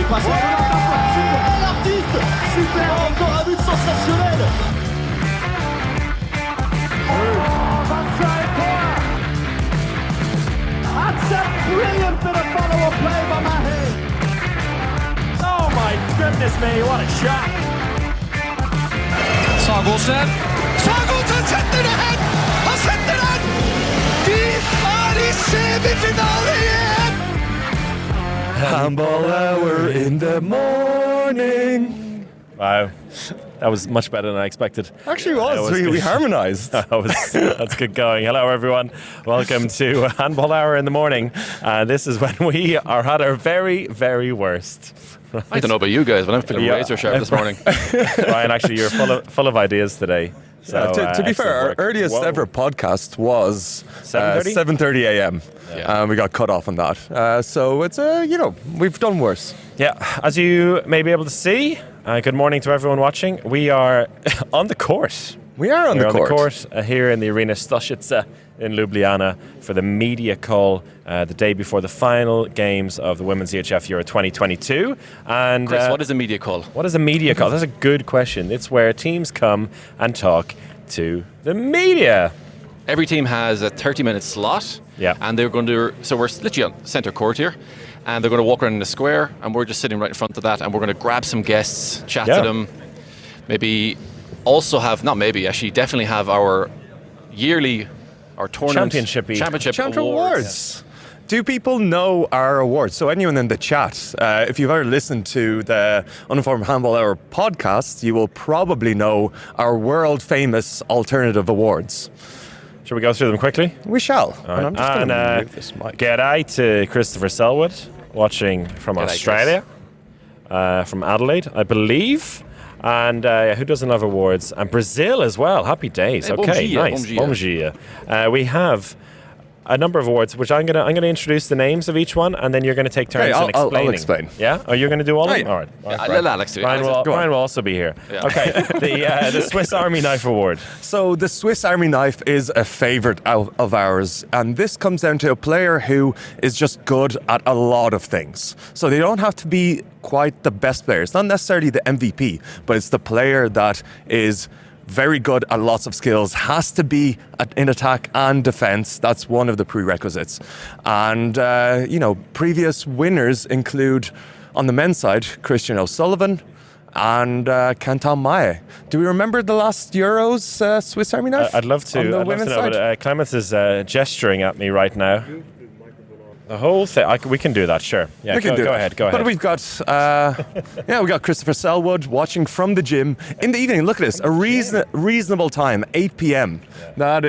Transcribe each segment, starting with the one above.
passe l'artiste. Super, encore un but sensationnel. That's a brilliant bit of follow-up play by Mahe. Oh my goodness me, what a shot. Sagosen setter det hen! Han setter den! De i semifinale igjen! Handball hour in the morning. Wow, that was much better than I expected. Actually, we harmonized. That's good going. Hello, everyone. Welcome to Handball Hour in the morning. This is when we are at our very, very worst. Right. I don't know about you guys, but I'm feeling razor sharp this morning. Ryan, actually, you're full of ideas today. So, to be fair, our earliest ever podcast was 7:30 a.m. Yeah. We got cut off on that. So it's we've done worse. Yeah, as you may be able to see, good morning to everyone watching. We are on the court. We are on the court here in the Arena Stoszice in Ljubljana for the media call the day before the final games of the Women's EHF Euro 2022. And Chris, what is a media call? What is a media call? That's a good question. It's where teams come and talk to the media. Every team has a 30-minute slot. Yeah. And they're going to... So we're literally on centre court here. And they're going to walk around in the square. And we're just sitting right in front of that. And we're going to grab some guests, chat to them. Maybe also have... Not maybe, actually definitely have our yearly... Our tournament... Championship awards. Do people know our awards? So anyone in the chat, if you've ever listened to the Uniform Handball Hour podcast, you will probably know our world-famous alternative awards. Shall we go through them quickly? We shall. Right. And I'm just going to move this mic. G'day to Christopher Selwood, watching from Australia, from Adelaide, I believe. And who doesn't love awards? And Brazil as well. Happy days. Hey, okay, nice. Bom dia. We have a number of awards, which I'm gonna introduce the names of each one, and then you're going to take turns in explaining. I'll explain. Yeah? Are you going to do all of them? Yeah. All right. Let Alex do it. Ryan will also be here. Yeah. Okay. The Swiss Army Knife Award. So the Swiss Army Knife is a favourite of ours, and this comes down to a player who is just good at a lot of things. So they don't have to be quite the best player. It's not necessarily the MVP, but it's the player that is very good at lots of skills, has to be in attack and defence. That's one of the prerequisites. And, previous winners include, on the men's side, Christian O'Sullivan and Canton Maye. Do we remember the last Euros Swiss Army Knife? I'd love to. On the I'd love to women's know, side? but Clemens is gesturing at me right now. The whole thing. We can do that, sure. Yeah, go ahead. But we've got, we got Christopher Selwood watching from the gym in the evening. Look at this, a reasonable time, 8 p.m. Yeah.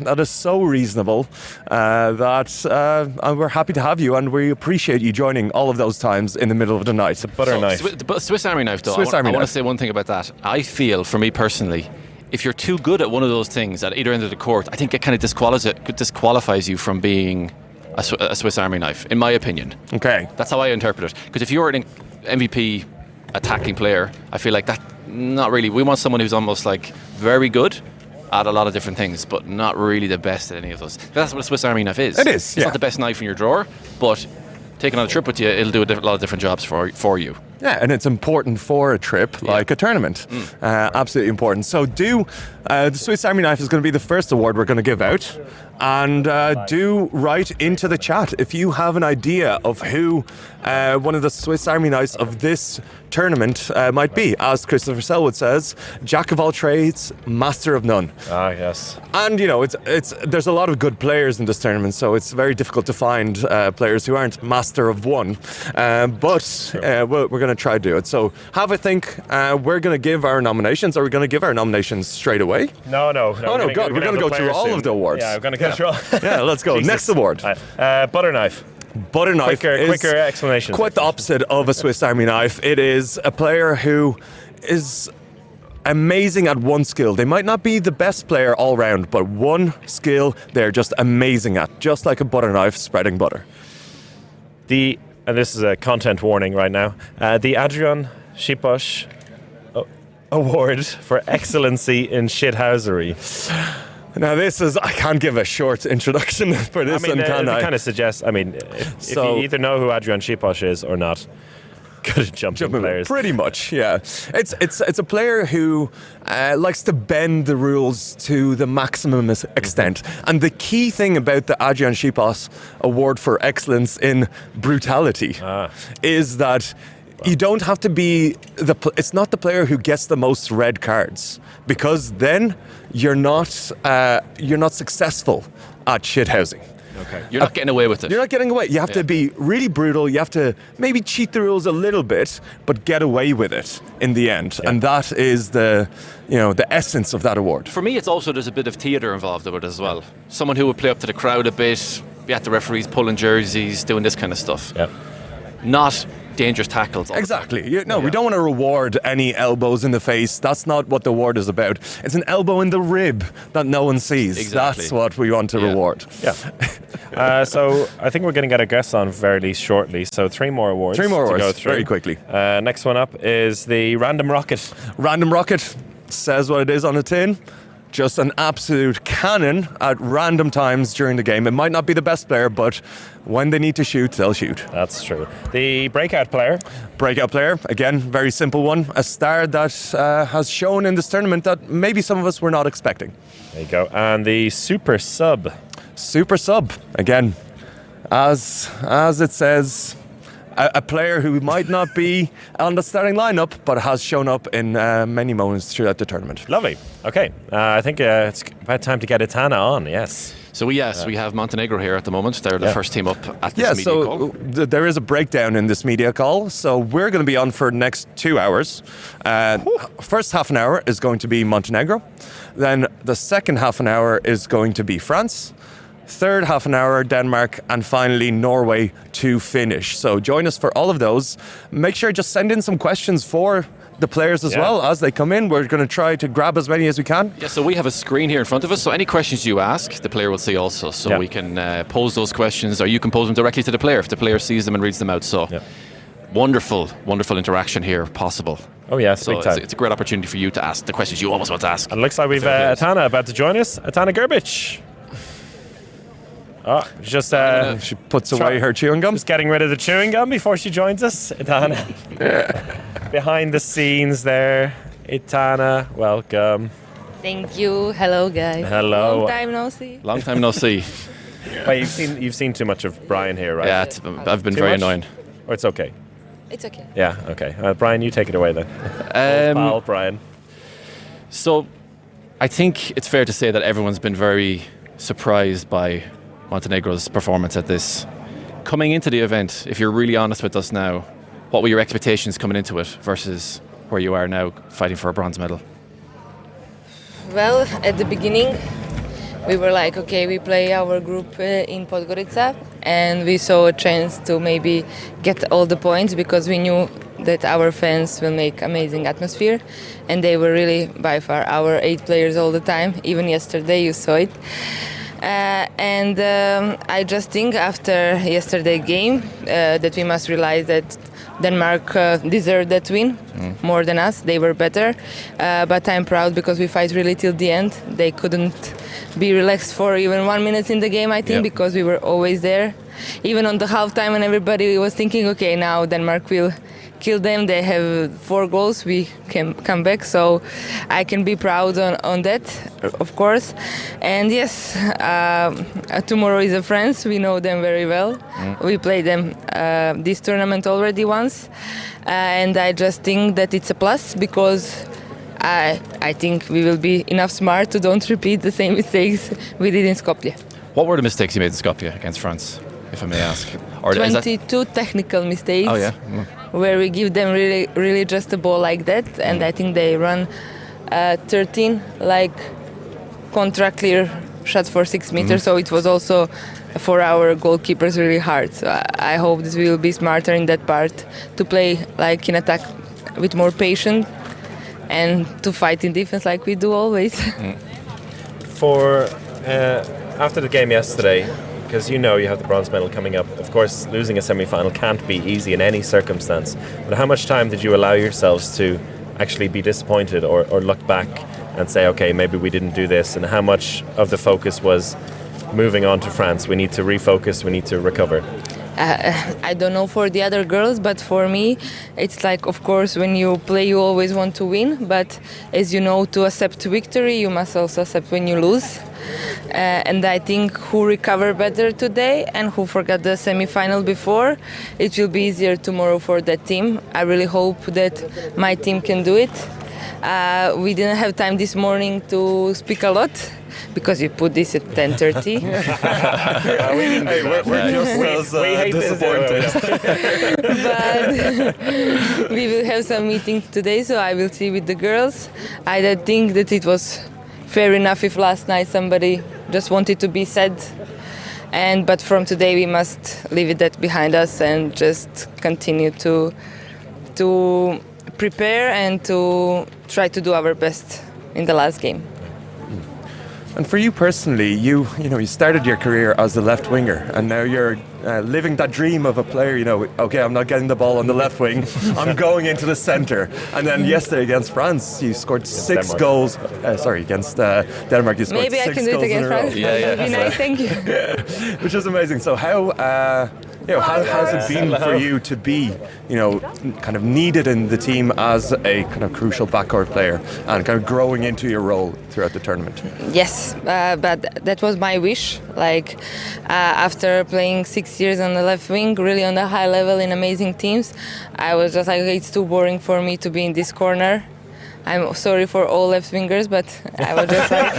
That is so reasonable that we're happy to have you, and we appreciate you joining all of those times in the middle of the night. The butter knife. Swiss Army Knife, though. I want to say one thing about that. I feel, for me personally, if you're too good at one of those things at either end of the court, I think it kind of disqualifies you from being a Swiss Army Knife, in my opinion. Okay. That's how I interpret it. Because if you're an MVP attacking player, I feel like that, not really. We want someone who's almost like very good at a lot of different things, but not really the best at any of those. That's what a Swiss Army Knife is. It is, It's not the best knife in your drawer, but taking on a trip with you, it'll do a lot of different jobs for you. Yeah, and it's important for a trip like a tournament. Absolutely important. So the Swiss Army Knife is going to be the first award we're going to give out. And do write into the chat if you have an idea of who one of the Swiss Army Knives of this tournament might be. As Christopher Selwood says, jack of all trades, master of none. Ah, yes. And there's a lot of good players in this tournament, so it's very difficult to find players who aren't master of one. But we're going to try to do it. So have a think. We're going to give our nominations. Are we going to give our nominations straight away? No. Oh no, God! We're going to go through all of the awards. Yeah, we're going to go through all. Yeah, let's go. Next award. Butter knife. Butter knife. Quicker explanation. Quite the opposite of a Swiss Army Knife. It is a player who is amazing at one skill. They might not be the best player all round, but one skill they're just amazing at, just like a butter knife spreading butter. And this is a content warning right now, the Adrian Šipoš Award for Excellency in Shithousery. Now I can't give a short introduction for this one, can I? It kind of suggests, if you either know who Adrian Šipoš is or not. Good at jumping players. Pretty much, yeah. It's a player who likes to bend the rules to the maximum extent. And the key thing about the Adrian Šipas Award for Excellence in Brutality is that you don't have to be it's not the player who gets the most red cards, because then you're not successful at shithousing. Okay. You're not getting away with it. You're not getting away. You have to be really brutal. You have to maybe cheat the rules a little bit, but get away with it in the end. Yeah. And that is the essence of that award. For me, it's also there's a bit of theatre involved with it as well. Someone who would play up to the crowd a bit, be at the referees, pulling jerseys, doing this kind of stuff. Yeah. Not dangerous tackles. Exactly. We don't want to reward any elbows in the face. That's not what the award is about. It's an elbow in the rib that no one sees. Exactly. That's what we want to reward. Yeah. So I think we're going to get our guests on fairly shortly. So 3 more awards. 3 more awards. To go through. Very quickly. Next one up is the Random Rocket. Random Rocket says what it is on the tin. Just an absolute cannon at random times during the game. It might not be the best player, but when they need to shoot, they'll shoot. That's true. The breakout player. Breakout player, again, very simple one. A star that has shown in this tournament that maybe some of us were not expecting. There you go. And the super sub. Super sub, again, as it says, a player who might not be on the starting lineup, but has shown up in many moments throughout the tournament. Lovely. Okay, I think it's about time to get Itana on. Yes. So we have Montenegro here at the moment. They're the first team up at this media call. There is a breakdown in this media call. So we're going to be on for the next 2 hours. First half an hour is going to be Montenegro. Then the second half an hour is going to be France. Third half an hour, Denmark, and finally Norway to finish. So join us for all of those. Make sure just send in some questions for the players as well as they come in. We're going to try to grab as many as we can. Yeah, so we have a screen here in front of us. So any questions you ask, the player will see also. So we can pose those questions, or you can pose them directly to the player if the player sees them and reads them out. So wonderful, wonderful interaction here possible. Oh yes, so it's a great opportunity for you to ask the questions you always want to ask. And it looks like we've Itana about to join us. Itana Grbić. Oh, just she puts away her chewing gum. Just getting rid of the chewing gum before she joins us. Itana. Behind the scenes there. Itana, welcome. Thank you. Hello, guys. Hello. Long time no see. Long time no see. Well, you've seen too much of Brian here, right? Yeah, I've been too very much? annoying. Or it's okay? It's okay. Yeah, okay. Brian, you take it away then. Pal, Brian. So, I think it's fair to say that everyone's been very surprised by Montenegro's performance at this. Coming into the event, if you're really honest with us now, what were your expectations coming into it versus where you are now fighting for a bronze medal? Well, at the beginning, we were like, okay, we play our group in Podgorica, and we saw a chance to maybe get all the points because we knew that our fans will make amazing atmosphere, and they were really by far our 8 players all the time. Even yesterday you saw it. I just think after yesterday's game that we must realize that Denmark deserved that win more than us. They were better, but I'm proud because we fight really till the end. They couldn't be relaxed for even 1 minute in the game, I think, because we were always there. Even on the halftime, and everybody was thinking, okay, now Denmark will kill them. They have 4 goals. We can come back, so I can be proud on that, of course. And yes, tomorrow is a France. We know them very well. We played them this tournament already once, and I just think that it's a plus because I think we will be enough smart to don't repeat the same mistakes we did in Skopje. What were the mistakes you made in Skopje against France, if I may ask? Or 22 technical mistakes. Oh yeah. Where we give them really just a ball like that, and I think they run 13 like contra-clear shot for 6 meters. So it was also for our goalkeepers really hard. So I hope that we will be smarter in that part to play like in attack with more patience and to fight in defense like we do always. For after the game yesterday, because you have the bronze medal coming up. Of course, losing a semi-final can't be easy in any circumstance. But how much time did you allow yourselves to actually be disappointed or look back and say, okay, maybe we didn't do this? And how much of the focus was moving on to France? We need to refocus, we need to recover. I don't know for the other girls, but for me, it's like, of course, when you play, you always want to win. But as you know, to accept victory, you must also accept when you lose. And I think who recover better today and who forgot the semi-final before, it will be easier tomorrow for that team. I really hope that my team can do it. We didn't have time this morning to speak a lot because you put this at 10:30. We're just we hate disappointed. But we will have some meetings today, so I will see with the girls. I don't think that it was fair enough if last night somebody just wanted to be sad. But from today we must leave that behind us and just continue to prepare and to try to do our best in the last game. And for you personally, you started your career as a left winger, and now you're living that dream of a player. Okay, I'm not getting the ball on the left wing, I'm going into the centre. And then yesterday against France, you scored six goals. Against Denmark, you scored Maybe 6 I can do goals it against in a row. France. That would be nice. Thank you. Which is amazing. So how has it been for you to be, kind of needed in the team as a kind of crucial backcourt player and kind of growing into your role throughout the tournament? Yes, but that was my wish. Like after playing 6 years on the left wing, really on the high level in amazing teams, I was just like, it's too boring for me to be in this corner. I'm sorry for all left wingers, but I was just like,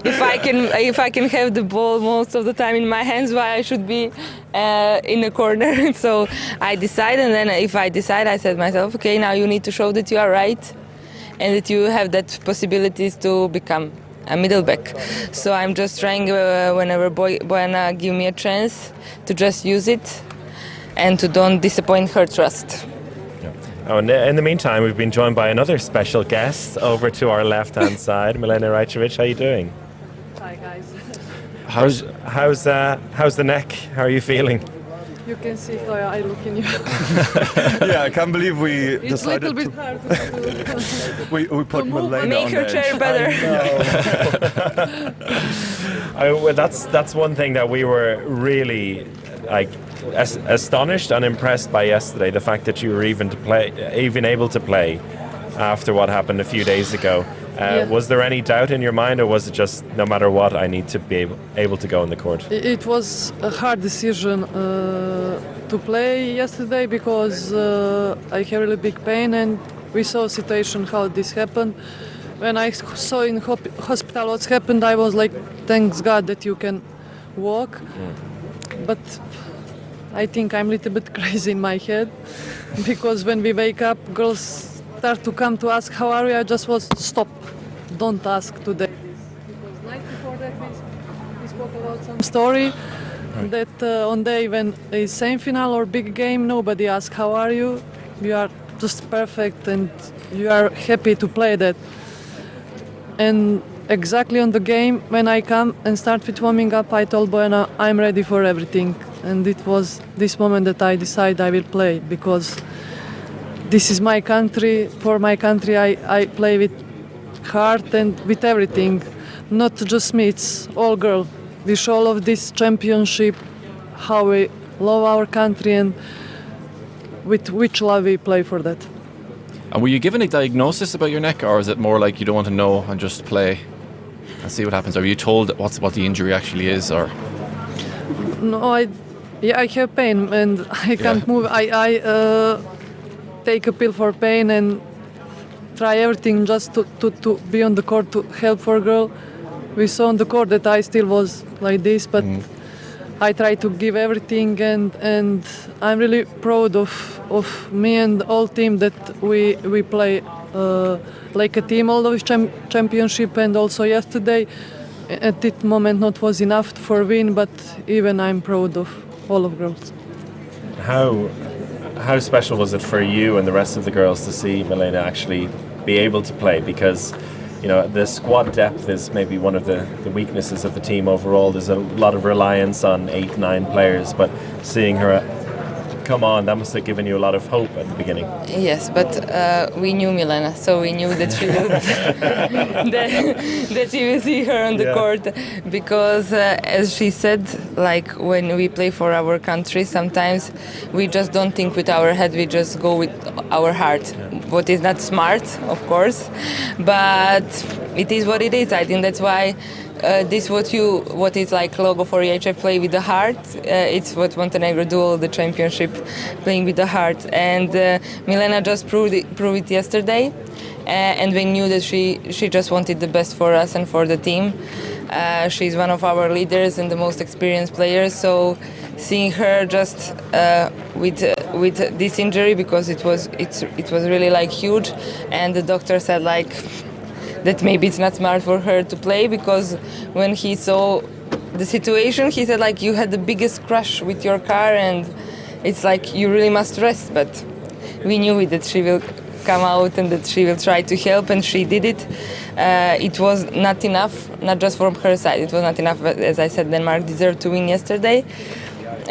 if I can have the ball most of the time in my hands, why I should be in a corner? So I decided, and then if I decide, I said myself, okay, now you need to show that you are right, and that you have that possibilities to become a middle back. So I'm just trying whenever Boyana give me a chance to just use it, and to don't disappoint her trust. Oh, and in the meantime, we've been joined by another special guest over to our left-hand side, Milena Raičević. How are you doing? Hi guys. How's the neck? How are you feeling? You can see how I look in you. Yeah, I can't believe we It's a little decided bit hard to we put Milena Make on her edge. chair better. Well, that's one thing that we were really astonished and impressed by yesterday. The fact that you were even able to play after what happened a few days ago. Was there any doubt in your mind, or was it just no matter what, I need to be able to go in the court? It was a hard decision to play yesterday because I have really big pain, and we saw a situation how this happened. When I saw in hospital what's happened, I was like, thanks God that you can walk. But I think I'm a little bit crazy in my head because when we wake up, girls start to come to ask how are you. I just was stop, don't ask today. Because night before that we spoke about some story that on day when is semi-final or big game, nobody asks how are you. You are just perfect and you are happy to play that. And exactly on the game, when I come and start with warming up, I told Boyana I'm ready for everything. And it was this moment that I decided I will play because this is my country. For my country, I play with heart and with everything. Not just me, it's all girls. We show all of this championship, how we love our country and with which love we play for that. And were you given a diagnosis about your neck, or is it more like you don't want to know and just play and see what happens? Or were you told what the injury actually is? Or no, I have pain and I can't move. I take a pill for pain and try everything just to be on the court to help for girl. We saw on the court that I still was like this, but I try to give everything, and I'm really proud of me and the whole team that we play like a team all of championship, and also yesterday at that moment not was enough for win, but even I'm proud of all of girls. How special was it for you and the rest of the girls to see Milena actually be able to play? Because the squad depth is maybe one of the weaknesses of the team overall. There's a lot of reliance on 8-9 players, but seeing her come on, that must have given you a lot of hope at the beginning. Yes, but we knew Milena, so we knew that she will that you will see her on the court, because as she said, like when we play for our country, sometimes we just don't think with our head, we just go with our heart. What is not smart, of course, but it is what it is. I think that's why this what is like logo for EHF, play with the heart. It's what Montenegro do all the championship, playing with the heart. And Milena just proved it yesterday, and we knew that she just wanted the best for us and for the team. She's one of our leaders and the most experienced players. So seeing her just with this injury, because it was really like huge, and the doctor said like that maybe it's not smart for her to play, because when he saw the situation, he said like you had the biggest crash with your car and it's like you really must rest. But we knew that she will come out and that she will try to help, and she did it. It was not enough, not just from her side, it was not enough. As I said, Denmark deserved to win yesterday.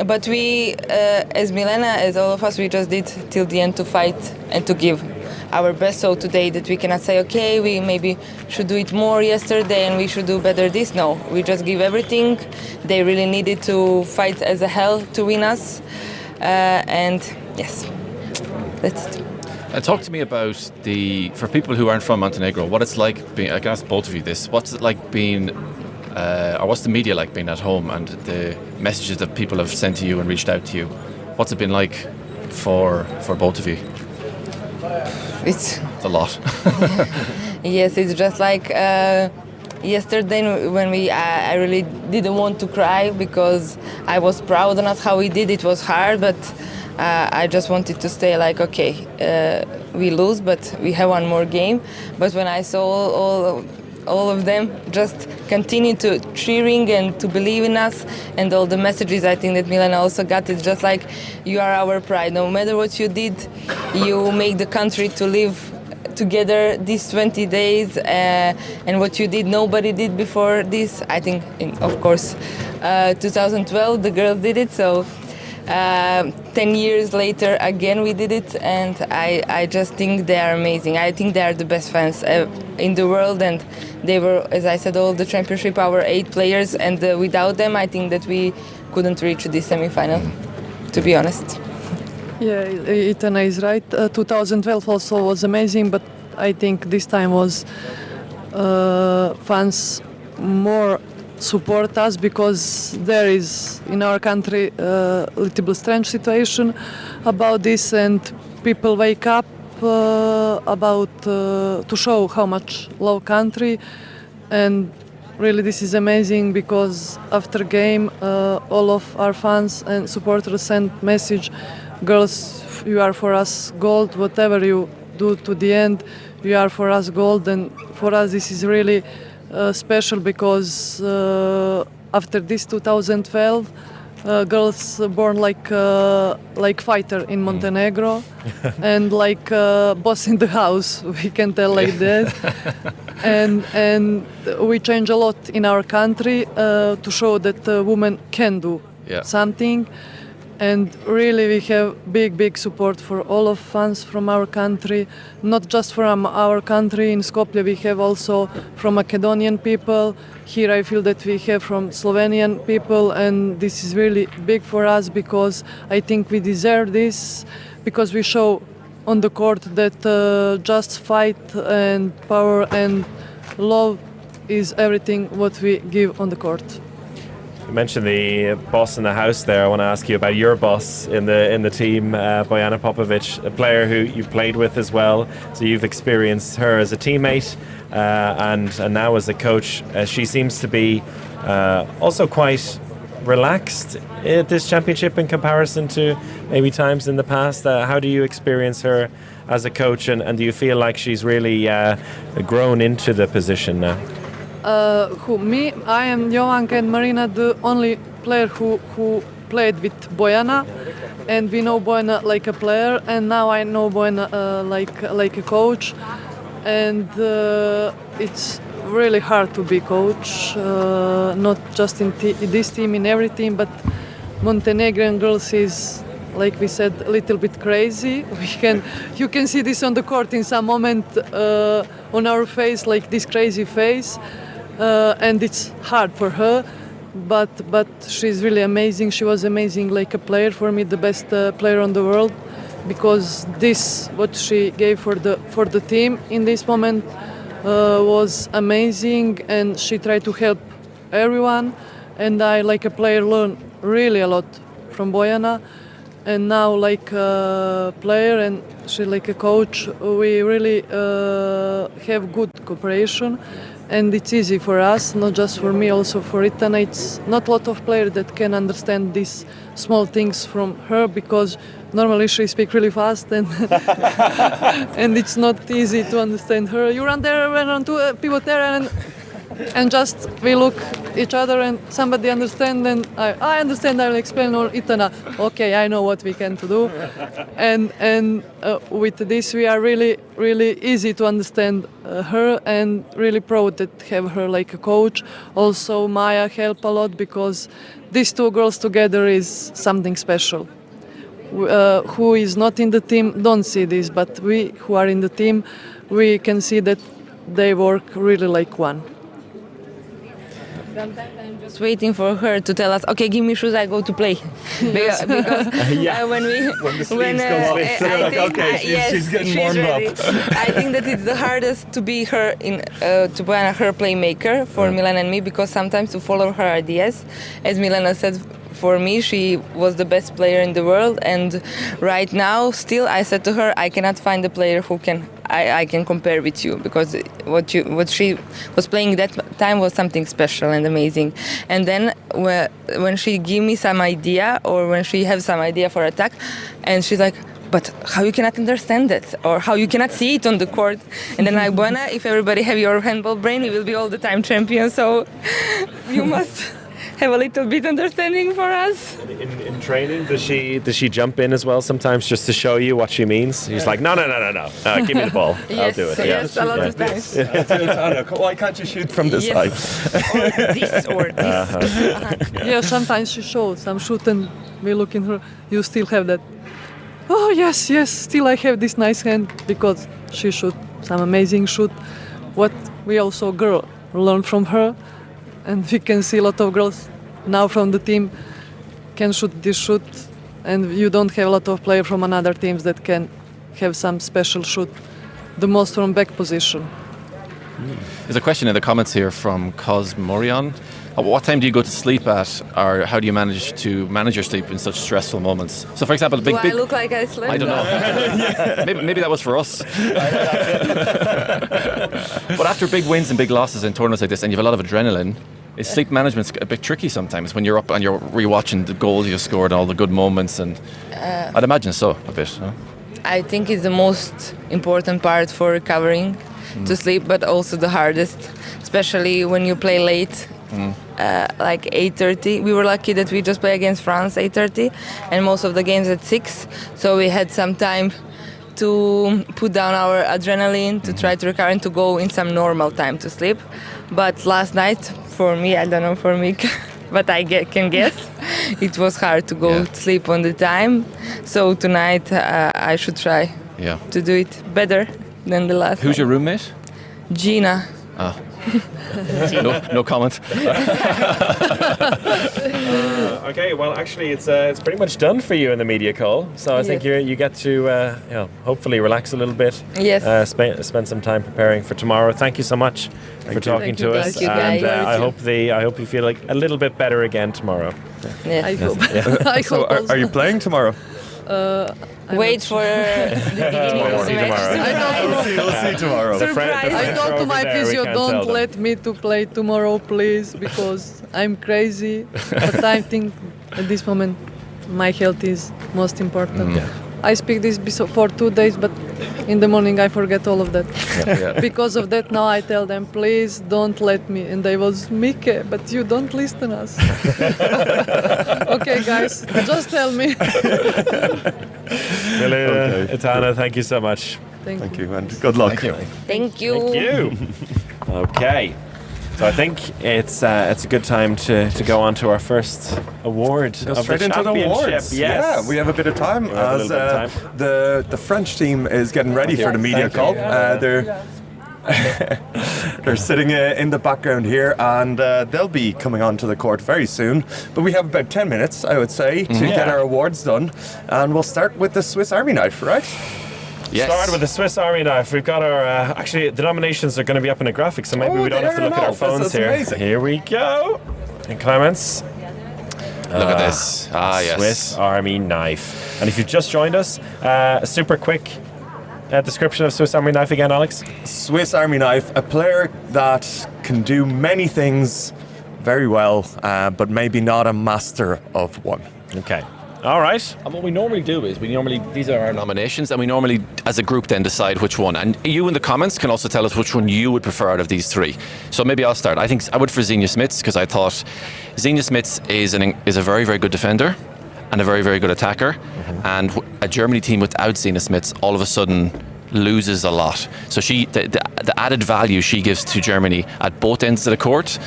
But we, as Milena, as all of us, we just did till the end to fight and to give our best. So today that we cannot say, okay, we maybe should do it more yesterday and we should do better this. No, we just give everything. They really needed to fight as a hell to win us. And yes, that's it. Talk to me about for people who aren't from Montenegro, what it's like being, I can ask both of you this, what's it like being, or what's the media like being at home and the messages that people have sent to you and reached out to you? What's it been like for both of you? It's a lot. Yes, it's just like yesterday when I really didn't want to cry, because I was proud of us how we did. It was hard, but I just wanted to stay like, okay, we lose, but we have one more game. But when I saw all of them just continue to cheering and to believe in us, and all the messages I think that Milena also got, it's just like, you are our pride. No matter what you did, you make the country to live together these 20 days, and what you did, nobody did before this. I think, of course, 2012, the girls did it, so 10 years later, again, we did it, and I just think they are amazing. I think they are the best fans in the world, and they were, as I said, all the championship, our 8 players, and without them, I think that we couldn't reach this semi-final, to be honest. Yeah, Itana is right. 2012 also was amazing, but I think this time was fans more support us, because there is in our country a little bit strange situation about this, and people wake up about to show how much love country. And really this is amazing, because after game all of our fans and supporters send message, girls, you are for us gold, whatever you do to the end, you are for us gold. And for us this is really special, because after this 2012 girls born like fighter in Montenegro and like boss in the house, we can tell like that. and we change a lot in our country to show that women can do something. And really we have big support for all of fans from our country, not just from our country. In Skopje we have also from Macedonian people. Here I feel that we have from Slovenian people, and this is really big for us, because I think we deserve this, because we show on the court that just fight and power and love is everything what we give on the court. You mentioned the boss in the house there. I want to ask you about your boss in the team, Bojana Popovic, a player who you played with as well. So you've experienced her as a teammate and now as a coach. She seems to be also quite relaxed at this championship in comparison to maybe times in the past. How do you experience her as a coach, and do you feel like she's really grown into the position now? I am Jovanka and Marina, the only player who played with Bojana, and we know Bojana like a player, and now I know Bojana like a coach, and it's really hard to be coach, not just in this team, in every team, but Montenegrin girls is like we said, a little bit crazy. You can see this on the court in some moment on our face, like this crazy face, and it's hard for her. But she's really amazing. She was amazing, like a player for me, the best player on the world, because this what she gave for the team in this moment was amazing, and she tried to help everyone. And I, like a player, learned really a lot from Bojana. And now, like a player and she like a coach, we really have good cooperation. And it's easy for us, not just for me, also for Itana. It's not a lot of players that can understand these small things from her, because normally she speaks really fast and and it's not easy to understand her. You run there, run to a pivot there, and just we look each other and somebody understand, and I understand, I'll explain, or Itana, okay, I know what we can to do. And with this we are really easy to understand her, and really proud that have her like a coach. Also Maya help a lot, because these two girls together is something special. Who is not in the team don't see this, but we who are in the team, we can see that they work really like one. Sometimes I'm just waiting for her to tell us, okay, give me shoes, I go to play. because when the sleeves go off, she's getting warmed ready. up. I think that it's the hardest to be her to be her playmaker for Milena and me, because sometimes to follow her ideas, as Milena said, for me, she was the best player in the world, and right now, still, I said to her, I cannot find a player who I can compare with you, because what she was playing that time was something special and amazing. And then when she give me some idea, or when she have some idea for attack, and she's like, but how you cannot understand it, or how you cannot see it on the court? And then Buena, if everybody have your handball brain, you will be all the time champion. So you must have a little bit understanding for us. In training, does she jump in as well sometimes, just to show you what she means? She's like, no, give me the ball. I'll do it. Yes, a lot of times. Why can't you shoot from this side? or this. Yeah, sometimes she shows some shoot and we look in her, you still have that. Oh yes, still I have this nice hand, because she shoot some amazing shoot. What we also learn from her. And we can see a lot of girls now from the team can shoot this shoot, and you don't have a lot of players from another teams that can have some special shoot, the most from back position. There's a question in the comments here from Cosmorion. What time do you go to sleep at, or how do you manage your sleep in such stressful moments? So, for example, Do I look like I slept? I don't know. maybe that was for us. But after big wins and big losses in tournaments like this, and you have a lot of adrenaline, is sleep management a bit tricky sometimes when you're up and you're rewatching the goals you scored and all the good moments? And I'd imagine so a bit. Huh? I think it's the most important part for recovering to sleep, but also the hardest, especially when you play late. Like 8:30. We were lucky that we just play against France 8:30, and most of the games at 6. So we had some time to put down our adrenaline, to try to recover and to go in some normal time to sleep. But last night, for me, I don't know for me, but I can guess, it was hard to go to sleep on the time. So tonight I should try to do it better than the last Who's night. your roommate? Gina. No comment. Okay, well, actually, it's pretty much done for you in the media call. So I think you get to hopefully relax a little bit. Yes. Spend some time preparing for tomorrow. Thank you so much for talking to us. Thank you, and guys. I hope you feel like a little bit better again tomorrow. Yes. I hope. I So, hope also. are you playing tomorrow? Wait for the beginning of the match. We'll see tomorrow. Surprise. I told to my Over there, we physio, can't tell don't them. let me to play tomorrow, please, because I'm crazy. But I think at this moment my health is most important. I speak this for 2 days, but in the morning I forget all of that. Because of that, now I tell them, please don't let me. And they was, Mike, but you don't listen us. Okay, guys, just tell me. Milena, Itana, thank you so much. Thank you. Thank you, and good luck. Thank you. Thank you. Okay. So I think it's a good time to go on to our first award. Go straight into the awards. Yes. Yeah, we have a bit of time as the French team is getting ready for the media call. They're sitting in the background here, and they'll be coming onto the court very soon. But we have about 10 minutes, I would say, to get our awards done. And we'll start with the Swiss Army knife, right? Yes. Start with the Swiss Army knife. We've got our actually the nominations are going to be up in a graphic, so maybe we don't have to look at our phones that's here. amazing. Here we go. And Clements. Look at this. Yes. Swiss Army knife. And if you've just joined us, a super quick description of Swiss Army knife again, Alex. Swiss Army knife, a player that can do many things very well, but maybe not a master of one. Okay. All right. And what we normally do is these are our nominations, and we normally, as a group, then decide which one. And you in the comments can also tell us which one you would prefer out of these three. So maybe I'll start. I think I would for Xenia Smits, because I thought Xenia Smits is a very, very good defender and a very, very good attacker. Mm-hmm. And a Germany team without Xenia Smits all of a sudden loses a lot. So the added value she gives to Germany at both ends of the court.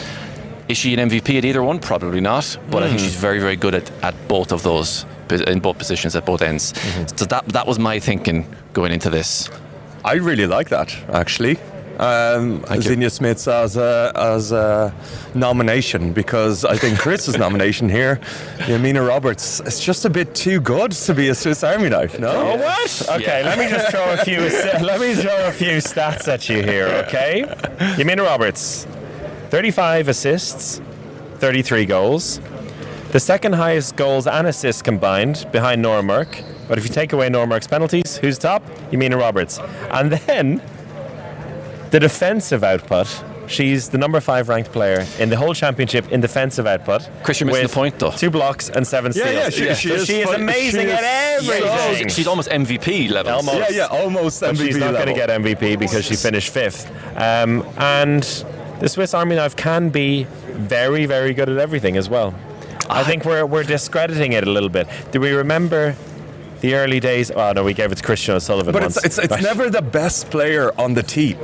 Is she an MVP at either one? Probably not. But I think she's very, very good at both of those, in both positions at both ends. Mm-hmm. So that was my thinking going into this. I really like that, actually. Xenia Smits as a nomination, because I think Chris's nomination here, Milena Roberts, it's just a bit too good to be a Swiss Army knife. No. Oh, what? Okay, let me just throw a few stats at you here. Okay, Milena Roberts. 35 assists, 33 goals. The second highest goals and assists combined behind Nora Merck. But if you take away Nora Merck's penalties, who's top? Milena Roberts. And then the defensive output. She's the number 5 ranked player in the whole championship in defensive output. Chris, you're missing the point though. 2 blocks and 7 steals. She is amazing at everything. She's almost MVP level. Almost. Almost But MVP she's not going to level. get MVP because she finished 5th. And the Swiss Army knife can be very, very good at everything as well. I think we're discrediting it a little bit. Do we remember the early days? Oh no, we gave it to Christian O'Sullivan But once. it's never the best player on the team.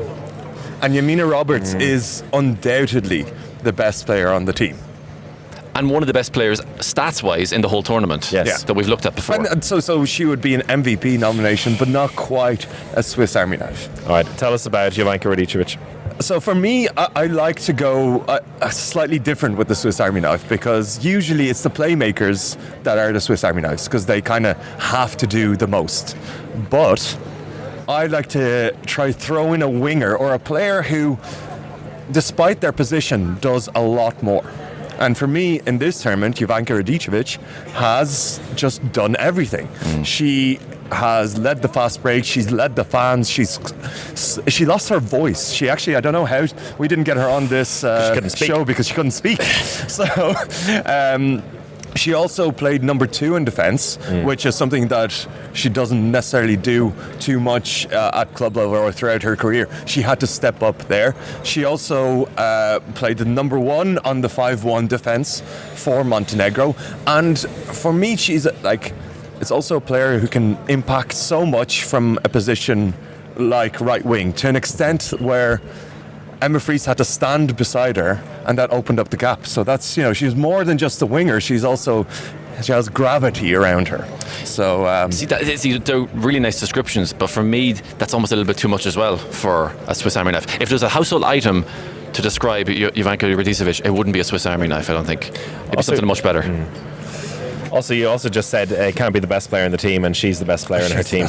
And Milena Roberts is undoubtedly the best player on the team. And one of the best players, stats-wise, in the whole tournament. Yes. That we've looked at before. And so she would be an MVP nomination, but not quite a Swiss Army knife. All right, tell us about Jovanka Raičević. So for me, I like to go slightly different with the Swiss Army knife, because usually it's the playmakers that are the Swiss Army knives, because they kind of have to do the most. But I like to try throw in a winger or a player who, despite their position, does a lot more. And for me, in this tournament, Jovanka Raičević has just done everything. She has led the fast break. She's led the fans. She lost her voice. She actually, I don't know how, we didn't get her on this show because she couldn't speak. So she also played number 2 in defence, which is something that she doesn't necessarily do too much at club level or throughout her career. She had to step up there. She also played the number 1 on the 5-1 defence for Montenegro. And for me, she's it's also a player who can impact so much from a position like right wing, to an extent where Emma Friis had to stand beside her, and that opened up the gap. So that's, she's more than just a winger. She has gravity around her. So they're really nice descriptions, but for me, that's almost a little bit too much as well for a Swiss Army knife. If there's a household item to describe Jovanka Raičević, it wouldn't be a Swiss Army knife, I don't think. It'd be something much better. Also, you also just said it can't be the best player in the team, and she's the best player in her team.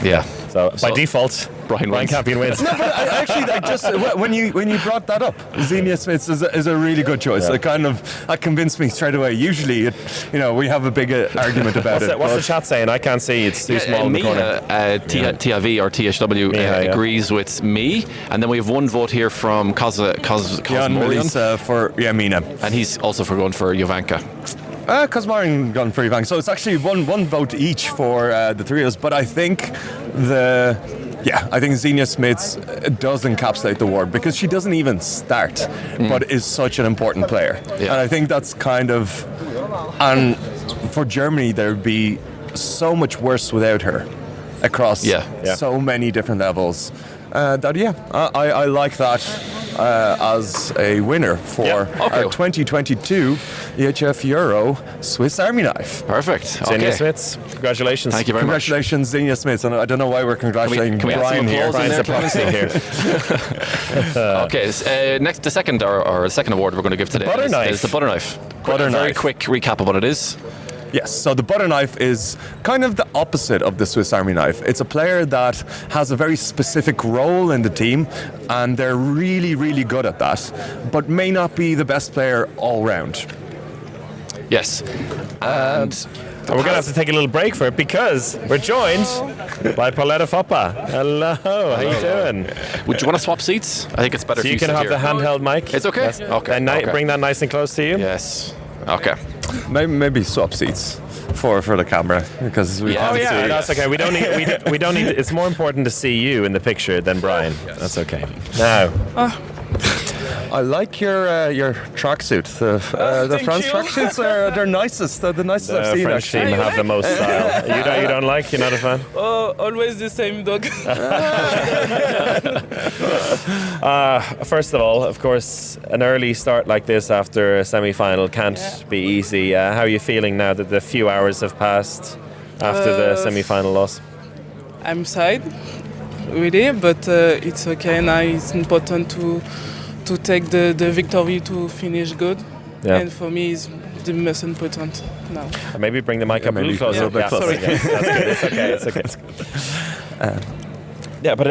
Yeah. So by default, Brian Campion wins. No, but I just when you brought that up, Xenia Smits is a really good choice. Yeah. That convinced me straight away. Usually, we have a big argument about it. What's the chat saying? I can't see. It's too small in the corner. TIV or THW agrees with me, and then we have one vote here from Cosmorion for Mina, and he's also for going for Jovanka. Cosmorion gone for Jovanka. So it's actually one vote each for the three of us. But I think Xenia Smits does encapsulate the award, because she doesn't even start, but is such an important player. Yeah. And I think that's and for Germany, there'd be so much worse without her across so many different levels. I like that. as a winner for our 2022 EHF Euro Swiss Army Knife. Perfect. Silje Smits, congratulations. Thank you very much. Congratulations, Silje Smits. And I don't know why we're congratulating Can we add some Brian here. applause in Brian's there, the proxy here. Okay, next, the second award we're going to give today butter knife. is the butter knife. Butter Very knife. quick recap of what it is. Yes, so the butter knife is kind of the opposite of the Swiss Army knife. It's a player that has a very specific role in the team, and they're really, really good at that, but may not be the best player all round. Yes. And We're going to have to take a little break for it because we're joined by Pauletta Foppa. Hello, how you doing? would you want to swap seats? I think it's better So if you can sit have the here. handheld mic. It's okay? Yes. Okay, And okay. bring that nice and close to you. Yes. Okay. Maybe swap seats for the camera because we Yeah. can't Oh yeah, see. that's okay. We don't need. We don't need. It's more important to see you in the picture than Brian. That's okay. Now, I like your tracksuit. The France tracksuits are they're nicest. They're the nicest I've the seen. French actually. team have the most style. You don't like? You're not a fan? Oh, always the same dog. First of all, of course, an early start like this after a semi-final can't be easy. How are you feeling now that the few hours have passed after the semi-final loss? I'm sad, really, but it's okay now. It's important to take the victory to finish good. Yeah. And for me, it's the most important now. Maybe bring the mic up a little closer. a bit closer. That's okay. It's okay. Yeah, but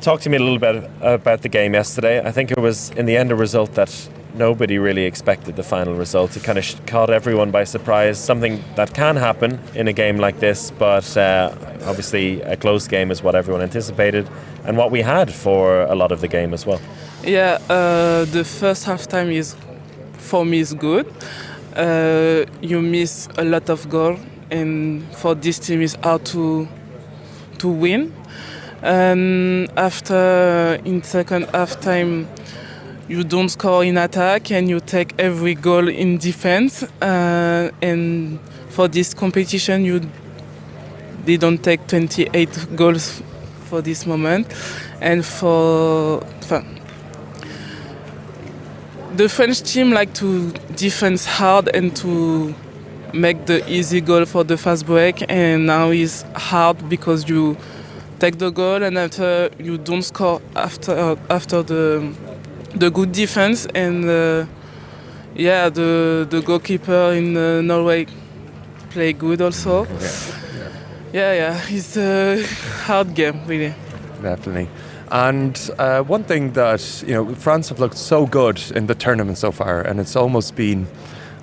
talk to me a little bit about the game yesterday. I think it was, in the end, a result that nobody really expected, the final result. It kind of caught everyone by surprise, something that can happen in a game like this, but obviously a close game is what everyone anticipated and what we had for a lot of the game as well. Yeah, the first halftime for me is good. You miss a lot of goals, and for this team it's hard to win. After in second halftime, you don't score in attack and you take every goal in defense. And for this competition, they don't take 28 goals for this moment. And the French team like to defend hard and to make the easy goal for the fast break. And now it's hard because you take the goal and after you don't score after the good defense. And the goalkeeper in Norway play good also. Yeah, it's a hard game really. Definitely. And one thing that, France have looked so good in the tournament so far, and it's almost been,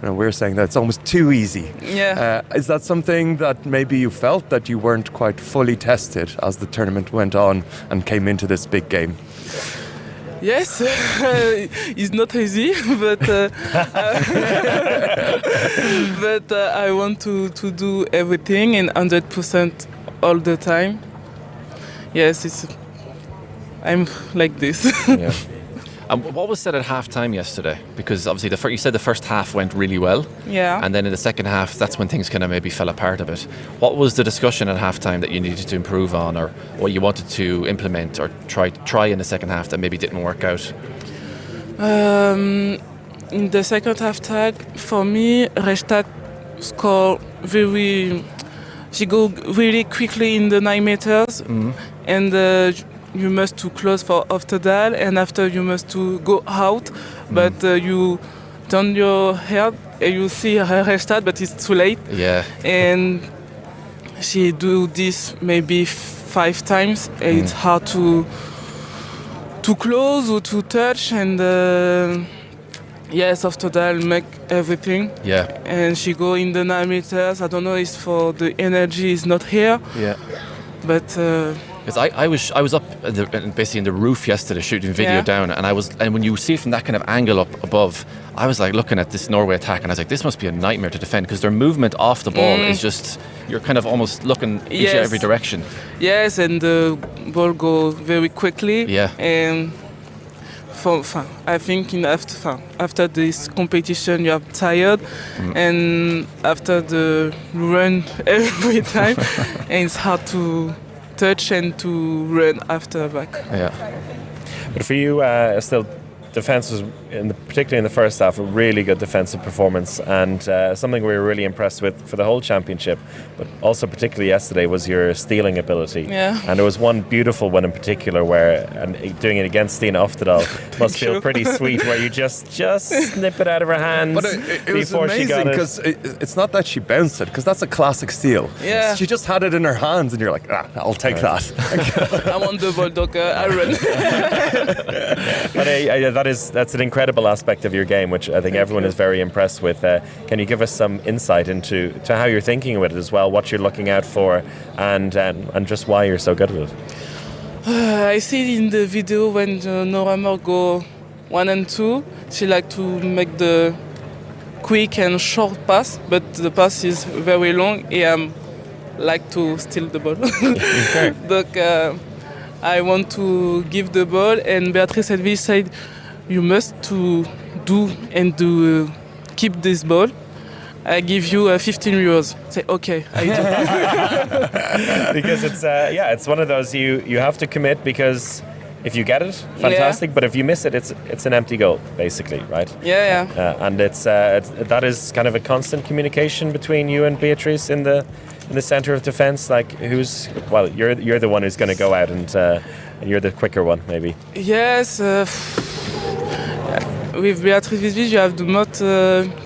we're saying that it's almost too easy. Yeah. Is that something that maybe you felt that you weren't quite fully tested as the tournament went on and came into this big game? Yes, it's not easy, but I want to do everything and 100% all the time. Yes, I'm like this. Yeah. What was said at half-time yesterday? Because obviously you said the first half went really well. Yeah. And then in the second half, that's when things kind of maybe fell apart a bit. What was the discussion at half-time that you needed to improve on, or what you wanted to implement or try in the second half that maybe didn't work out? In the second half time, for me, Raičević scored she go really quickly in the 9 meters, and you must too close for Oftedal, and after you must to go out, but you turn your head and you see Raičević, but it's too late. Yeah. And she do this maybe 5 times, and it's hard to close or to touch, and yes, Oftedal make everything. Yeah. And she go in the 9 meters. I don't know if for the energy is not here. Yeah. But because I was up basically in the roof yesterday shooting video down, and when you see it from that kind of angle up above, I was like looking at this Norway attack, and I was like, this must be a nightmare to defend because their movement off the ball is just, you're kind of almost looking each every direction. Yes, and the ball go very quickly. Yeah. And I think after this competition you are tired, and after the run every time, and it's hard to touch and to run after back. Yeah. But for you, still, defence was, particularly in the first half, a really good defensive performance, and something we were really impressed with for the whole championship, but also particularly yesterday, was your stealing ability. Yeah. And there was one beautiful one in particular where, and doing it against Stine Oftedal must feel pretty sweet, where you just snip it out of her hands. But it was amazing because it's not that she bounced it, because that's a classic steal. Yeah. She just had it in her hands, and you're like, I'll take that. I want the ball, donc I run. But that's an incredible aspect of your game, which I think everyone is very impressed with. Can you give us some insight into how you're thinking with it as well, what you're looking out for, and just why you're so good with it? I see it in the video when Norway go 1 and 2. She like to make the quick and short pass, but the pass is very long, and like to steal the ball. Okay. Donc, I want to give the ball, and Beatrice Edwige said, you must to do and keep this ball. I give you 15 euros. Say, okay, I do. Because it's one of those you have to commit, because if you get it, fantastic. But if you miss it, it's an empty goal, basically, right? Yeah. And that is kind of a constant communication between you and Beatrice in the centre of defence. Like, you're the one who's going to go out, and you're the quicker one, maybe. Yes. With Beatrice Edwige, you have the most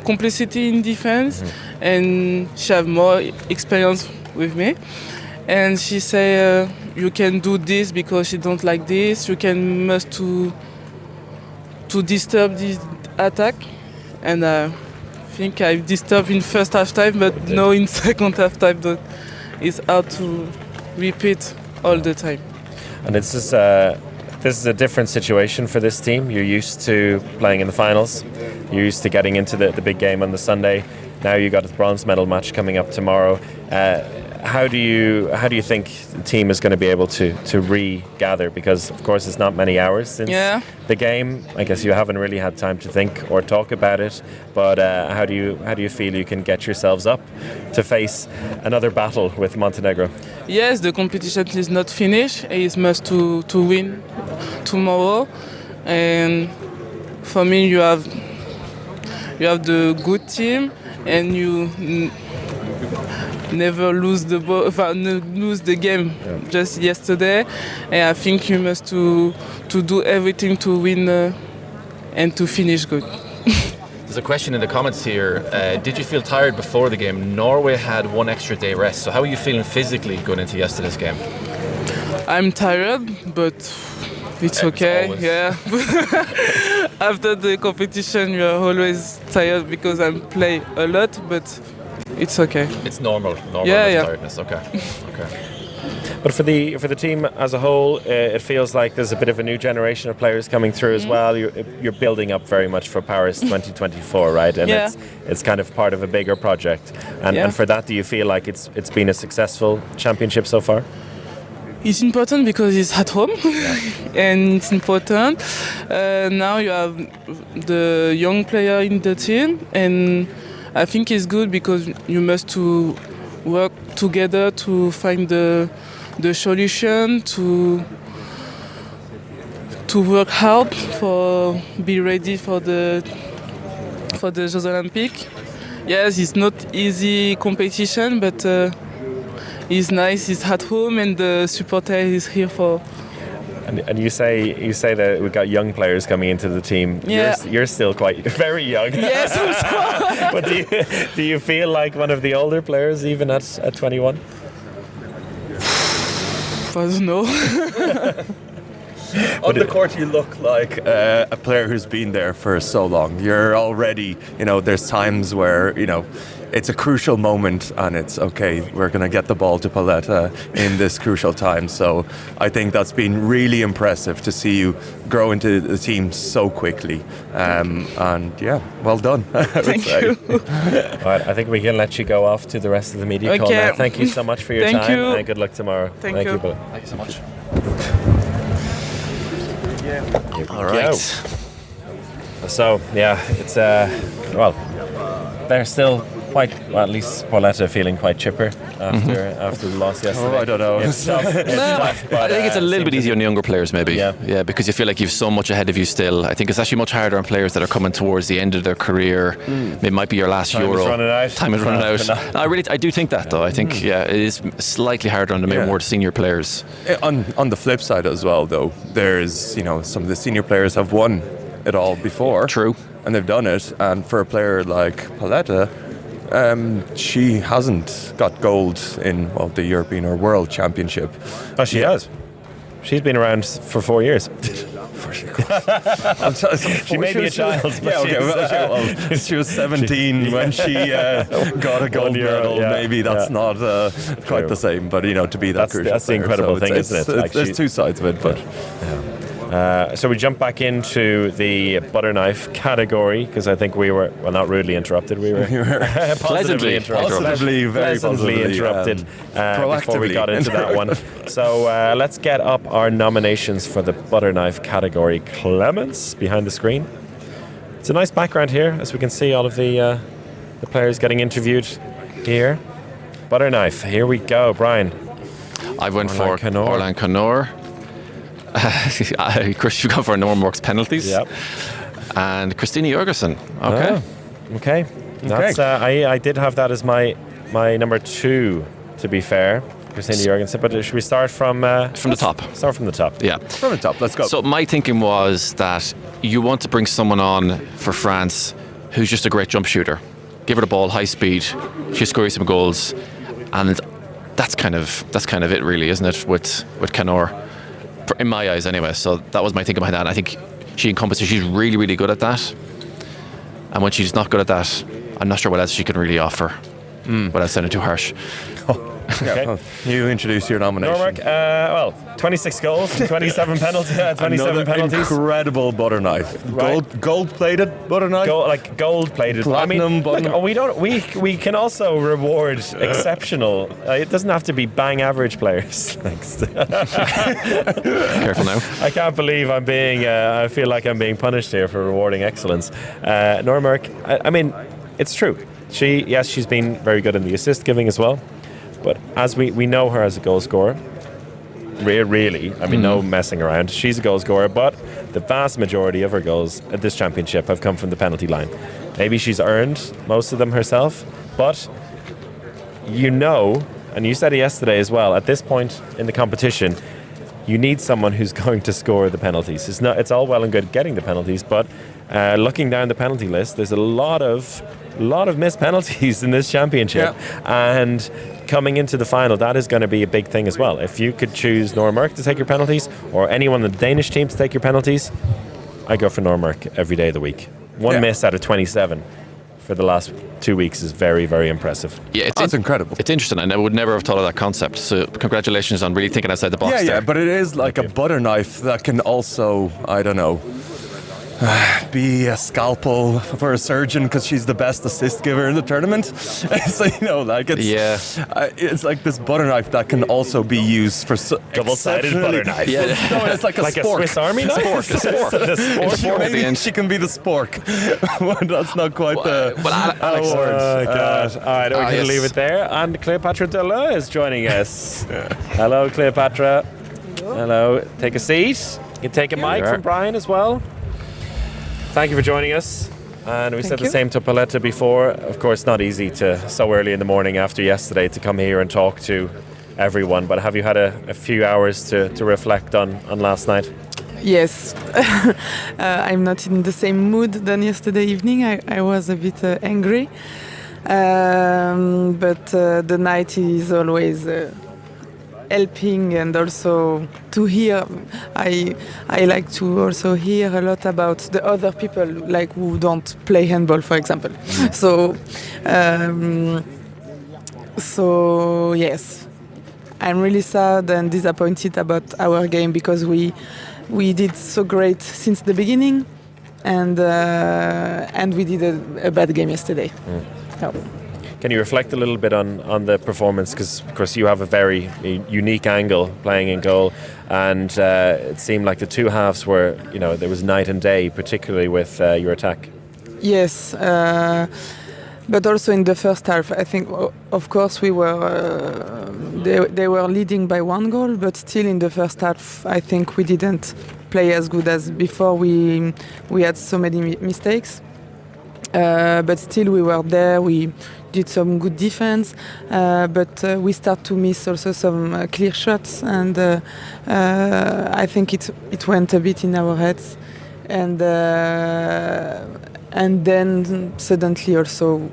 complicity in defense, and she have more experience with me. And she say, you can do this because she don't like this. You must to disturb this attack. And I think I disturbed in first half time, but no in second half time. But it's hard to repeat all the time. And this is a different situation for this team. You're used to playing in the finals. You're used to getting into the big game on the Sunday. Now you got the bronze medal match coming up tomorrow. How do you think the team is going to be able to regather? Because of course it's not many hours since the game. I guess you haven't really had time to think or talk about it. But how do you feel you can get yourselves up to face another battle with Montenegro? Yes, the competition is not finished. It must to win tomorrow. And for me, you have the good team, and you never lose the ball, lose the game just yesterday. And I think you must to do everything to win and to finish good. There's a question in the comments here. Did you feel tired before the game? Norway had one extra day rest. So how are you feeling physically going into yesterday's game? I'm tired, but it's okay. Always. Yeah. After the competition, you are always tired because I play a lot, but it's okay. It's normal. Tiredness. Okay. But for the team as a whole, it feels like there's a bit of a new generation of players coming through as well. You're building up very much for Paris 2024, right? And it's kind of part of a bigger project. And for that, do you feel like it's been a successful championship so far? It's important because it's at home, and it's important. Now you have the young player in the team, and I think it's good because you must to work together to find the solution, to work hard for be ready for the Jeux Olympiques. Yes, it's not easy competition, but it's nice. It's at home, and the supporter is here for. And you say that we've got young players coming into the team. Yeah. You're still quite very young. Yes, But do you feel like one of the older players even at 21? I don't know. On the court, you look like a player who's been there for so long. You're already, there's times where, it's a crucial moment, and it's okay, we're going to get the ball to Pauletta in this crucial time. So I think that's been really impressive to see you grow into the team so quickly. And yeah, well done. Thank you. All right, I think we can let you go off to the rest of the media call now. Thank you so much for your time. You. And good luck tomorrow. Thank you. Thank you so much. All right. So yeah, it's they're still quite, well, at least Pauletta feeling quite chipper after the loss yesterday. Oh, I don't know. It's tough. But, I think it's a little bit easier on younger players, maybe. Yeah. Because you feel like you've so much ahead of you still. I think it's actually much harder on players that are coming towards the end of their career. It might be your last Time Euro. is running out. Time is running out. I do think that, though. I think, it is slightly harder on the more senior players. On the flip side as well, though, there's, some of the senior players have won it all before. True. And they've done it. And for a player like Pauletta, she hasn't got gold in the European or World Championship. Oh, she has. She's been around for 4 years. She may be a child. She was 17 when she got a gold medal. Maybe that's not quite the same, but to be that crucial. That's the incredible thing, isn't it? There's two sides of it, but. So we jump back into the butter knife category because I think we were, well, not rudely interrupted. We were pleasantly interrupted. Very pleasantly interrupted before we got into that one. So let's get up our nominations for the butter knife category. Clements behind the screen. It's a nice background here as we can see all of the players getting interviewed here. Butter knife. Here we go, Brian. I went for Orlan Canor. You've gone for Normark's penalties. Yep. And Christina Jørgensen. Okay. Okay. That's I did have that as my number 2, to be fair. Christina Jørgensen. But should we start from the top? Start from the top. Yeah. From the top, let's go. So my thinking was that you want to bring someone on for France who's just a great jump shooter. Give her the ball, high speed, she'll score you some goals. And that's kind of it really, isn't it, with Canor? In my eyes anyway, so that was my thinking behind that. And I think she encompasses, she's really, really good at that. And when she's not good at that, I'm not sure what else she can really offer without sounding too harsh. Okay. You introduce your nomination. Normark, 26 goals, 27 penalties. 27 penalties. Incredible butter knife. Right. Gold-plated butter knife. Gold-plated. Platinum butter. We can also reward exceptional. It doesn't have to be bang average players. Thanks. Careful now. I can't believe I'm being. I feel like I'm being punished here for rewarding excellence. Normark. I mean, it's true. She's been very good in the assist giving as well. But as we know her as a goal scorer, really, I mean, no messing around. She's a goal scorer, but the vast majority of her goals at this championship have come from the penalty line. Maybe she's earned most of them herself, but and you said it yesterday as well, at this point in the competition, you need someone who's going to score the penalties. It's all well and good getting the penalties, but looking down the penalty list, there's a lot of missed penalties in this championship, and coming into the final, that is going to be a big thing as well. If you could choose Normark to take your penalties, or anyone on the Danish team to take your penalties, I go for Normark every day of the week. One miss out of 27 for the last 2 weeks is very, very impressive. Yeah, it's incredible. It's interesting. I would never have thought of that concept. So congratulations on really thinking outside the box there. Yeah, but it is like a butter knife that can also, I don't know, be a scalpel for a surgeon because she's the best assist giver in the tournament. So it's like this butter knife that can also be used for double-sided butter knife. Yeah, no, it's like a spork. A Swiss Army knife. Spork. Maybe she can be the spork. That's not quite the Alex. Oh God! All right, we can leave it there. And Cléopâtre Darleux is joining us. Hello, Cléopâtre. Hello. Take a seat. You can take a mic from Brian as well. Thank you for joining us. And we said the same to Pauletta before. Of course, not easy so early in the morning after yesterday to come here and talk to everyone. But have you had a few hours to reflect on last night? Yes. I'm not in the same mood than yesterday evening. I was a bit angry. But the night is always helping, and also to hear. I like to also hear a lot about the other people, like who don't play handball, for example. So yes, I'm really sad and disappointed about our game because we did so great since the beginning, and we did a bad game yesterday. Can you reflect a little bit on the performance? Because, of course, you have a very unique angle playing in goal, and it seemed like the two halves were, there was night and day, particularly with your attack. Yes. But also in the first half, I think, of course, we were they were leading by 1 goal, but still in the first half, I think we didn't play as good as before. We had so many mistakes, but still we were there. We did some good defense, but we start to miss also some clear shots, and I think it went a bit in our heads, and then suddenly also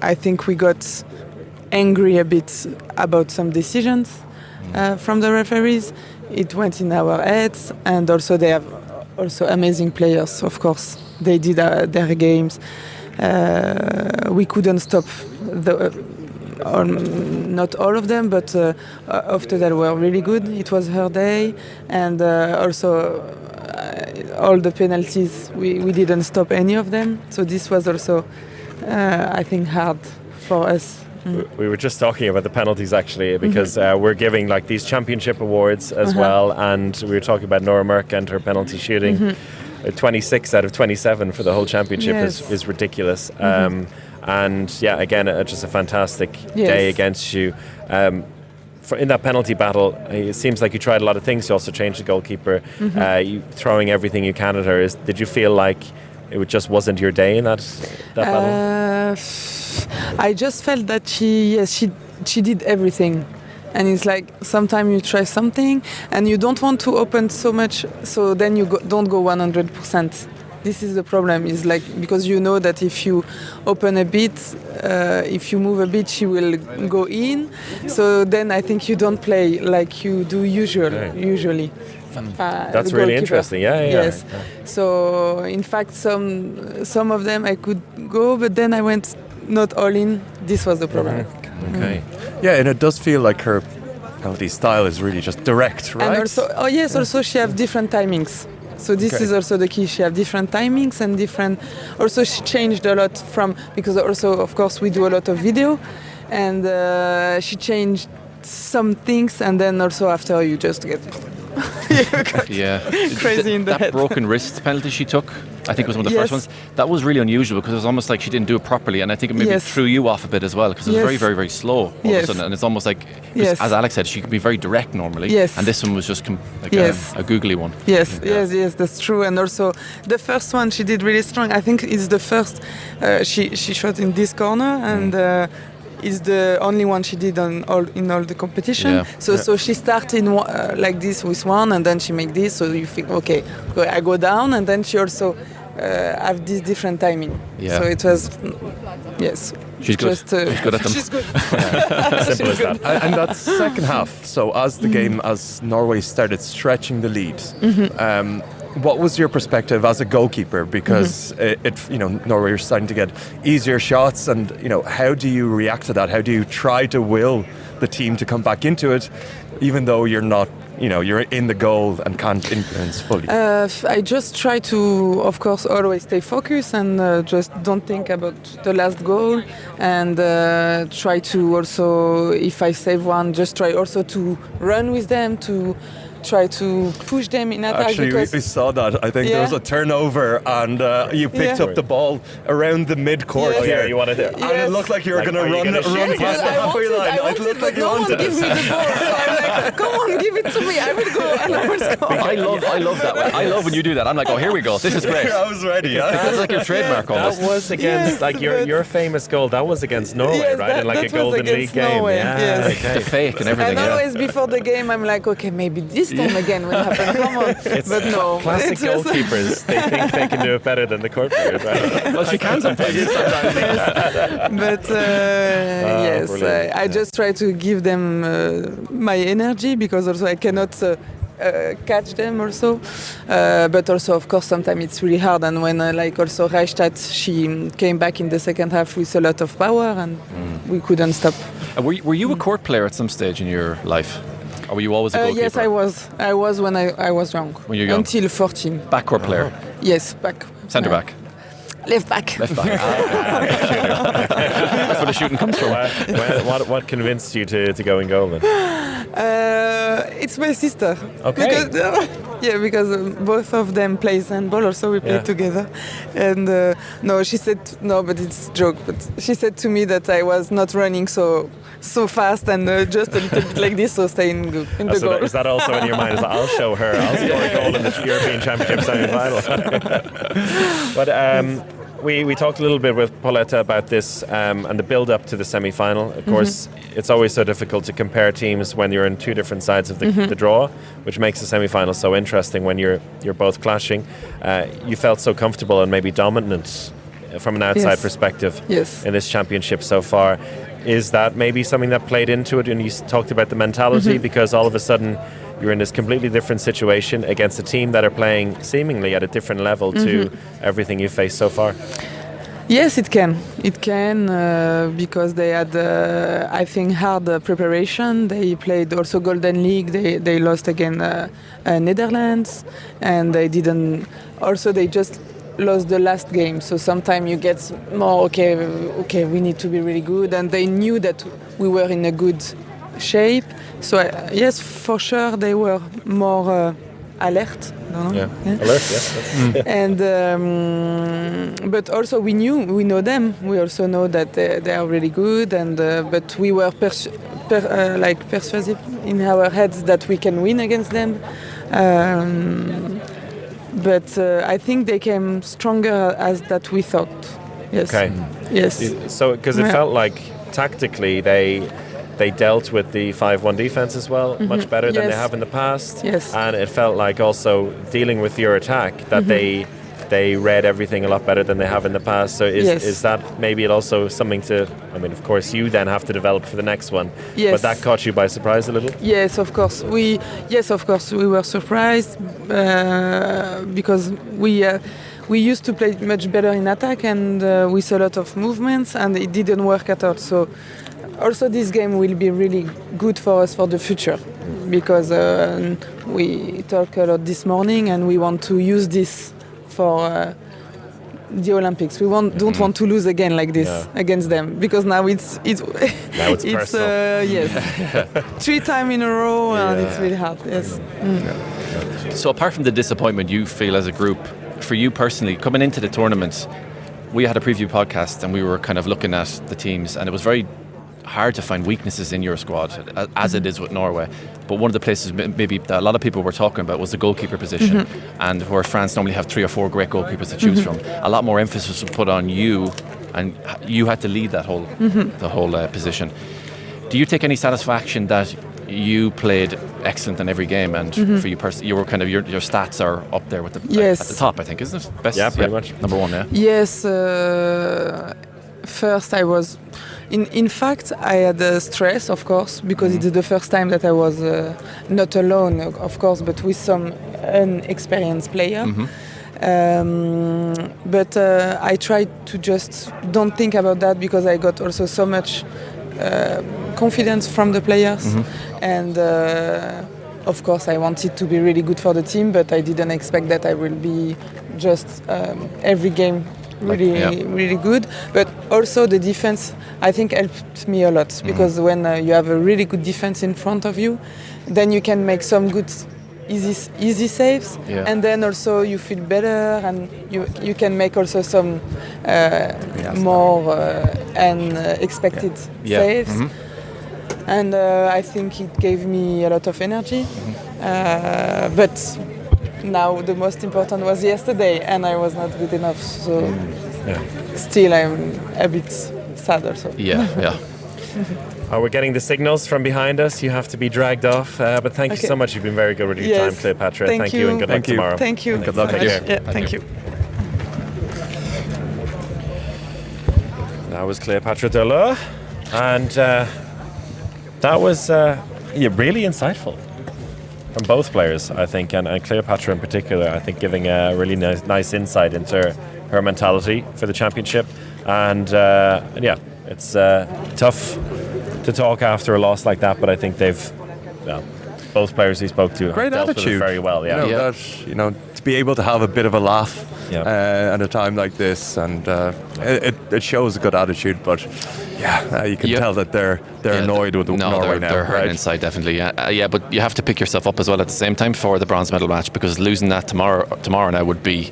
I think we got angry a bit about some decisions from the referees. It went in our heads, and also they have also amazing players, of course. They did their games. We couldn't stop not all of them, but Oftedal were really good. It was her day, and also all the penalties, we didn't stop any of them. So this was also, I think, hard for us. We were just talking about the penalties actually, because we're giving like these championship awards as well, and we were talking about Nora Merck and her penalty shooting. 26 out of 27 for the whole championship is ridiculous. And yeah, again, just a fantastic day against you. In that penalty battle, it seems like you tried a lot of things. You also changed the goalkeeper, you throwing everything you can at her. Did you feel like it just wasn't your day in that battle? I just felt that she did everything. And it's like sometimes you try something and you don't want to open so much, so then you don't go 100%. This is the problem, is like, because you know that if you open a bit, if you move a bit, she will go in. So then I think you don't play like you do usually. That's really interesting. Yes. So in fact, some of them I could go, but then I went not all in. This was the problem. Okay. Yeah, and it does feel like her penalty style is really just direct, right? And also, also she have different timings. So this is also the key. She have different timings and different. Also, she changed a lot because also, of course, we do a lot of video, and she changed some things, and then also after you just get. Crazy in the that head. broken wrist penalty she took, I think, was one of the first ones. That was really unusual because it was almost like she didn't do it properly, and I think it maybe threw you off a bit as well because it was very, very, very slow all of a sudden, and it's almost like, as Alex said, she could be very direct normally, and this one was just a googly one. Yes, that's true. And also the first one she did really strong. I think it's the first she shot in this corner, and is the only one she did in all the competition. So she started like this with one, and then she make this. So you think, okay, I go down, and then she also have this different timing. So it was, she's good. She's good at them. She's good. Simple as that. And that second half, so as the game, as Norway started stretching the lead, what was your perspective as a goalkeeper? Because Norway are starting to get easier shots, and how do you react to that? How do you try to will the team to come back into it, even though you're not, you're in the goal and can't influence fully? I just try to, of course, always stay focused and just don't think about the last goal, and try to also, if I save one, just try also to run with them, to try to push them in attack. Actually, we saw that. I think there was a turnover, and you picked up the ball around the mid-court. You wanted it. And it looked like you were going to run past the halfway line. It looked like you wanted it. No one give me the ball. So I'm like, come on, give it to me. I will go. And I will score. I love that way. I love when you do that. I'm like, oh, here we go. This is great. I was ready. That's like your trademark almost. That was against your famous goal. That was against Norway, right? In like a Golden League game. The fake and everything. And always before the game, I'm like, okay, maybe this time again will happen. Come on. But no. Classic goalkeepers. They think they can do it better than the court players, right? Well, she can sometimes. But I just try to give them my energy, because also I cannot catch them also. But also, of course, sometimes it's really hard. And when also Raičević, she came back in the second half with a lot of power, and we couldn't stop. Were you a court player at some stage in your life? Or were you always a goalkeeper? Yes, I was. I was when I was young. When you're young? Until 14. Backcourt player? Yes, back. Centre back? Left back. Left back. That's where the shooting comes from. What convinced you to go in goal then? It's my sister. Okay. Because, Yeah, because both of them play handball. Also, we play together. And no, she said no, but it's a joke. But she said to me that I was not running so fast and just a little bit like this, so stay in the goal. Is that also in your mind? Is that I'll show her. I'll score a goal in the European Championship semi-final. But we talked a little bit with Pauletta about this and the build-up to the semi-final. Of course, it's always so difficult to compare teams when you're in two different sides of the draw, which makes the semi-final so interesting when you're both clashing. You felt so comfortable and maybe dominant from an outside perspective in this championship so far. Is that maybe something that played into it? And you talked about the mentality, because all of a sudden you're in this completely different situation against a team that are playing seemingly at a different level to everything you've faced so far. Yes, it can. It can because they had, I think, hard preparation. They played also Golden League. They lost again Netherlands, and they didn't. Also, they just lost the last game. So sometimes you get more. Okay, we need to be really good, and they knew that we were in a good shape. So yes, for sure, they were more alert. Alert. Yeah. And but also we know them. We also know that they are really good, and but we were persuasive in our heads that we can win against them. But I think they came stronger as that we thought. Yes. Okay. Yes. So because it felt like tactically they dealt with the 5-1 defense as well, much better than they have in the past. Yes. And it felt like also dealing with your attack that they read everything a lot better than they have in the past. So is that maybe also something to, I mean, of course, you then have to develop for the next one. Yes. But that caught you by surprise a little? Yes, of course. We were surprised because we used to play much better in attack, and we saw a lot of movements, and it didn't work at all. So also this game will be really good for us for the future, because we talked a lot this morning, and we want to use this for the Olympics. We don't want to lose again like this against them, because now it's personal. Yes, 3 times in a row, and it's really hard. Yes. So apart from the disappointment you feel as a group, for you personally, coming into the tournament, we had a preview podcast and we were kind of looking at the teams, and it was very hard to find weaknesses in your squad, as it is with Norway. But one of the places maybe that a lot of people were talking about was the goalkeeper position, and where France normally have 3 or 4 great goalkeepers to choose from. A lot more emphasis was put on you, and you had to lead that whole position. Do you take any satisfaction that you played excellent in every game, and for you personally, you were kind of your stats are up there with at the top, I think, isn't it? Best, pretty much. Number 1, yeah. Yes. First, I was. In fact, I had stress, of course, because it's the first time that I was not alone, of course, but with some inexperienced player. But I tried to just don't think about that, because I got also so much confidence from the players. And of course, I wanted to be really good for the team, but I didn't expect that I will be just every game really good. But also the defense, I think, helped me a lot, because when you have a really good defense in front of you, then you can make some good easy saves, and then also you feel better, and you can make also some more unexpected saves. And I think it gave me a lot of energy. But now the most important was yesterday, and I was not good enough. So still I'm a bit sad also. We're getting the signals from behind us. You have to be dragged off. But thank you so much. You've been very good with your time, Cléopâtre. Thank you, and good luck tomorrow. Thank you. Good luck. Thank you. That was Cléopâtre Darleux, and that was really insightful from both players, I think, and Cléopâtre in particular, I think, giving a really nice insight into her mentality for the championship. And it's tough to talk after a loss like that, but I think they've both players we spoke to Great dealt attitude. with it very well. Yeah. To be able to have a bit of a laugh at a time like this, and it shows a good attitude. But you can tell that they're annoyed with Norway now. They're hurt inside, definitely. But you have to pick yourself up as well at the same time for the bronze medal match, because losing that tomorrow now wouldn't be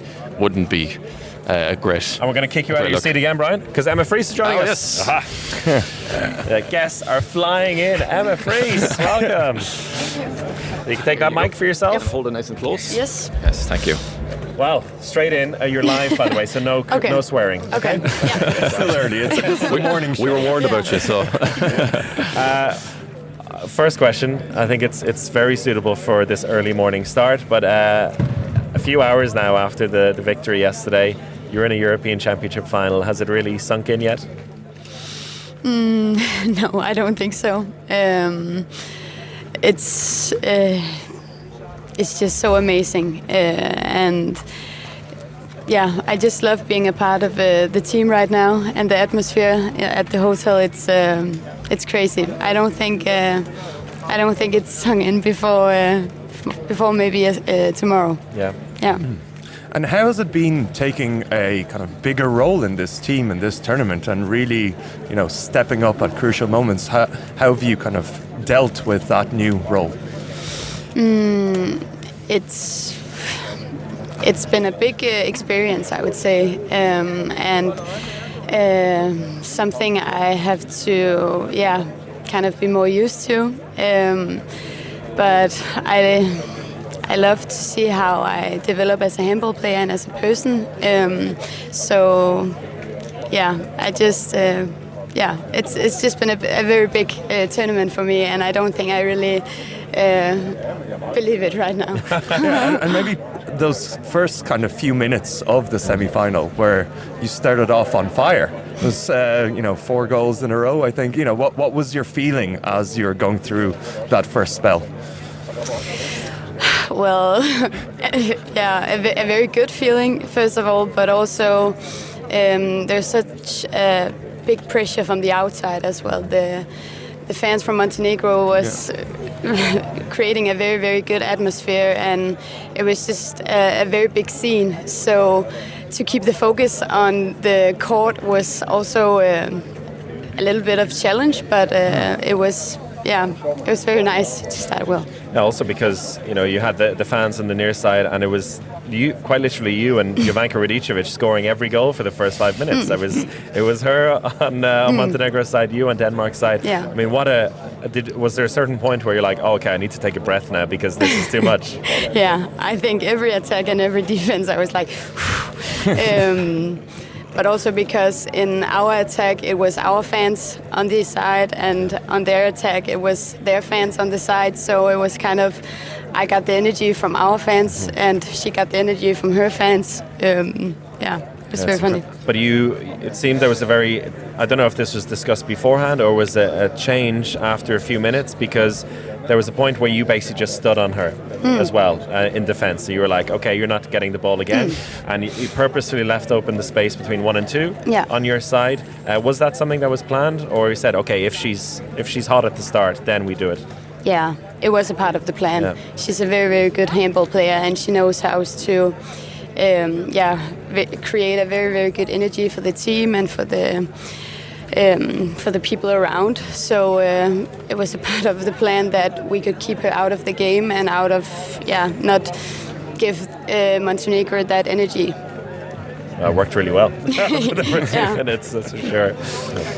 great. And we're going to kick you out of your seat again, Brian, because Emma Friis is joining us. Yes. The guests are flying in. Emma Friis, welcome. You can take that mic for yourself. Hold it nice and close. Yes. Yes, thank you. Well, straight in. You're live, by the way, so no swearing. Okay. It's still early. It's a morning show. We were warned about you, so. First question. I think it's very suitable for this early morning start, but a few hours now after the victory yesterday, you're in a European Championship final. Has it really sunk in yet? No, I don't think so. It's just so amazing, and I just love being a part of the team right now, and the atmosphere at the hotel. It's crazy. I don't think it's sunk in before maybe tomorrow. Yeah. And how has it been taking a kind of bigger role in this team, in this tournament, and really, stepping up at crucial moments? How have you kind of dealt with that new role? It's been a big experience, I would say, and something I have to, kind of be more used to. But I love to see how I develop as a handball player and as a person. I just, it's just been a very big tournament for me, and I don't think I really believe it right now. and maybe those first kind of few minutes of the semi-final where you started off on fire. It was, 4 goals in a row, I think. What was your feeling as you were going through that first spell? Well, a very good feeling, first of all, but also there's such big pressure from the outside as well. The fans from Montenegro was creating a very, very good atmosphere, and it was just a very big scene. So to keep the focus on the court was also a little bit of challenge, but it was very nice to start well. Yeah, also because you had the fans on the near side, and it was quite literally you and Jovanka Raičević scoring every goal for the first 5 minutes. It was her on Montenegro's side, you on Denmark's side. Yeah. I mean, was there a certain point where you're like, oh, okay, I need to take a breath now because this is too much? Yeah, I think every attack and every defense, I was like, but also because in our attack it was our fans on this side, and on their attack it was their fans on the side. So it was kind of, I got the energy from our fans and she got the energy from her fans. It was very funny. But it seemed there was I don't know if this was discussed beforehand or was a change after a few minutes, because there was a point where you basically just stood on her as well in defence. So you were like, okay, you're not getting the ball again. And you purposefully left open the space between 1 and 2 on your side. Was that something that was planned, or you said, okay, if she's hot at the start, then we do it? Yeah, it was a part of the plan. Yeah. She's a very, very good handball player, and she knows how to create a very, very good energy for the team and for the people around. So it was a part of the plan that we could keep her out of the game and out of, not give Montenegro that energy. Worked really well for the first 2 minutes, that's for sure.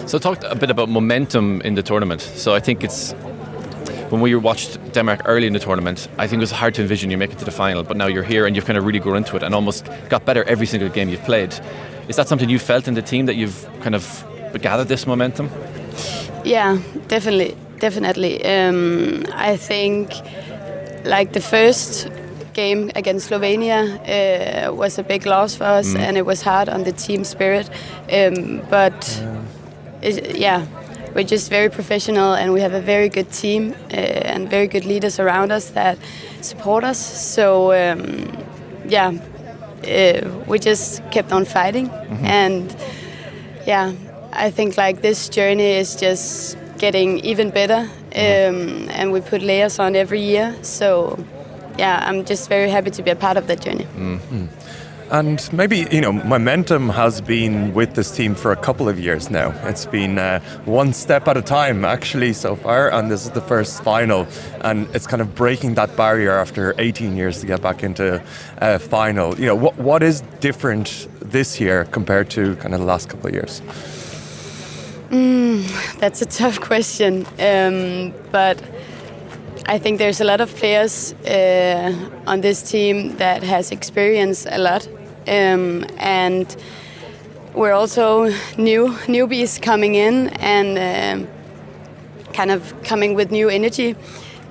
So talk a bit about momentum in the tournament. So I think when we watched Denmark early in the tournament, I think it was hard to envision you make it to the final, but now you're here and you've kind of really grown into it and almost got better every single game you've played. Is that something you felt in the team, that you've kind of gathered this momentum? Yeah, definitely. I think like the first game against Slovenia was a big loss for us, and it was hard on the team spirit. We're just very professional, and we have a very good team and very good leaders around us that support us. So we just kept on fighting, and I think like this journey is just getting even better, and we put layers on every year. So, yeah, I'm just very happy to be a part of that journey. Mm-hmm. And maybe, momentum has been with this team for a couple of years now. It's been one step at a time, actually, so far, and this is the first final. And it's kind of breaking that barrier after 18 years to get back into final. What is different this year compared to kind of the last couple of years? That's a tough question, but I think there's a lot of players on this team that has experienced a lot, and we're also newbies coming in and kind of coming with new energy.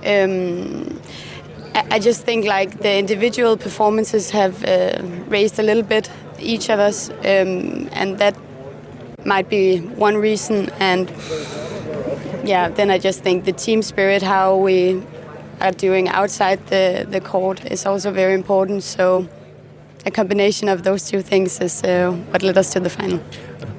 I just think like the individual performances have raised a little bit each of us, and that might be one reason. And yeah, then I just think the team spirit, how we are doing outside the court, is also very important. So a combination of those two things is what led us to the final.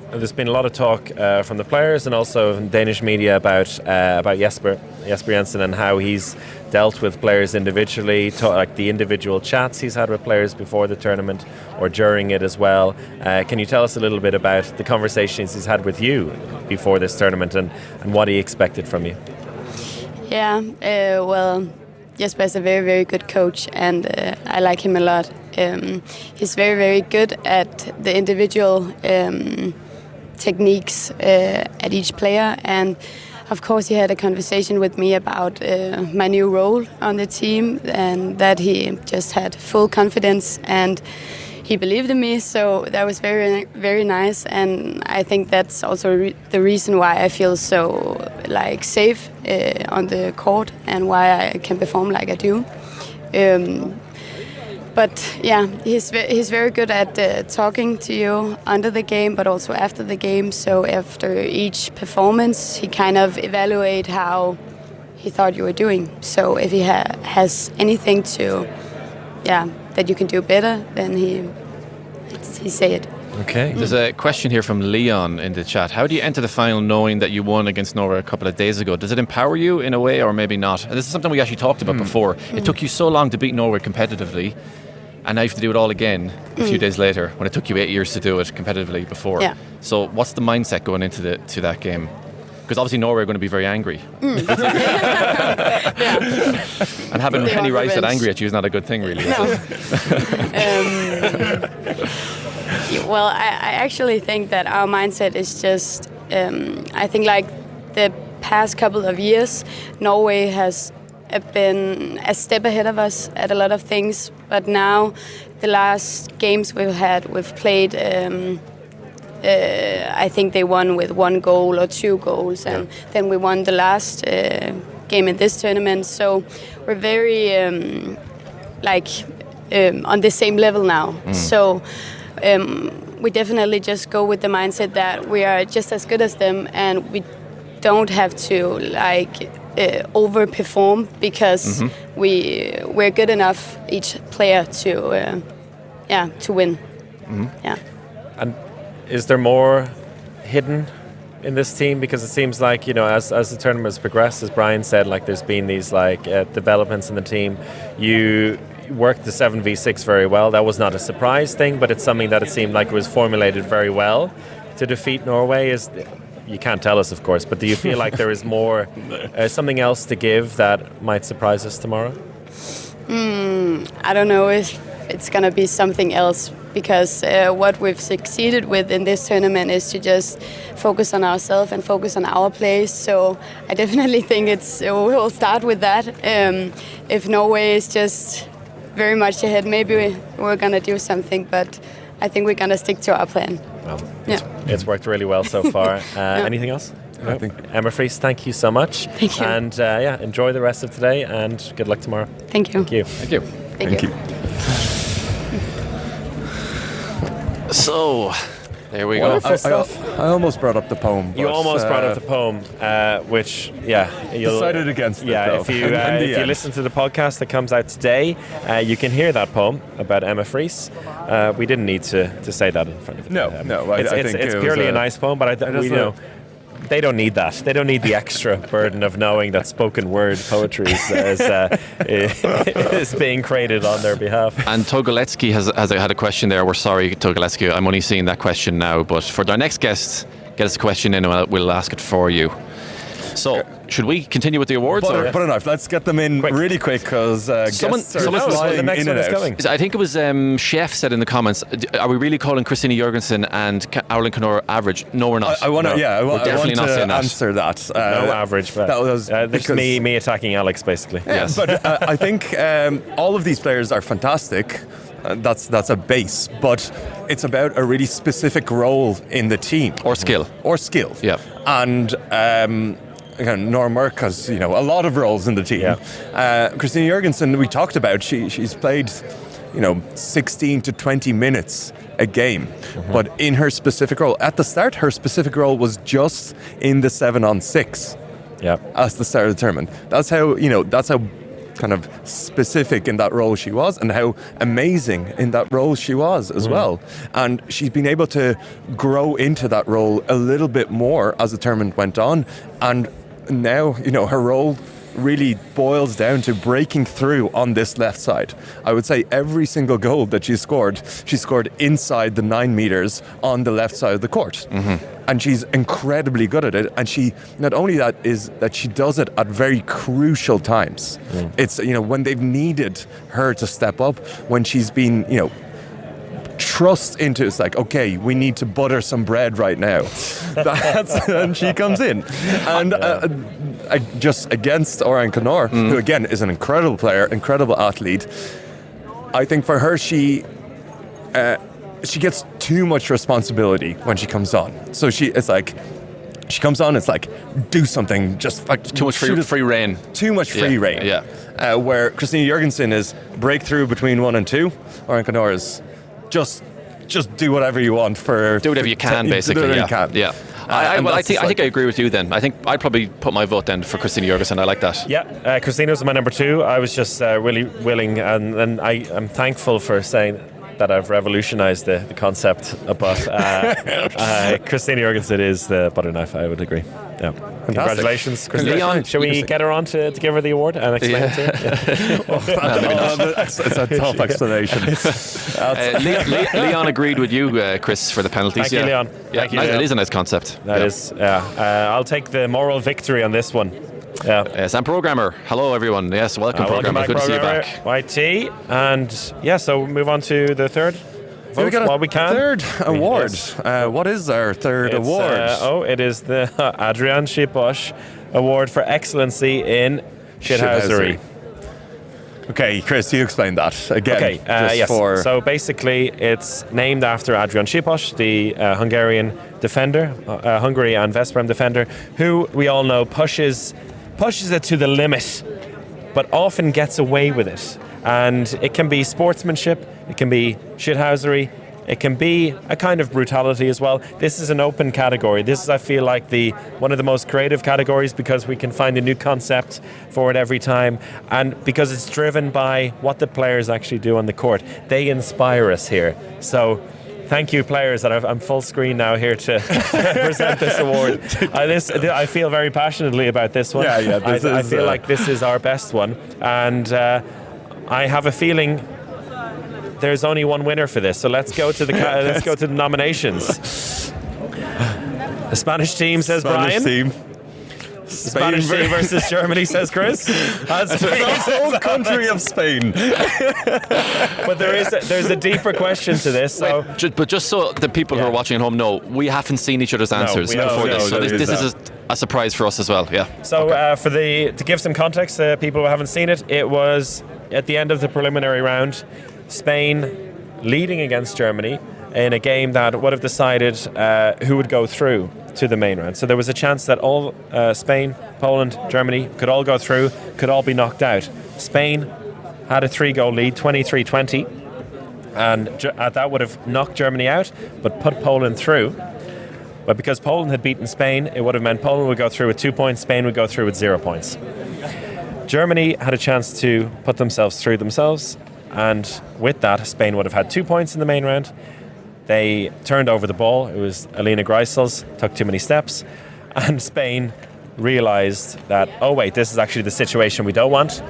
There's been a lot of talk from the players and also in Danish media about Jesper Jensen and how he's dealt with players individually, like the individual chats he's had with players before the tournament or during it as well. Can you tell us a little bit about the conversations he's had with you before this tournament and what he expected from you? Yeah, well, Jesper is a very, very good coach, and I like him a lot. He's very, very good at the individual techniques at each player, and of course he had a conversation with me about my new role on the team, and that he just had full confidence and he believed in me, so that was very, very nice. And I think that's also the reason why I feel so safe on the court and why I can perform like I do. But yeah, he's very good at talking to you under the game, but also after the game. So after each performance, he kind of evaluate how he thought you were doing. So if he has anything that you can do better, then he say it. Okay. There's a question here from Leon in the chat. How do you enter the final knowing that you won against Norway a couple of days ago? Does it empower you in a way or maybe not? And this is something we actually talked about before. It took you so long to beat Norway competitively, and now you have to do it all again a few days later when it took you 8 years to do it competitively before. Yeah. So what's the mindset going into that game? Because obviously Norway are going to be very angry. And having Henny Rice that angry at you is not a good thing, really. No. Well, I actually think that our mindset is just, I think like the past couple of years, Norway has been a step ahead of us at a lot of things. But now, the last games we've played, I think they won with 1 goal or 2 goals, and then we won the last game in this tournament. So we're very on the same level now. So we definitely just go with the mindset that we are just as good as them, and we don't have to overperform because we're good enough, each player, to win. Yeah. And is there more hidden in this team? Because it seems like, as the tournament has progressed, as Brian said, there's been these developments in the team. You worked the 7v6 very well. That was not a surprise thing, but it's something that it seemed like was formulated very well to defeat Norway. You can't tell us, of course, but do you feel like there is more, something else to give that might surprise us tomorrow? I don't know if it's going to be something else, because what we've succeeded with in this tournament is to just focus on ourselves and focus on our play. So I definitely think we'll start with that. If Norway is just very much ahead, maybe we're going to do something, but I think we're going to stick to our plan. Well, it's worked really well so far. Anything else? No. I think Emma Friis, thank you so much. Thank you. And enjoy the rest of today, and good luck tomorrow. Thank you. Thank you. Thank you. Thank you. So, there we go. I almost brought up the poem. You almost brought up the poem, which, you'll decided against it. Yeah, if you listen to the podcast that comes out today, you can hear that poem about Emma Friis. We didn't need to say that in front of it. No. It's purely a nice poem, but we know they don't need that. They don't need the extra burden of knowing that spoken word poetry is being created on their behalf. And Togaletsky has had a question there. We're sorry, Togaletsky. I'm only seeing that question now. But for our next guest, get us a question in and we'll ask it for you. So, should we continue with the awards? Butter knife. Let's get them in really quick because guests are flying in and out. I think it was Chef said in the comments, are we really calling Christina Jorgensen and Aurelien Knor average? No, we're not. I want to definitely not saying that. answer that. No average. But that was me attacking Alex, basically. Yes. But I think all of these players are fantastic. That's a base, but it's about a really specific role in the team. Or skill. Yeah. And Nora Merck has a lot of roles in the team. Yeah. Christina Jorgensen, we talked about, she's played 16 to 20 minutes a game, but in her specific role at the start, her specific role was just in the 7-on-6. Yeah. As the start of the tournament. That's how kind of specific in that role she was, and how amazing in that role she was as well. And she's been able to grow into that role a little bit more as the tournament went on, and now her role really boils down to breaking through on this left side. I would say every single goal that she scored inside the 9 meters on the left side of the court. And she's incredibly good at it. And she, not only that, is that she does it at very crucial times. It's, when they've needed her to step up, when she's been, thrust into, it's like, okay, we need to butter some bread right now. And she comes in. And just against Aurelien Knor, who again is an incredible player, incredible athlete, I think for her, she gets too much responsibility when she comes on. So she comes on, it's like, do something, just like too much free reign. Too much free reign. Yeah. Where Christina Jorgensen is breakthrough between 1 and 2, Aurelien Knor is just do whatever you want for. Do whatever you can, basically. Do whatever you can. Yeah. I think I agree with you then. I think I'd probably put my vote then for Christina Jorgensen. I like that. Yeah, Christina was my number 2. I was just really willing, and I'm thankful for saying that I've revolutionized the concept, but Christina Jorgensen is the butter knife, I would agree. Yeah. Congratulations, Christina. Leon, shall we get her on to give her the award and explain it to her? It's a tough explanation. Leon agreed with you, Chris, for the penalties. Thank you, Leon. Yeah, Thank you, Leon. It is a nice concept. That is. I'll take the moral victory on this one. Yeah. Yes, and Programmer. Hello, everyone. Yes, welcome, Programmer. Good to see you back. YT. And so we'll move on to the third. We got a third award. Yes. What is our third award? It is the Adrian Šipoš Award for Excellency in Shithousery. Okay, Chris, you explain that again. Okay, yes. So basically, it's named after Adrian Šipoš, the Hungarian defender, Hungary and Veszprém defender, who we all know pushes it to the limit, but often gets away with it. And it can be sportsmanship, it can be shithousery, it can be a kind of brutality as well. This is an open category. This is, I feel like, one of the most creative categories because we can find a new concept for it every time, and because it's driven by what the players actually do on the court. They inspire us here. So thank you, players, that I'm full screen now here to present this award. I feel very passionately about this one. Yeah. I feel like this is our best one, and I have a feeling there's only one winner for this. So let's go to the nominations. The Spanish team, says Brian. Spanish team versus Germany, says Chris. The whole country of Spain. But there's a deeper question to this. So. But just so the people who are watching at home know, we haven't seen each other's answers before this. So this is a surprise for us as well. Yeah. So to give some context to people who haven't seen it, it was at the end of the preliminary round, Spain leading against Germany in a game that would have decided who would go through to the main round. So there was a chance that all Spain, Poland, Germany could all go through, could all be knocked out. Spain had a 3-goal lead, 23-20, and that would have knocked Germany out, but put Poland through. But because Poland had beaten Spain, it would have meant Poland would go through with 2 points, Spain would go through with 0 points. Germany had a chance to put themselves through themselves, and with that, Spain would have had 2 points in the main round. They turned over the ball. It was Alina Greisel's, took too many steps, and Spain realised that, oh wait, this is actually the situation we don't want.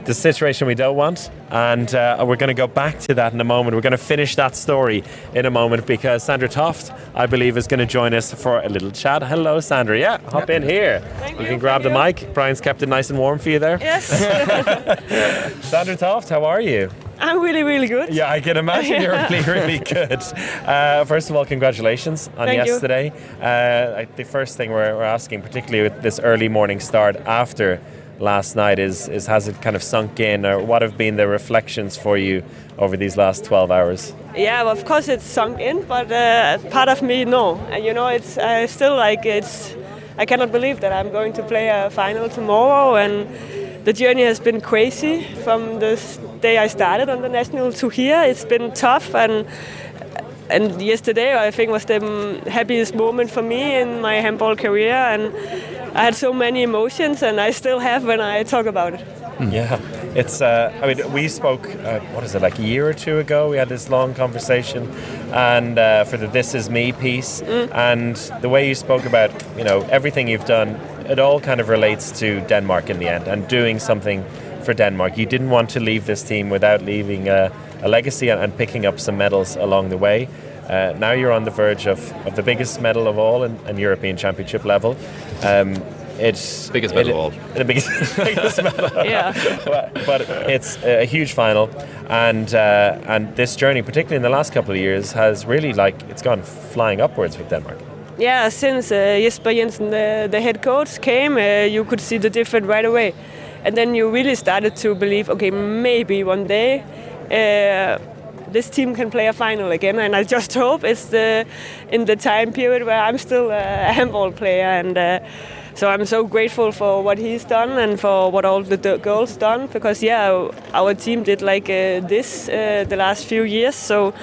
The situation we don't want, and we're going to go back to that in a moment. We're going to finish that story in a moment because Sandra Toft, I believe, is going to join us for a little chat. Hello, Sandra. Yeah, hop in here. You can grab the mic. Brian's kept it nice and warm for you there. Yes. Sandra Toft, how are you? I'm really, really good. Yeah, I can imagine you're really, really good. First of all, congratulations on Thank yesterday. The first thing we're asking, particularly with this early morning start after last night, is has it kind of sunk in, or what have been the reflections for you over these last 12 hours? Yeah, well, of course it's sunk in, but part of me, no. And it's still like I cannot believe that I'm going to play a final tomorrow, and the journey has been crazy from the day I started on the national to here. It's been tough, and yesterday I think was the happiest moment for me in my handball career, and I had so many emotions, and I still have when I talk about it. Yeah, it's. We spoke. What is it, like a year or two ago? We had this long conversation, and for the "This Is Me" piece, and the way you spoke about, everything you've done, it all kind of relates to Denmark in the end, and doing something for Denmark. You didn't want to leave this team without leaving a legacy and picking up some medals along the way. Now you're on the verge of the biggest medal of all in European Championship level. It's biggest medal of all. The biggest medal. Yeah. But it's a huge final, and this journey, particularly in the last couple of years, has really it's gone flying upwards with Denmark. Yeah, since Jesper Jensen, the head coach, came, you could see the difference right away. And then you really started to believe, okay, maybe one day this team can play a final again. And I just hope it's in the time period where I'm still a handball player. And so I'm so grateful for what he's done and for what all the girls done. Because, our team did this the last few years. So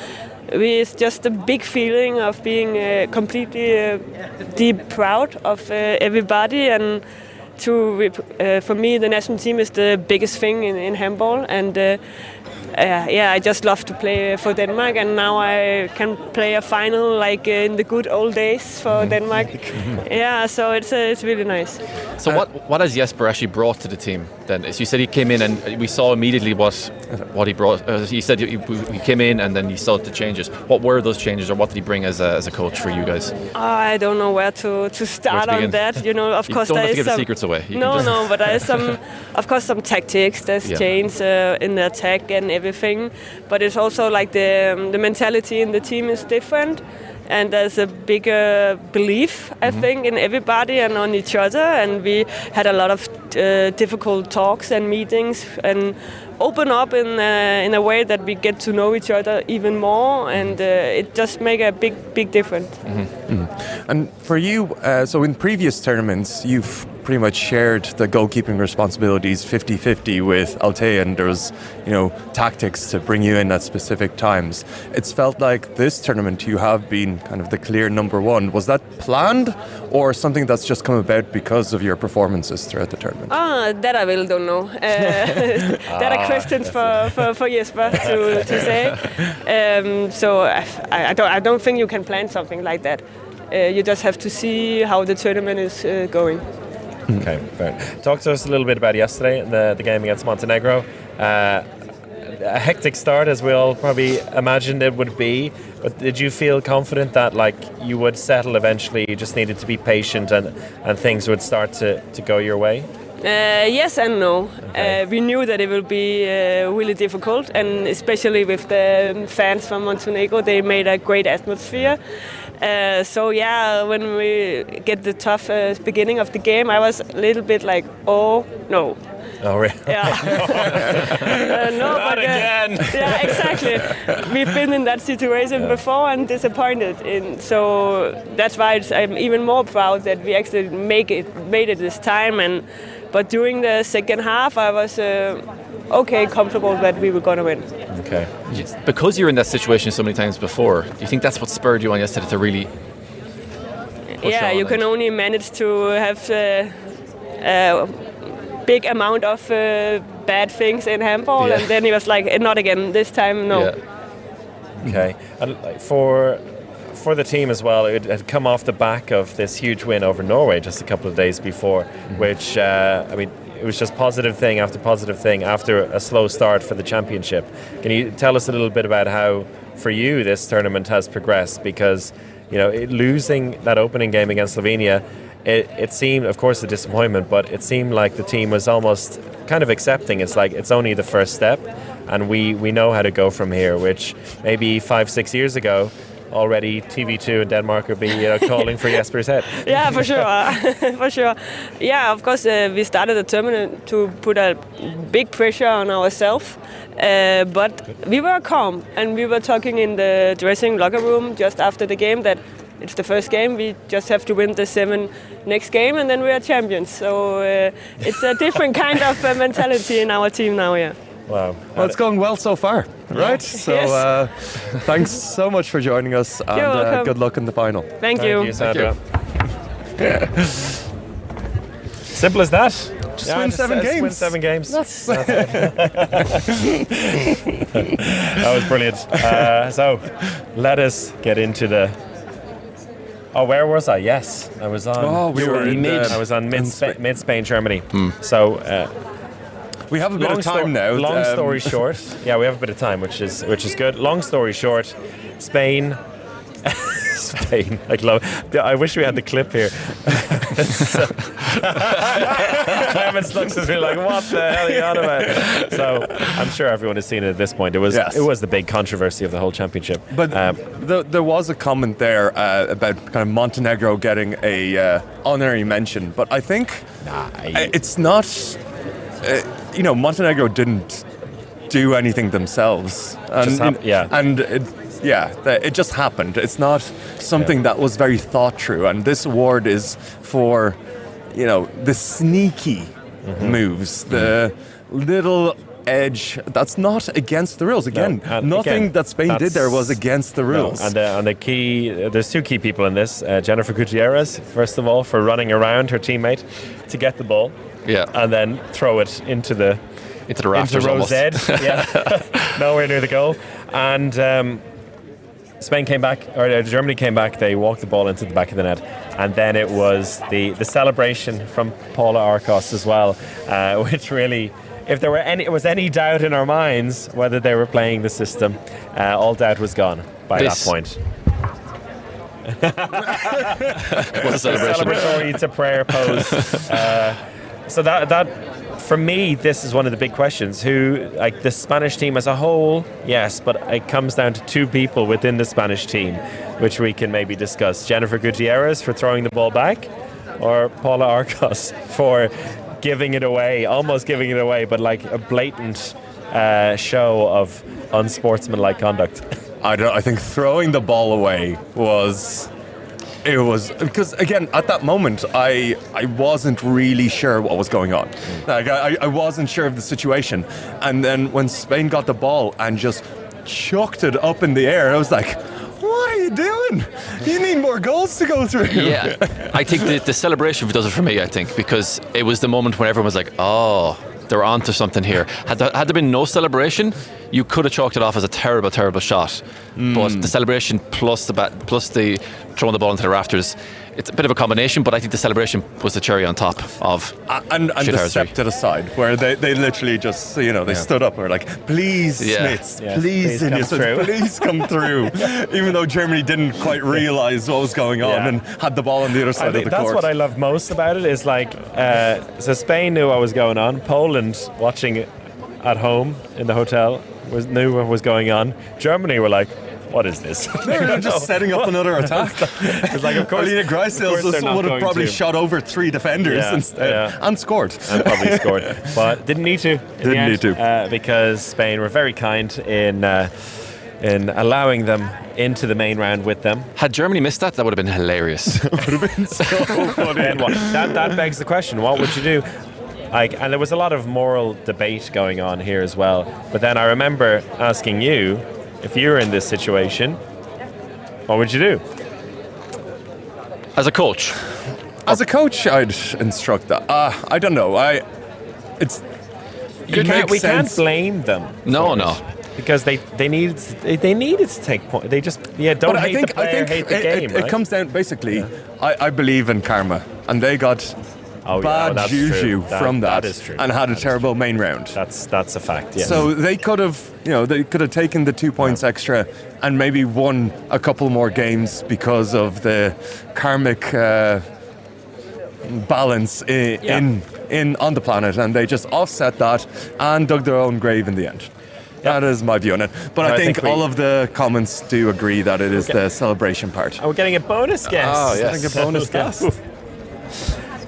it's just a big feeling of being completely deep proud of everybody, and for me the national team is the biggest thing in handball, and I just love to play for Denmark, and now I can play a final like in the good old days for Denmark. Yeah, so it's really nice. So what has Jesper actually brought to the team then? As you said, he came in and we saw immediately what he brought. He said he came in and then he saw the changes. What were those changes, or what did he bring as a coach for you guys? I don't know where to start on that. Of course, you don't there have to is give the secrets away. But there is some tactics that's changed in the attack and everything. But it's also like the mentality in the team is different. And there's a bigger belief, I think, in everybody and on each other. And we had a lot of difficult talks and meetings and open up in a way that we get to know each other even more. And it just make a big difference. And for you, so in previous tournaments, you've pretty much shared the goalkeeping responsibilities 50-50 with Altea, and there was, tactics to bring you in at specific times. It's felt like this tournament you have been kind of the clear number one. Was that planned, or something that's just come about because of your performances throughout the tournament? That I really don't know. That are questions for Jesper to say. So I don't think you can plan something like that. You just have to see how the tournament is going. Okay, fair. Talk to us a little bit about yesterday, the game against Montenegro. A hectic start, as we all probably imagined it would be, but did you feel confident that you would settle eventually, you just needed to be patient and things would start to go your way? Yes and no. Okay. We knew that it will be really difficult, and especially with the fans from Montenegro, they made a great atmosphere. When we get the tough beginning of the game, I was a little bit like, oh no. Oh, really? Yeah. Not again. Yeah, exactly. We've been in that situation before and disappointed. So that's why I'm even more proud that we actually made it this time. But during the second half, I was comfortable that we were going to win. Okay. Because you're in that situation so many times before, do you think that's what spurred you on yesterday to really push on? You can only manage to have a big amount of bad things in handball, and then he was like, not again, this time, no. Yeah. Okay. And for for the team as well, it had come off the back of this huge win over Norway just a couple of days before, which, it was just positive thing after a slow start for the championship. Can you tell us a little bit about how, for you, this tournament has progressed? Because, losing that opening game against Slovenia, it seemed, of course, a disappointment, but it seemed like the team was almost kind of accepting. It's like, it's only the first step, and we know how to go from here, which maybe 5-6 years ago, already TV2 in Denmark would be calling for Jesper's head. Yeah, for sure. For sure. Yeah, of course, we started the tournament to put a big pressure on ourselves, but we were calm, and we were talking in the dressing locker room just after the game that it's the first game, we just have to win the 7 next game, and then we are champions. So it's a different kind of mentality in our team now, yeah. Wow. Well, it's going well so far, right? So Yes. thanks so much for joining us, You're and welcome. good luck in the final. Thank you. Thank you, Sandra. Simple as that. Just win 7 games. Win 7 games. That's That was brilliant. So, let us get into the... Oh, where was I? Yes, I was on... Oh, we were in mid. I was on mid-Spain, Germany. So... we have a bit of time now. Long story short, yeah, we have a bit of time, which is good. Long story short, Spain. Spain. I wish we had the clip here. Clemens looks at me like, "What the hell are you on about?" So I'm sure everyone has seen it at this point. It was the big controversy of the whole championship. But there was a comment there about kind of Montenegro getting a honorary mention. But I think it's not. Montenegro didn't do anything themselves, it just happened. It's not something that was very thought through, and this award is for, the sneaky moves, the little edge that's not against the rules. Again, nothing that Spain did there was against the rules. No. And the key, there's 2 key people in this. Jennifer Gutierrez, first of all, for running around her teammate to get the ball, and then throw it into the rafters, into almost. Rose Edge, nowhere near the goal. And Spain came back, or Germany came back. They walked the ball into the back of the net, and then it was the celebration from Paula Arcos as well, which really, if there was any doubt in our minds whether they were playing the system, all doubt was gone by that point. What a celebration! Celebratory to prayer pose. So that. For me, this is one of the big questions. Who, like the Spanish team as a whole, yes, but it comes down to 2 people within the Spanish team, which we can maybe discuss. Jennifer Gutierrez for throwing the ball back, or Paula Arcos for almost giving it away, but like a blatant show of unsportsmanlike conduct. I think throwing the ball away was... It was because, again, at that moment, I wasn't really sure what was going on. Like, I wasn't sure of the situation. And then when Spain got the ball and just chucked it up in the air, I was like, what are you doing? You need more goals to go through. Yeah, I think the celebration does it for me, I think, because it was the moment when everyone was like, oh, they're onto something here. Had there been no celebration, you could have chalked it off as a terrible, terrible shot. But the celebration plus the throwing the ball into the rafters, it's a bit of a combination, but I think the celebration was the cherry on top of and the step to the side, where they literally just, they stood up and were like, please, Smiths, please come through. Even though Germany didn't quite realise what was going on and had the ball on the other side of the court. That's what I love most about it, is like, so Spain knew what was going on, Poland watching it at home in the hotel knew what was going on, Germany were like, what is this? They're just setting up another attack. It's like, of course, Alina Greisels would have probably shot over 3 defenders instead and scored. And probably scored. But didn't need to. Because Spain were very kind in allowing them into the main round with them. Had Germany missed that would have been hilarious. It would have been so funny. And that begs the question, what would you do? And there was a lot of moral debate going on here as well. But then I remember asking you, if you were in this situation, what would you do? As a coach? As a coach, I'd instruct that. I don't know. We can't blame them. No. Because they needed to take points. They just don't But hate the player, hate the game. It comes down basically. I believe in karma, and they got bad juju from that is true. and had a terrible main round. That's a fact. Yes. So they could have, taken the 2 points extra and maybe won a couple more games because of the karmic balance in on the planet, and they just offset that and dug their own grave in the end. That is my view on it. But I think all of the comments do agree that it is the celebration part. We're getting a bonus guest. Oh, yes. Getting a bonus guest.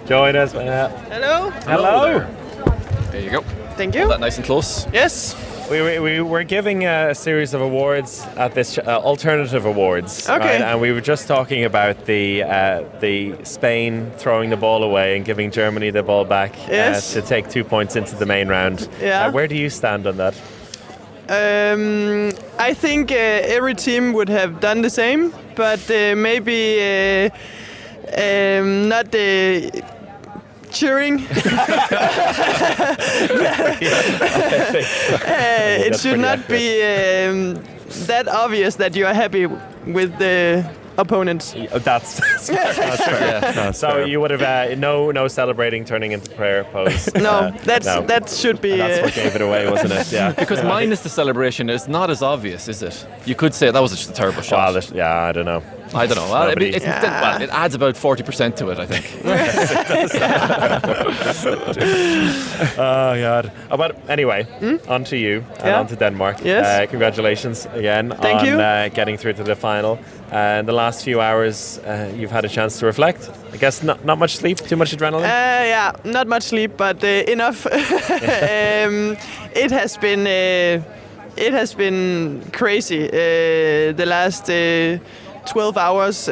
Join us. Hello. Hello. There you go. Thank you. Hold that nice and close. Yes. We were giving a series of awards at this alternative awards, Okay. right? And we were just talking about the Spain throwing the ball away and giving Germany the ball back to take 2 points into the main round. Yeah. Where do you stand on that? I think every team would have done the same, but maybe not cheering. It should not be that obvious that you are happy with the opponents. That's fair. So fair. You would have no celebrating turning into prayer pose. No, that should be. And that's what gave it away, wasn't it? Yeah. Because minus the celebration, it's not as obvious, is it? You could say that was just a terrible shot. Well, I don't know. Well, it adds about 40% to it, I think. Oh God! But anyway, on to you and on to Denmark. Yes. Congratulations again Thank you. Getting through to the final. In the last few hours, you've had a chance to reflect. I guess not much sleep, too much adrenaline. Yeah, not much sleep, but enough. It has been crazy the last 12 hours.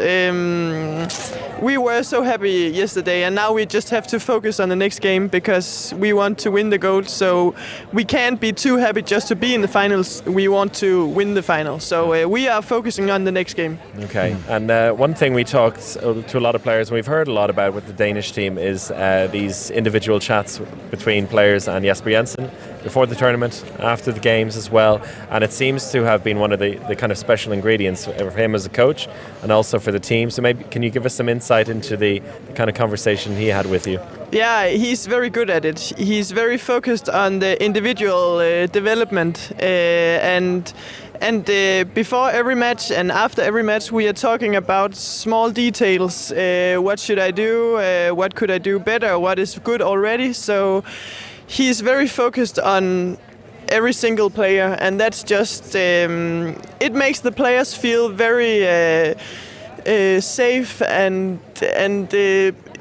We were so happy yesterday, and now we just have to focus on the next game because we want to win the gold. So we can't be too happy just to be in the finals. We want to win the final. So we are focusing on the next game. Okay. And one thing we talked to a lot of players, and we've heard a lot about with the Danish team, is these individual chats between players and Jesper Jensen before the tournament, after the games as well. And it seems to have been one of the kind of special ingredients for him as a coach and also for the team. So maybe can you give us some insight into the kind of conversation he had with you? Yeah, he's very good at it. He's very focused on the individual development and before every match and after every match we are talking about small details. What should I do? What could I do better? What is good already? So he's very focused on every single player, and that's just it makes the players feel very safe and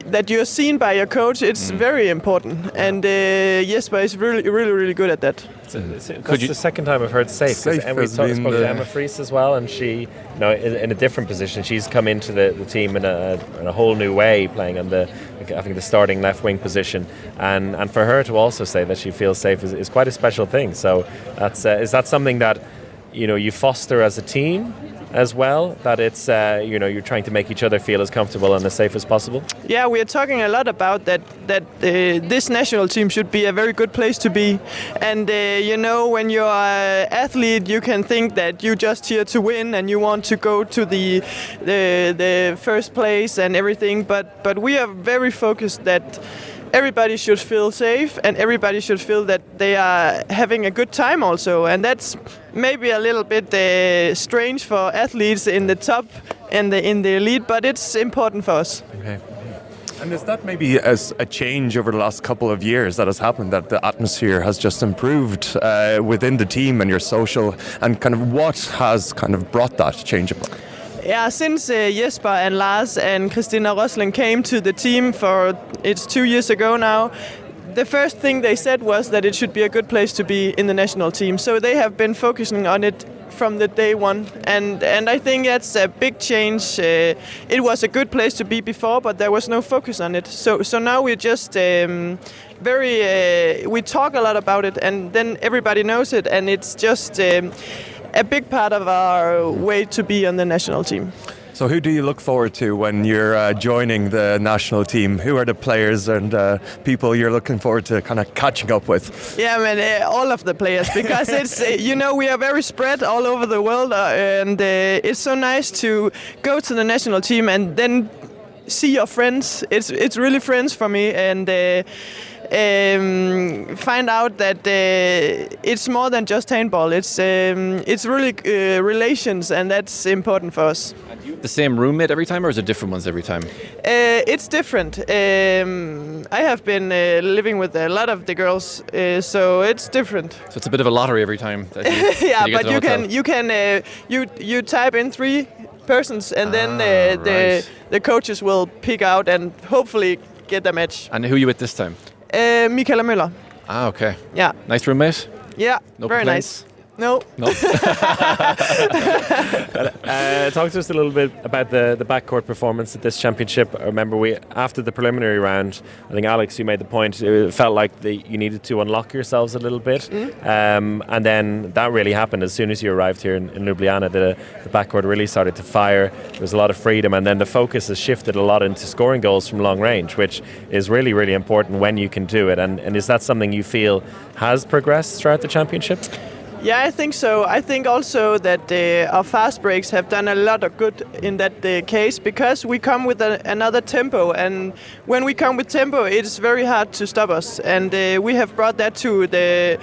that you're seen by your coach. It's very important, and Jesper is really good at that. That's the second time I've heard safe. We spoke to Emma Friis as well, and she, in a different position, she's come into the team in a whole new way, playing on I think the starting left wing position, and for her to also say that she feels safe is quite a special thing. So is that something that you foster as a team as well, that it's you're trying to make each other feel as comfortable and as safe as possible? Yeah, we are talking a lot about that this national team should be a very good place to be, and when you're an athlete you can think that you're just here to win and you want to go to the first place and everything, but we are very focused that everybody should feel safe and everybody should feel that they are having a good time also, and that's maybe a little bit strange for athletes in the top and in the elite, but it's important for us. Okay. And is that maybe as a change over the last couple of years that has happened, that the atmosphere has just improved within the team and your social, and kind of what has kind of brought that change about? Yeah, since Jesper and Lars and Christina Rosling came to the team it's 2 years ago now, the first thing they said was that it should be a good place to be in the national team. So they have been focusing on it from the day one, and I think that's a big change. It was a good place to be before, but there was no focus on it. So now we're just we talk a lot about it, and then everybody knows it, and it's just a big part of our way to be on the national team. So who do you look forward to when you're joining the national team? Who are the players and people you're looking forward to kind of catching up with? Yeah, man, all of the players, because it's we are very spread all over the world, and it's so nice to go to the national team and then see your friends. It's really friends for me, and find out that it's more than just handball. It's really relations, and that's important for us. The same roommate every time, or is it different ones every time? It's different. I have been living with a lot of the girls, so it's different. So it's a bit of a lottery every time. That yeah, but you type in 3 persons, and then the coaches will pick out and hopefully get a match. And who are you with this time? Michaela Müller. Ah, okay. Yeah. Nice roommate? Yeah, no very complaints? nice. No. Talk to us a little bit about the backcourt performance at this championship. I remember after the preliminary round, I think Alex, you made the point, it felt like you needed to unlock yourselves a little bit. And then that really happened as soon as you arrived here in Ljubljana. The backcourt really started to fire. There was a lot of freedom, and then the focus has shifted a lot into scoring goals from long range, which is really, really important when you can do it. And is that something you feel has progressed throughout the championship? Yeah, I think so. I think also that our fast breaks have done a lot of good in that case, because we come with another tempo, and when we come with tempo, it's very hard to stop us. And we have brought that to the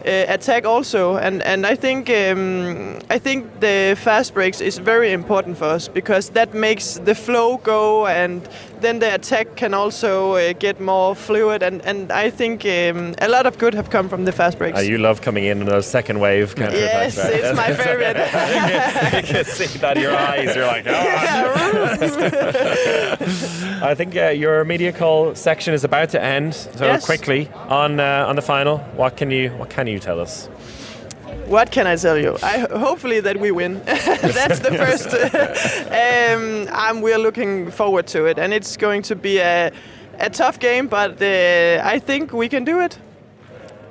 attack also, and I think the fast breaks is very important for us, because that makes the flow go, and then the attack can also get more fluid, and I think a lot of good have come from the fast breaks. You love coming in those second wave counterattacks. Yes, right? It's my favorite. You can see that in your eyes. You're like, I think your media call section is about to end. So yes. Quickly on the final, what can you tell us? What can I tell you? Hopefully that we win. That's the first. We're looking forward to it, and it's going to be a tough game, but I think we can do it.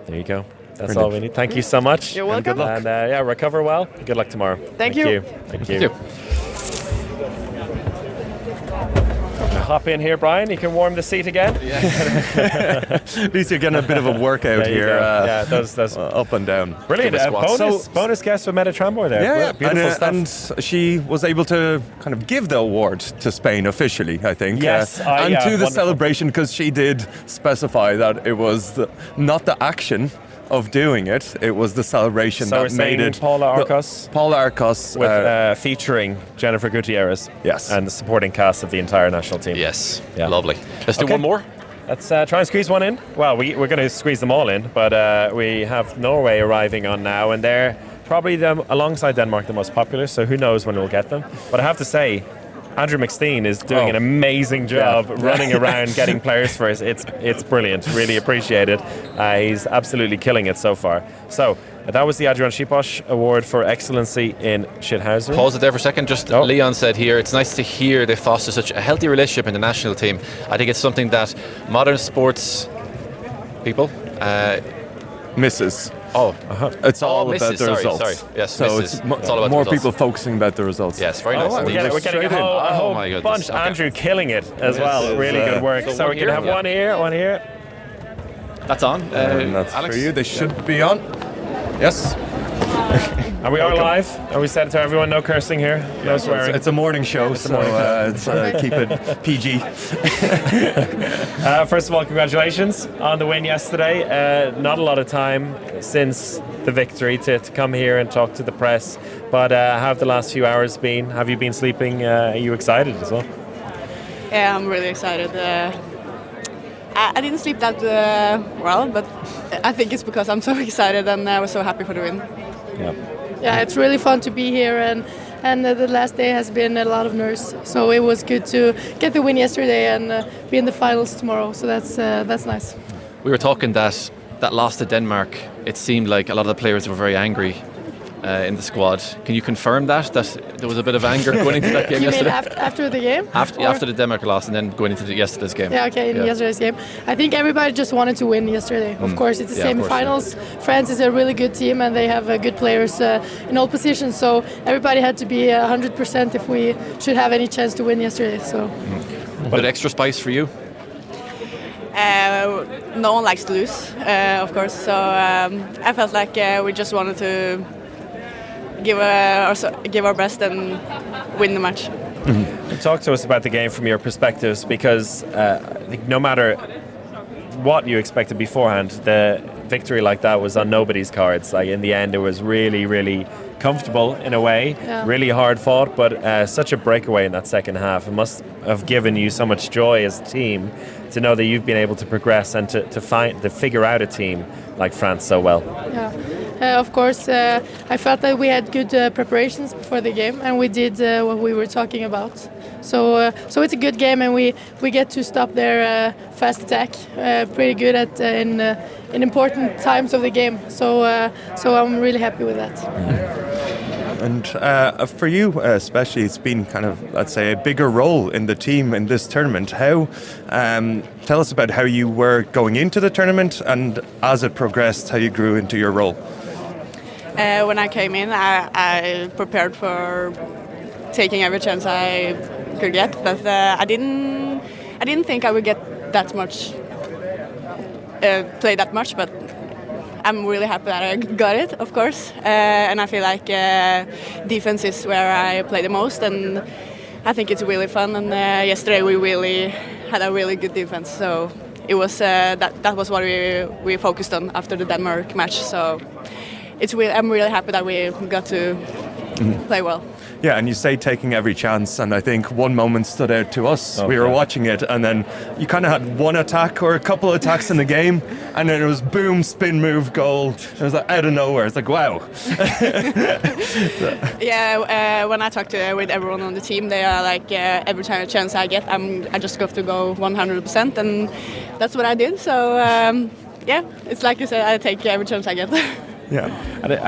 There you go. That's all we need. Thank you so much. You're welcome. And recover well. Good luck tomorrow. Thank you. Thank you. Hop in here, Brian. You can warm the seat again. Yeah. At least you're getting a bit of a workout here. Those up and down. Brilliant. Bonus guest with Meta Trambor there. Yeah, beautiful stuff. And she was able to kind of give the award to Spain officially, I think. Yes. To the wonderful celebration, because she did specify that it was not the action of doing it, it was the celebration that made it. Paula Arcos with featuring Jennifer Gutierrez. Yes. And the supporting cast of the entire national team. Yes. Yeah. Lovely. Let's do one more. Let's try and squeeze one in. Well, we're going to squeeze them all in, but we have Norway arriving on now, and they're probably alongside Denmark the most popular, so who knows when we'll get them. But I have to say, Andrew McSteen is doing an amazing job running around getting players for us. It's brilliant. Really appreciate it. He's absolutely killing it so far. So that was the Adrian Šipoš Award for Excellency in Shithousery. Pause it there for a second. Leon said here, it's nice to hear they foster such a healthy relationship in the national team. I think it's something that modern sports people misses. It's all about the results. Sorry. Yes, so it's all about more the people focusing about the results. Yes, very nice. We're getting a whole bunch. Okay. Andrew killing it as well. Really good work. So we're going to have one here. That's on. And that's Alex? for you. They should be on. Yes. And we are live. And we said to everyone, no cursing here, no swearing. It's a morning show, so keep it PG. First of all, congratulations on the win yesterday. Not a lot of time since the victory to come here and talk to the press. But how have the last few hours been? Have you been sleeping? Are you excited as well? Yeah, I'm really excited. I didn't sleep that well, but I think it's because I'm so excited and I was so happy for the win. Yeah, it's really fun to be here, and the last day has been a lot of nerves. So it was good to get the win yesterday and be in the finals tomorrow. So that's nice. We were talking that loss to Denmark. It seemed like a lot of the players were very angry. in the squad. Can you confirm that there was a bit of anger going into that game yesterday? You mean after the game? After the Denmark loss and then going into yesterday's game. Yeah, okay, in yesterday's game. I think everybody just wanted to win yesterday. Of course, it's the semi-finals. France is a really good team and they have good players in all positions. So everybody had to be 100% if we should have any chance to win yesterday. So. But extra spice for you? No one likes to lose, of course. So I felt like we just wanted to give our best and win the match. Talk to us about the game from your perspectives, because I think no matter what you expected beforehand, the victory like that was on nobody's cards. Like in the end, it was really, really comfortable in a way, really hard fought, but such a breakaway in that second half. It must have given you so much joy as a team to know that you've been able to progress and to figure out a team like France so well. Yeah, of course. I felt that we had good preparations before the game, and we did what we were talking about. So it's a good game, and we get to stop their fast attack pretty good at in important times of the game. So I'm really happy with that. And for you especially, it's been kind of, let's say, a bigger role in the team in this tournament. How? Tell us about how you were going into the tournament and as it progressed, how you grew into your role. When I came in, I prepared for taking every chance I could get, but I didn't think I would get that much, play that much, but I'm really happy that I got it, of course, and I feel like defense is where I play the most, and I think it's really fun. And yesterday we really had a really good defense, so it was that was what we focused on after the Denmark match. So I'm really happy that we got to play well. Yeah, and you say taking every chance, and I think one moment stood out to us. Okay. We were watching it, and then you kind of had one attack or a couple of attacks in the game, and then it was boom, spin move, goal. It was like out of nowhere. It's like, wow. Yeah, when I talk with everyone on the team, they are like, every chance I get, I just got to go 100%, and that's what I did. So yeah, it's like you said, I take every chance I get. Yeah.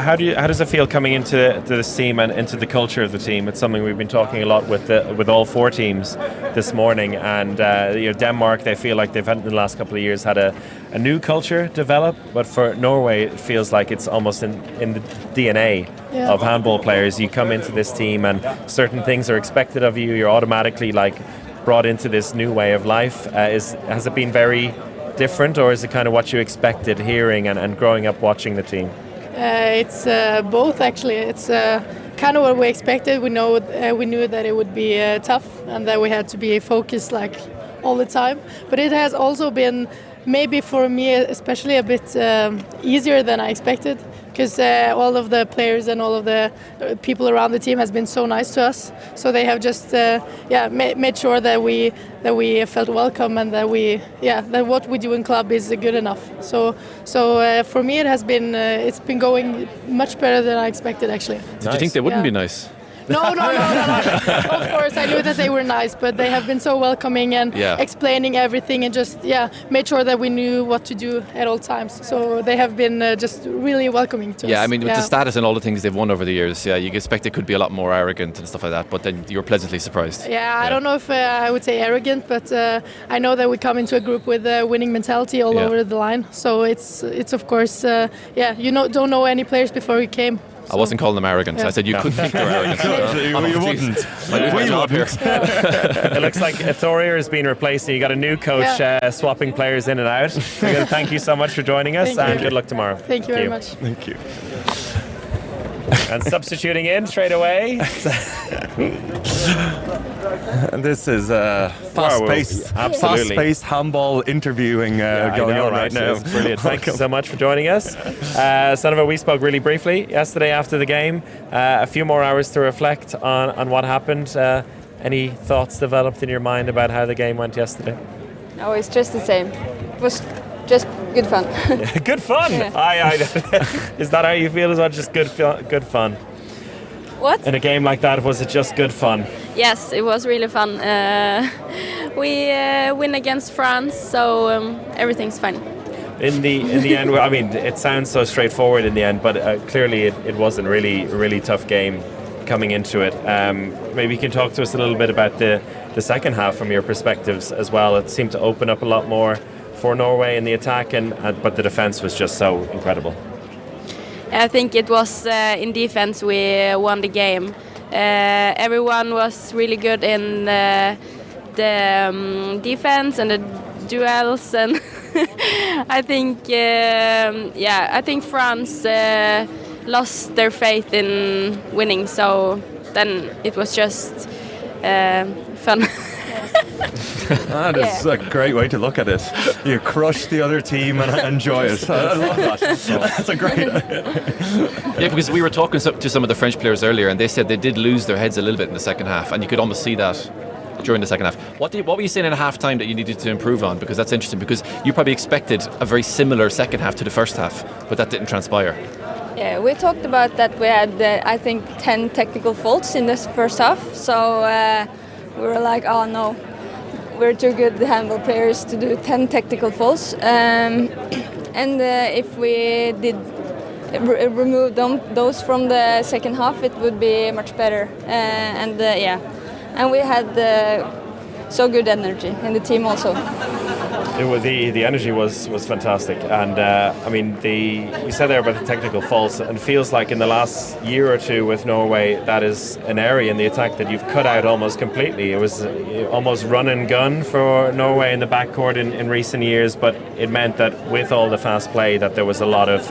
How does it feel coming into this team and into the culture of the team? It's something we've been talking a lot with all four teams this morning. And Denmark, they feel like they've had in the last couple of years had a new culture develop. But for Norway, it feels like it's almost in the DNA of handball players. You come into this team and certain things are expected of you. You're automatically like brought into this new way of life. Has it been very different, or is it kind of what you expected hearing and growing up watching the team? It's both, actually. It's kind of what we expected. We knew that it would be tough and that we had to be focused like all the time. But it has also been, maybe for me especially, a bit easier than I expected, because all of the players and all of the people around the team has been so nice to us. So they have just made sure that we felt welcome and that what we do in club is good enough. So for me it has been it's been going much better than I expected, actually. Did you think they wouldn't be nice? No. Of course, I knew that they were nice, but they have been so welcoming and explaining everything and just made sure that we knew what to do at all times. So they have been just really welcoming to us. Yeah, I mean, with the status and all the things they've won over the years, you expect it could be a lot more arrogant and stuff like that, but then you're pleasantly surprised. Yeah, I don't know if I would say arrogant, but I know that we come into a group with a winning mentality all over the line. So it's of course, don't know any players before we came. I wasn't calling them arrogant. I said you couldn't think they're arrogant. You wouldn't. It looks like Thorir has been replaced and you got a new coach swapping players in and out. Thank you so much for joining us and good luck tomorrow. Thank you very much. Thank you. And substituting in straight away. And this is fast-paced handball interviewing going on right now. It's brilliant. Thank you so much for joining us. Sandra, we spoke really briefly yesterday after the game. A few more hours to reflect on what happened. Any thoughts developed in your mind about how the game went yesterday? No, it's just the same. It was just good fun. Good fun? Yeah. Is that how you feel as well? Just good fun? What? In a game like that, was it just good fun? Yes, it was really fun. We win against France, so everything's fine. In the end, I mean, it sounds so straightforward in the end, but clearly it was a really tough game coming into it. Maybe you can talk to us a little bit about the second half from your perspectives as well. It seemed to open up a lot more for Norway in the attack, but the defence was just so incredible. I think it was in defense we won the game. Everyone was really good in the defense and the duels, and I think I think France lost their faith in winning. So then it was just fun. That is a great way to look at it. You crush the other team and enjoy it. I love that. That's a great... Yeah, because we were talking to some of the French players earlier, and they said they did lose their heads a little bit in the second half, and you could almost see that during the second half. What were you saying in half time that you needed to improve on? Because that's interesting, because you probably expected a very similar second half to the first half, but that didn't transpire. Yeah, we talked about that. We had, I think, 10 technical faults in this first half. So we were like, oh no, we're too good handball players to do 10 technical faults. And if we did remove those from the second half, it would be much better. And we had so good energy in the team also. The energy was fantastic, and I mean you said there about the technical faults, and it feels like in the last year or two with Norway that is an area in the attack that you've cut out almost completely. It was almost run and gun for Norway in the backcourt in recent years, but it meant that with all the fast play that there was a lot of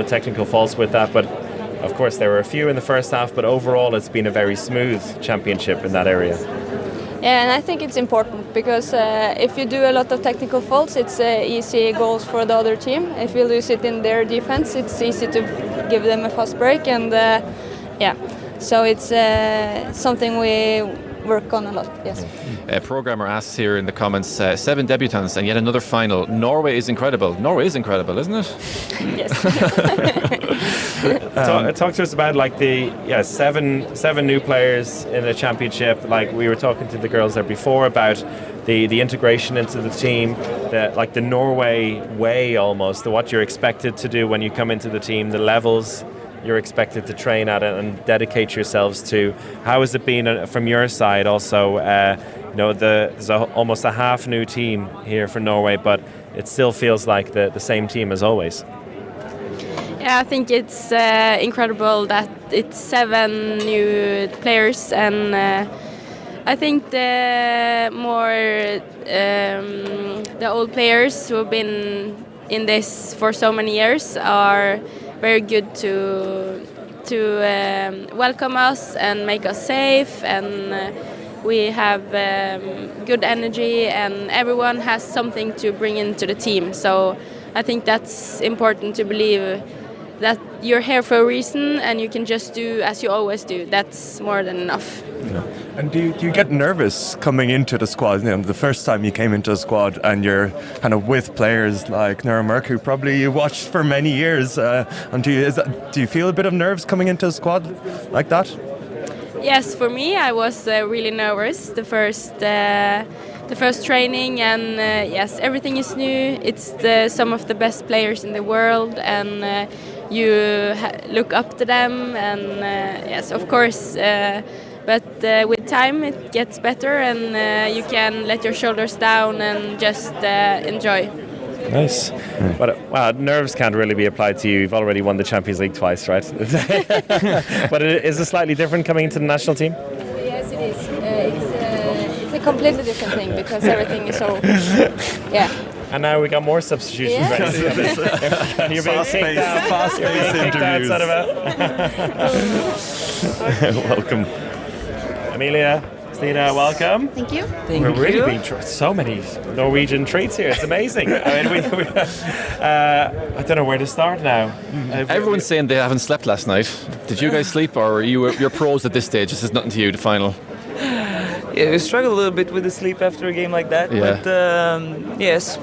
technical faults with that. But of course there were a few in the first half, but overall it's been a very smooth championship in that area. Yeah, and I think it's important because if you do a lot of technical faults, it's easy goals for the other team. If you lose it in their defense, it's easy to give them a fast break, and so it's something we work on a lot. Yes. A programmer asks here in the comments, 7 debutants and yet another final. Norway is incredible. Norway is incredible, isn't it? Yes. Talk to us about like the seven new players in the championship. Like we were talking to the girls there before about the integration into the team, the Norway way almost, what you're expected to do when you come into the team, the levels you're expected to train at and dedicate yourselves to. How has it been from your side also? There's almost a half new team here for Norway, but it still feels like the same team as always. Yeah, I think it's incredible that it's 7 new players, and I think the old players who have been in this for so many years are very good to welcome us and make us safe, and we have good energy, and everyone has something to bring into the team. So I think that's important to believe that you're here for a reason and you can just do as you always do. That's more than enough. Yeah. And do you get nervous coming into the squad? The first time you came into a squad and you're kind of with players like Nora Merck, who probably you watched for many years. And do you feel a bit of nerves coming into a squad like that? Yes, for me, I was really nervous the first training, and yes, everything is new. It's some of the best players in the world, and you look up to them, and yes, of course. But with time, it gets better, and you can let your shoulders down and just enjoy. Nice. But nerves can't really be applied to you. You've already won the Champions League twice, right? But is it slightly different coming into the national team? Yes, it is. It's a completely different thing because everything is so... Yeah. And now we got more substitutions ready. You're being kicked out. Fast-paced interviews. Welcome. Amelia, Stine, welcome. Thank you. We're really being so many Norwegian treats here. It's amazing. I mean, I don't know where to start now. Everyone's saying they haven't slept last night. Did you guys sleep, or are you're pros at this stage? This is nothing to you, the final. Yeah, we struggle a little bit with the sleep after a game like that. Yeah. But yes,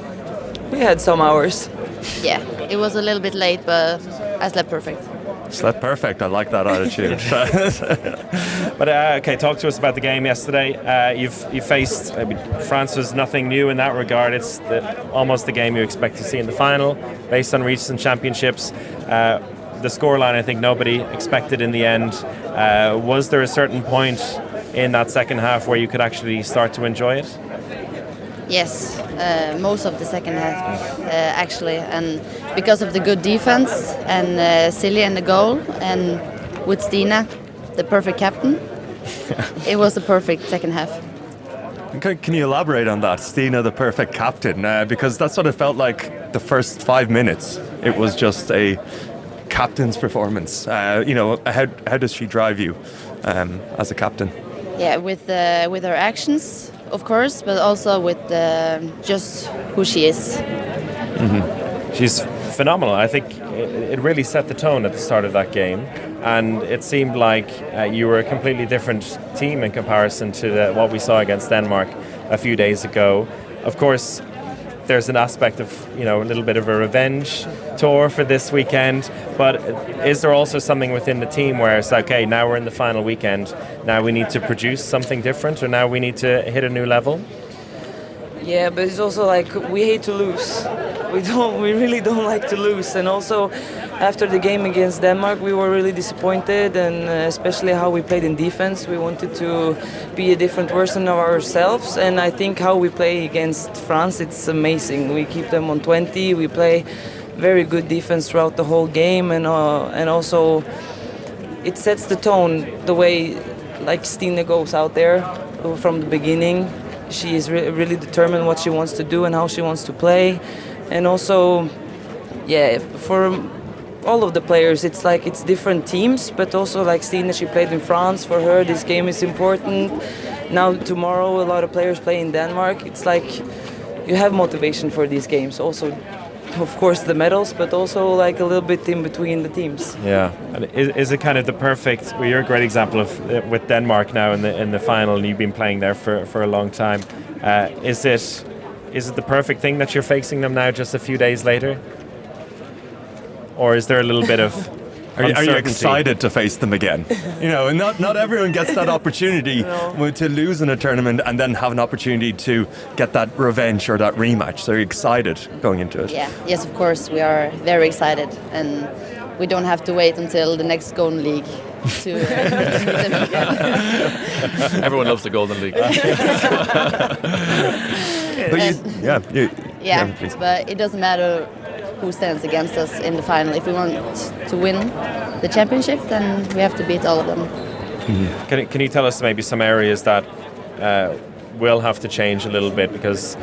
we had some hours. Yeah, it was a little bit late, but I slept perfect. Slept perfect. I like that attitude. But okay, talk to us about the game yesterday. You faced France was nothing new in that regard. It's almost the game you expect to see in the final, based on recent championships. The scoreline, I think nobody expected in the end. Was there a certain point in that second half where you could actually start to enjoy it? Yes, most of the second half, actually, and because of the good defense and Silje in the goal, and with Stine, the perfect captain, it was a perfect second half. Can you elaborate on that, Stine, the perfect captain? Because that's what it felt like the first 5 minutes. It was just a captain's performance. How does she drive you as a captain? Yeah, with her actions, of course, but also with just who she is. Mm-hmm. She's phenomenal. I think it really set the tone at the start of that game, and it seemed like you were a completely different team in comparison to what we saw against Denmark a few days ago. Of course, there's an aspect of, a little bit of a revenge tour for this weekend, but is there also something within the team where it's okay, now we're in the final weekend, now we need to produce something different, or now we need to hit a new level? Yeah, but it's also like we hate to lose. We really don't like to lose. And also after the game against Denmark, we were really disappointed, and especially how we played in defense. We wanted to be a different version of ourselves, and I think how we play against France, it's amazing. We keep them on 20. We play very good defense throughout the whole game, and also it sets the tone the way like Stine goes out there from the beginning. She is really determined what she wants to do and how she wants to play. And also, for all of the players, it's like it's different teams, but also like Stine, she played in France. For her, this game is important. Now, tomorrow, a lot of players play in Denmark. It's like you have motivation for these games. Also, of course, the medals, but also like a little bit in between the teams. Yeah, and is it kind of the perfect? Well, you're a great example of with Denmark now in the final, and you've been playing there for a long time. Is it the perfect thing that you're facing them now, just a few days later, or is there a little bit of? Are you excited to face them again? Not everyone gets that opportunity to lose in a tournament and then have an opportunity to get that revenge or that rematch. So you're excited going into it? Yeah, yes, of course, we are very excited, and we don't have to wait until the next Golden League to meet them again. Everyone loves the Golden League. But it doesn't matter who stands against us in the final. If we want to win the championship, then we have to beat all of them. Mm-hmm. Can you tell us maybe some areas that will have to change a little bit, because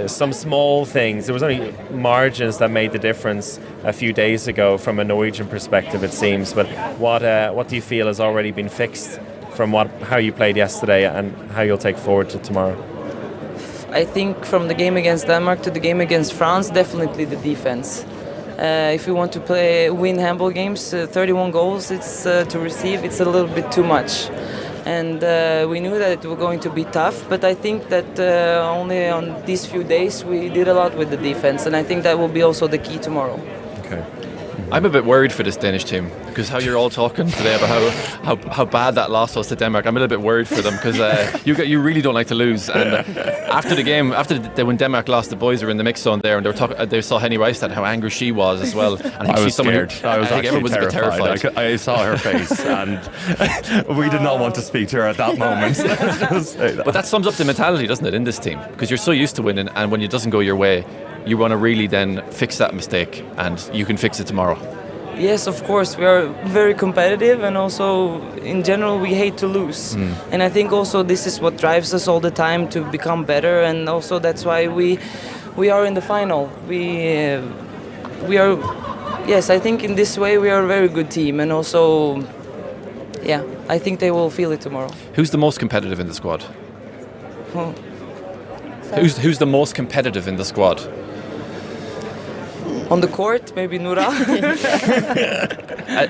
some small things, there was only margins that made the difference a few days ago from a Norwegian perspective, it seems, but what do you feel has already been fixed from how you played yesterday and how you'll take forward to tomorrow? I think from the game against Denmark to the game against France, definitely the defense. If we want to win handball games, 31 goals to receive, it's a little bit too much. And we knew that it was going to be tough, but I think that only on these few days we did a lot with the defense, and I think that will be also the key tomorrow. Okay. I'm a bit worried for this Danish team, because how you're all talking today about how bad that loss was to Denmark. I'm a little bit worried for them, because you really don't like to lose. And after the game, when Denmark lost, the boys were in the mix zone there, and they saw Henny Raičević, how angry she was as well. And I was scared. I think everyone was a bit terrified. I saw her face, and we did not want to speak to her at that moment. But that sums up the mentality, doesn't it, in this team? Because you're so used to winning, and when it doesn't go your way, you want to really then fix that mistake, and you can fix it tomorrow. Yes, of course, we are very competitive, and also in general we hate to lose. And I think also this is what drives us all the time to become better, and also that's why we are in the final. We are, yes, I think in this way we are a very good team, and also, yeah, I think they will feel it tomorrow. Who's the most competitive in the squad? Who's the most competitive in the squad? On the court, maybe Nura.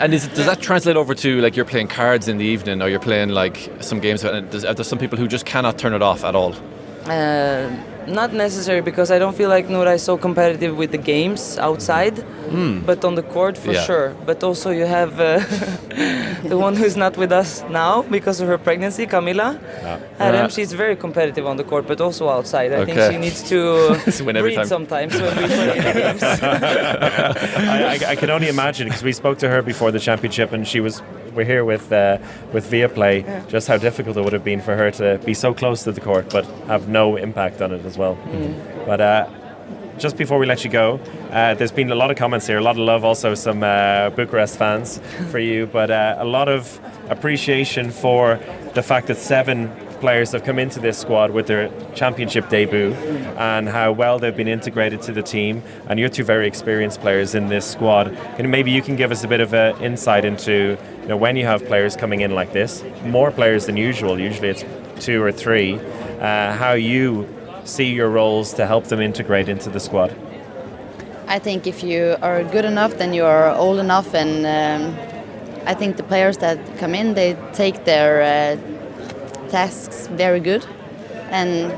And does that translate over to, like, you're playing cards in the evening, or you're playing like some games? Are there some people who just cannot turn it off at all? not necessary, because I don't feel like Nora is so competitive with the games outside, but on the court for sure. But also you have the one who's not with us now because of her pregnancy, Camilla. She's very competitive on the court, but also outside. I think she needs to breathe sometimes when we play in the games. I can only imagine, because we spoke to her before the championship, and we're here with Viaplay, just how difficult it would have been for her to be so close to the court but have no impact on it as well. But just before we let you go, there's been a lot of comments here, a lot of love, also some Bucharest fans for you, but a lot of appreciation for the fact that 7 players have come into this squad with their championship debut and how well they've been integrated to the team, and you're 2 very experienced players in this squad. Maybe you can give us a bit of an insight into when you have players coming in like this, more players than usual, usually it's 2 or 3, how you see your roles to help them integrate into the squad. I think if you are good enough, then you are old enough, and I think the players that come in, they take their tasks very good, and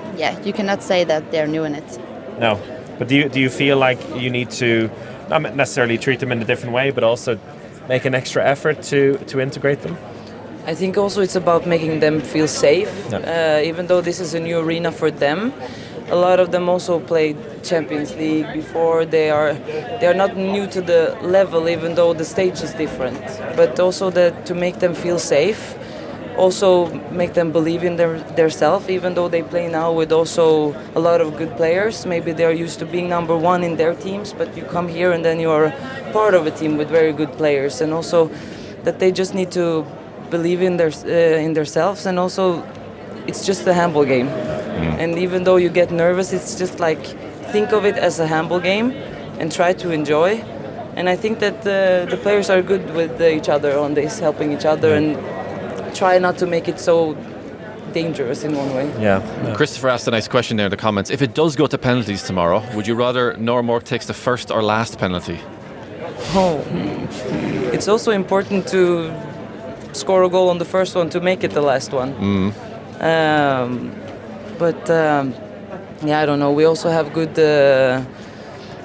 you cannot say that they're new in it. No, but do you feel like you need to not necessarily treat them in a different way, but also make an extra effort to integrate them? I think also it's about making them feel safe, even though this is a new arena for them. A lot of them also played Champions League before. They are not new to the level, even though the stage is different. But also to make them feel safe, also make them believe in their self, even though they play now with also a lot of good players. Maybe they're used to being number 1 in their teams, but you come here and then you're part of a team with very good players, and also that they just need to believe in themselves, and also it's just a handball game. And even though you get nervous, it's just like think of it as a handball game and try to enjoy. And I think that the players are good with each other on this, helping each other, and try not to make it so dangerous in one way. Christopher asked a nice question there in the comments. If it does go to penalties tomorrow, would you rather Nora Mork takes the first or last penalty? It's also important to score a goal on the first one to make it the last one. I don't know. We also have good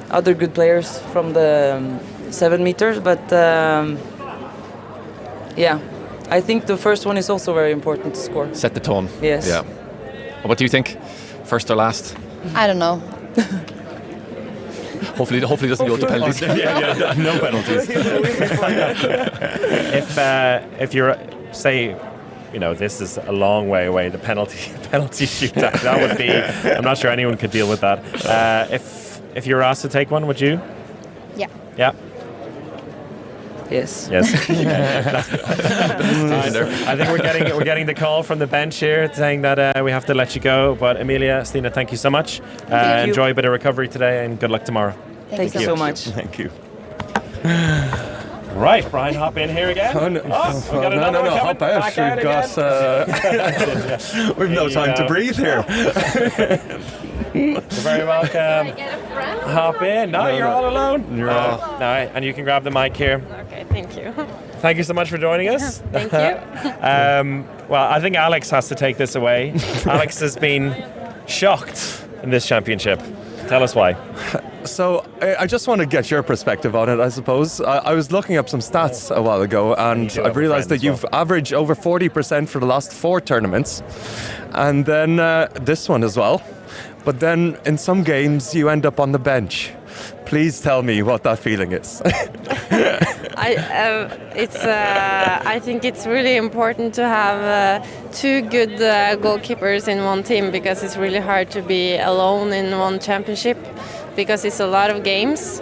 other good players from the 7 meters, but I think the first one is also very important to score. Set the tone. Yes. Yeah. What do you think? First or last? I don't know. Hopefully it doesn't go to penalties. No penalties. If you're, say, this is a long way away, the penalty shootout, that would be, I'm not sure anyone could deal with that. If you were asked to take one, would you? Yeah. Yeah. Yes. I think we're getting the call from the bench here saying that we have to let you go. But Emilia, Stine, thank you so much. Enjoy a bit of recovery today, and good luck tomorrow. Thank you so much. Thank you. Right, Brian, hop in here again. No, hop out. We've no time to breathe here. You're very welcome. Hop in. No, you're all alone. You're all. No, and you can grab the mic here. Okay, thank you. Thank you so much for joining us. Thank you. Well, I think Alex has to take this away. Alex has been shocked in this championship. Tell us why. So I just want to get your perspective on it, I suppose. I was looking up some stats a while ago, and I realised that you've averaged over 40% for the last 4 tournaments, and then this one as well. But then in some games you end up on the bench. Please tell me what that feeling is. I think it's really important to have 2 good goalkeepers in one team, because it's really hard to be alone in one championship, because it's a lot of games.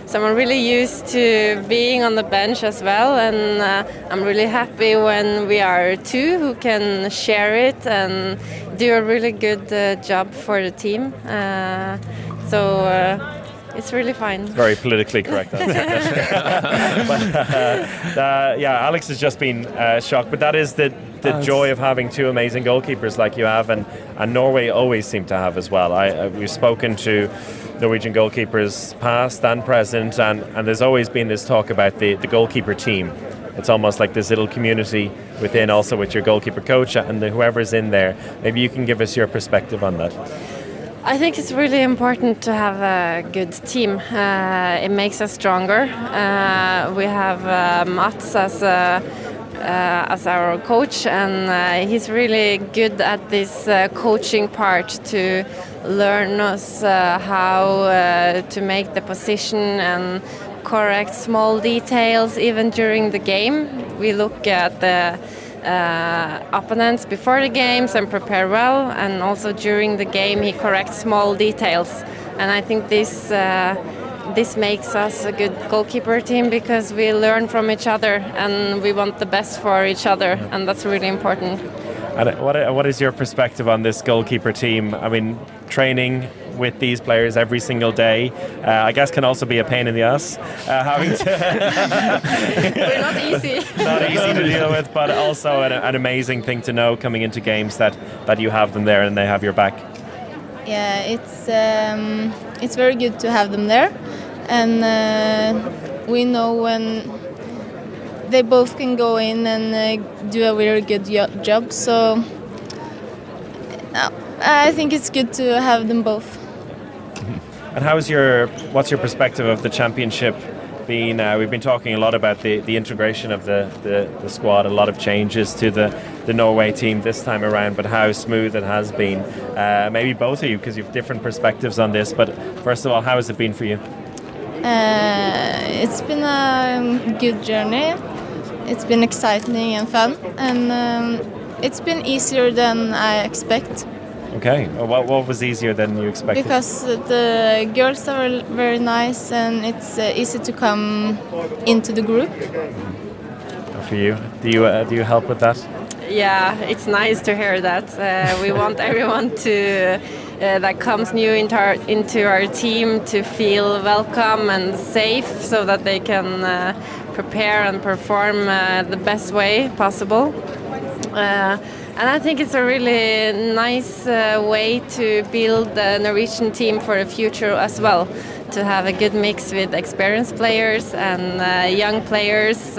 So I'm really used to being on the bench as well, and I'm really happy when we are 2 who can share it and do a really good job for the team. It's really fine. Very politically correct answer. Alex has just been shocked, but that is the joy of having 2 amazing goalkeepers like you have, and Norway always seem to have as well. We've spoken to Norwegian goalkeepers past and present, and there's always been this talk about the goalkeeper team it's almost like this little community within, also with your goalkeeper coach and whoever's in there. Maybe you can give us your perspective on that. I think it's really important to have a good team. It makes us stronger. We have Mats as our coach, and he's really good at this coaching part to learn us how to make the position and correct small details. Even during the game, we look at the opponents before the games and prepare well, and also during the game he corrects small details, and I think this makes us a good goalkeeper team because we learn from each other and we want the best for each other, and that's really important. And what is your perspective on this goalkeeper team? I mean, training with these players every single day, I guess can also be a pain in the ass. Having to We're not easy. Not easy to deal with, but also an amazing thing to know coming into games that you have them there and they have your back. Yeah, it's very good to have them there, and we know when they both can go in and do a very good job. So I think it's good to have them both. And what's your perspective of the championship being? We've been talking a lot about the integration of the squad, a lot of changes to the Norway team this time around, but how smooth it has been. Maybe both of you, because you have different perspectives on this, but first of all, how has it been for you? It's been a good journey. It's been exciting and fun, and it's been easier than I expect. Okay, well, what was easier than you expected? Because the girls are very nice, and it's easy to come into the group. For you, do you help with that? Yeah, it's nice to hear that. We want everyone to that comes new into our team to feel welcome and safe, so that they can prepare and perform the best way possible. And I think it's a really nice way to build the Norwegian team for the future as well, to have a good mix with experienced players and young players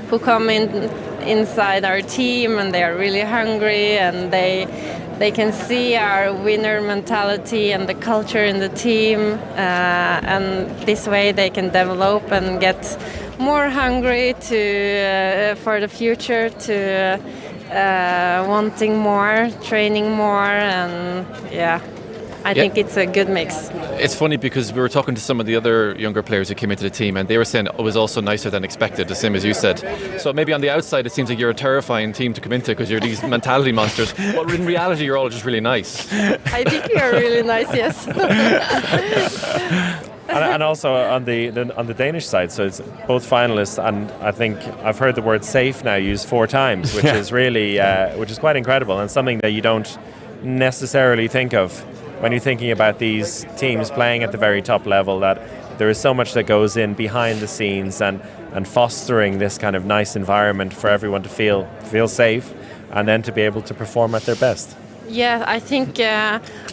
who come inside our team, and they are really hungry, and they can see our winner mentality and the culture in the team, and this way they can develop and get more hungry for the future, to wanting more, training more, and I think it's a good mix. It's funny because we were talking to some of the other younger players who came into the team, and they were saying it was also nicer than expected, the same as you said. So maybe on the outside it seems like you're a terrifying team to come into because you're these mentality monsters, but in reality you're all just really nice. I think we are really nice, yes. And also on the Danish side, so it's both finalists, and I think I've heard the word safe now used 4 times, which is really which is quite incredible, and something that you don't necessarily think of when you're thinking about these teams playing at the very top level, that there is so much that goes in behind the scenes and fostering this kind of nice environment for everyone to feel safe, and then to be able to perform at their best. Yeah, I think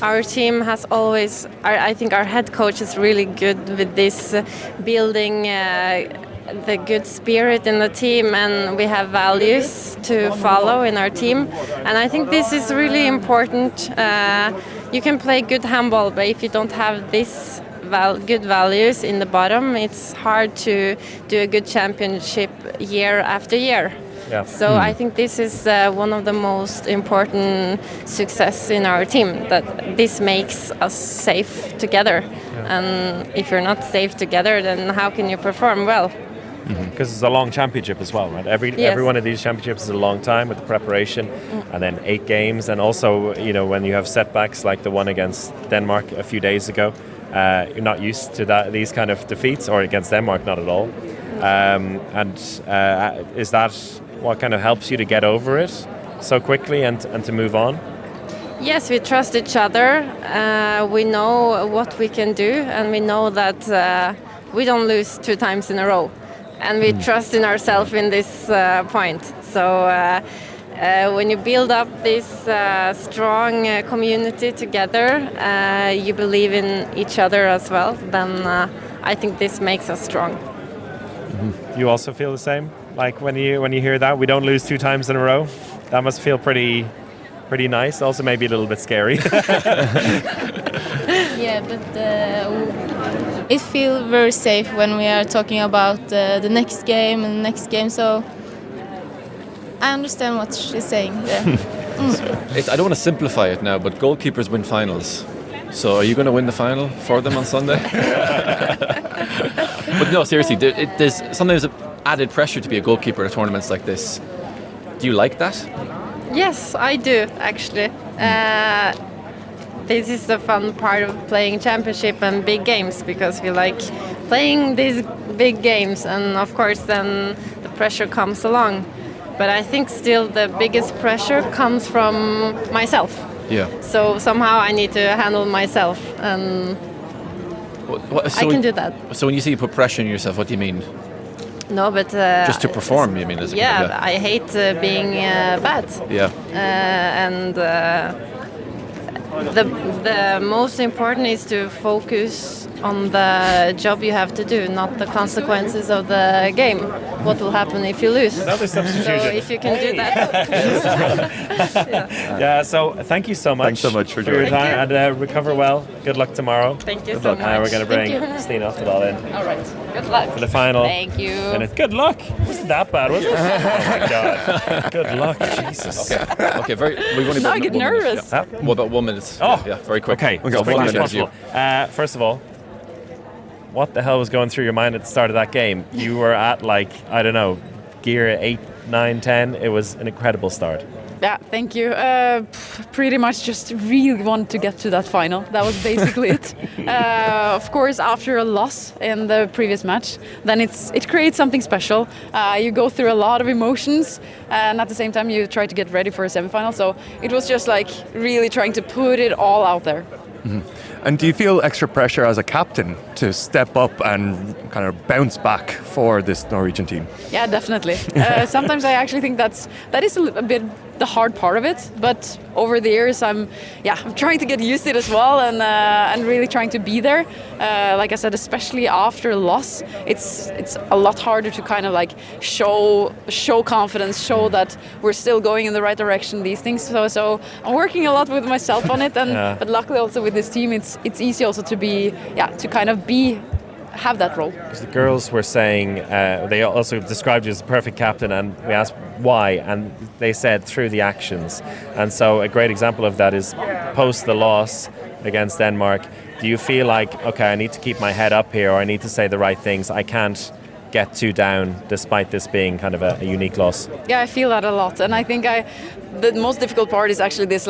our team has always, I think our head coach is really good with this building the good spirit in the team, and we have values to follow in our team, and I think this is really important. You can play good handball, but if you don't have this good values in the bottom, it's hard to do a good championship year after year. Yeah. So I think this is one of the most important success in our team, that this makes us safe together. Yeah. And if you're not safe together, then how can you perform well? Because it's a long championship as well, right? Every one of these championships is a long time with the preparation, and then 8 games, and also, you know, when you have setbacks like the one against Denmark a few days ago, you're not used to these kind of defeats, or against Denmark, not at all. Is that what kind of helps you to get over it so quickly and to move on? Yes, we trust each other. We know what we can do, and we know that we don't lose 2 times in a row. And we trust in ourselves in this point. So when you build up this strong community together, you believe in each other as well, then I think this makes us strong. You also feel the same Like when you hear that we don't lose 2 times in a row, that must feel pretty nice. Also maybe a little bit scary. Yeah, but it feels very safe when we are talking about the next game and the next game. So I understand what she's saying there. I don't want to simplify it now, but goalkeepers win finals. So are you going to win the final for them on Sunday? But no, seriously, there's sometimes added pressure to be a goalkeeper at tournaments like this. Do you like that? Yes, I do actually. This is the fun part of playing championship and big games, because we like playing these big games, and of course then the pressure comes along. But I think still the biggest pressure comes from myself. Yeah. So somehow I need to handle myself, and I can do that. So when you say you put pressure on yourself, what do you mean? No, but just to perform, you mean? I hate being bad. Yeah. And the most important is to focus on the job you have to do, not the consequences of the game. What will happen if you lose? Another substitution. So if you can do that. Yeah. So thank you so much. Thanks so much for your joining. time, and recover well. Good luck tomorrow. Thank you Good so luck. much. We're going to bring Thank you. Stine Oftedal in. All right. Good luck. For the final. Thank you. And it's good luck. Wasn't that bad, was it? Oh my God. Good luck. Jesus. Okay. We've only Now got I get 1 minute. nervous. Yeah. What about 1 minute? Oh. Yeah, very quick. Okay. We'll go As 1 fast as minute. possible. First of all, what the hell was going through your mind at the start of that game? You were at I don't know, gear 8, 9, 10. It was an incredible start. Yeah, thank you. Pretty much just really want to get to that final. That was basically it. Of course, after a loss in the previous match, then it creates something special. You go through a lot of emotions, and at the same time you try to get ready for a semi-final. So it was just really trying to put it all out there. Mm-hmm. And do you feel extra pressure as a captain to step up and kind of bounce back for this Norwegian team? Yeah, definitely. Sometimes I actually think that is a bit the hard part of it. But over the years, I'm trying to get used to it as well, and really trying to be there. Like I said, especially after a loss, it's a lot harder to kind of show confidence, show that we're still going in the right direction. These things. So I'm working a lot with myself on it, but luckily also with this team, it's easy also to be have that role. The girls were saying, they also described you as the perfect captain, and we asked why, and they said through the actions. And so a great example of that is post the loss against Denmark. Do you feel like, okay, I need to keep my head up here, or I need to say the right things, I can't get too down despite this being kind of a unique loss? Yeah, I feel that a lot, and I think the most difficult part is actually this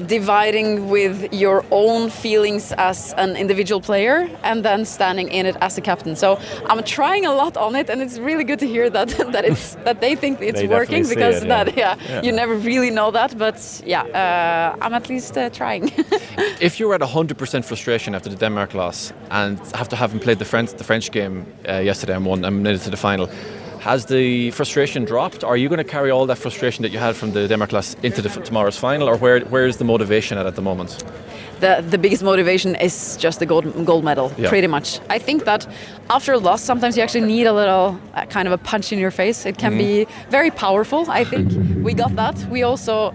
dividing with your own feelings as an individual player and then standing in it as a captain. So I'm trying a lot on it, and it's really good to hear that that they think it's working, because you never really know that, but I'm at least trying. If you were at 100% frustration after the Denmark loss and after having played the French game yesterday and won and made it to the final, has the frustration dropped? Are you going to carry all that frustration that you had from the Denmark loss into tomorrow's final, or where is the motivation at the moment? The biggest motivation is just the gold medal, pretty much. I think that after a loss, sometimes you actually need a little kind of a punch in your face. It can be very powerful. I think we got that. We also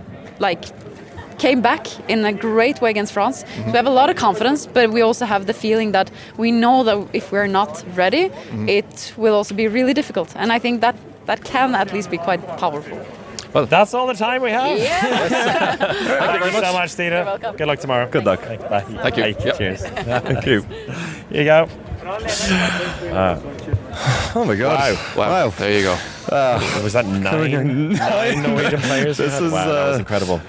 came back in a great way against France. We have a lot of confidence, but we also have the feeling that we know that if we're not ready, it will also be really difficult. And I think that can at least be quite powerful. Well, that's all the time we have. Yeah. Thank you so much, Stine. You're welcome. Good luck tomorrow. Good luck. Bye. Thank you. Bye. Cheers. Thank you. Here you go. Oh my God! Wow. There you go. Was that nine Norwegian players? That was incredible.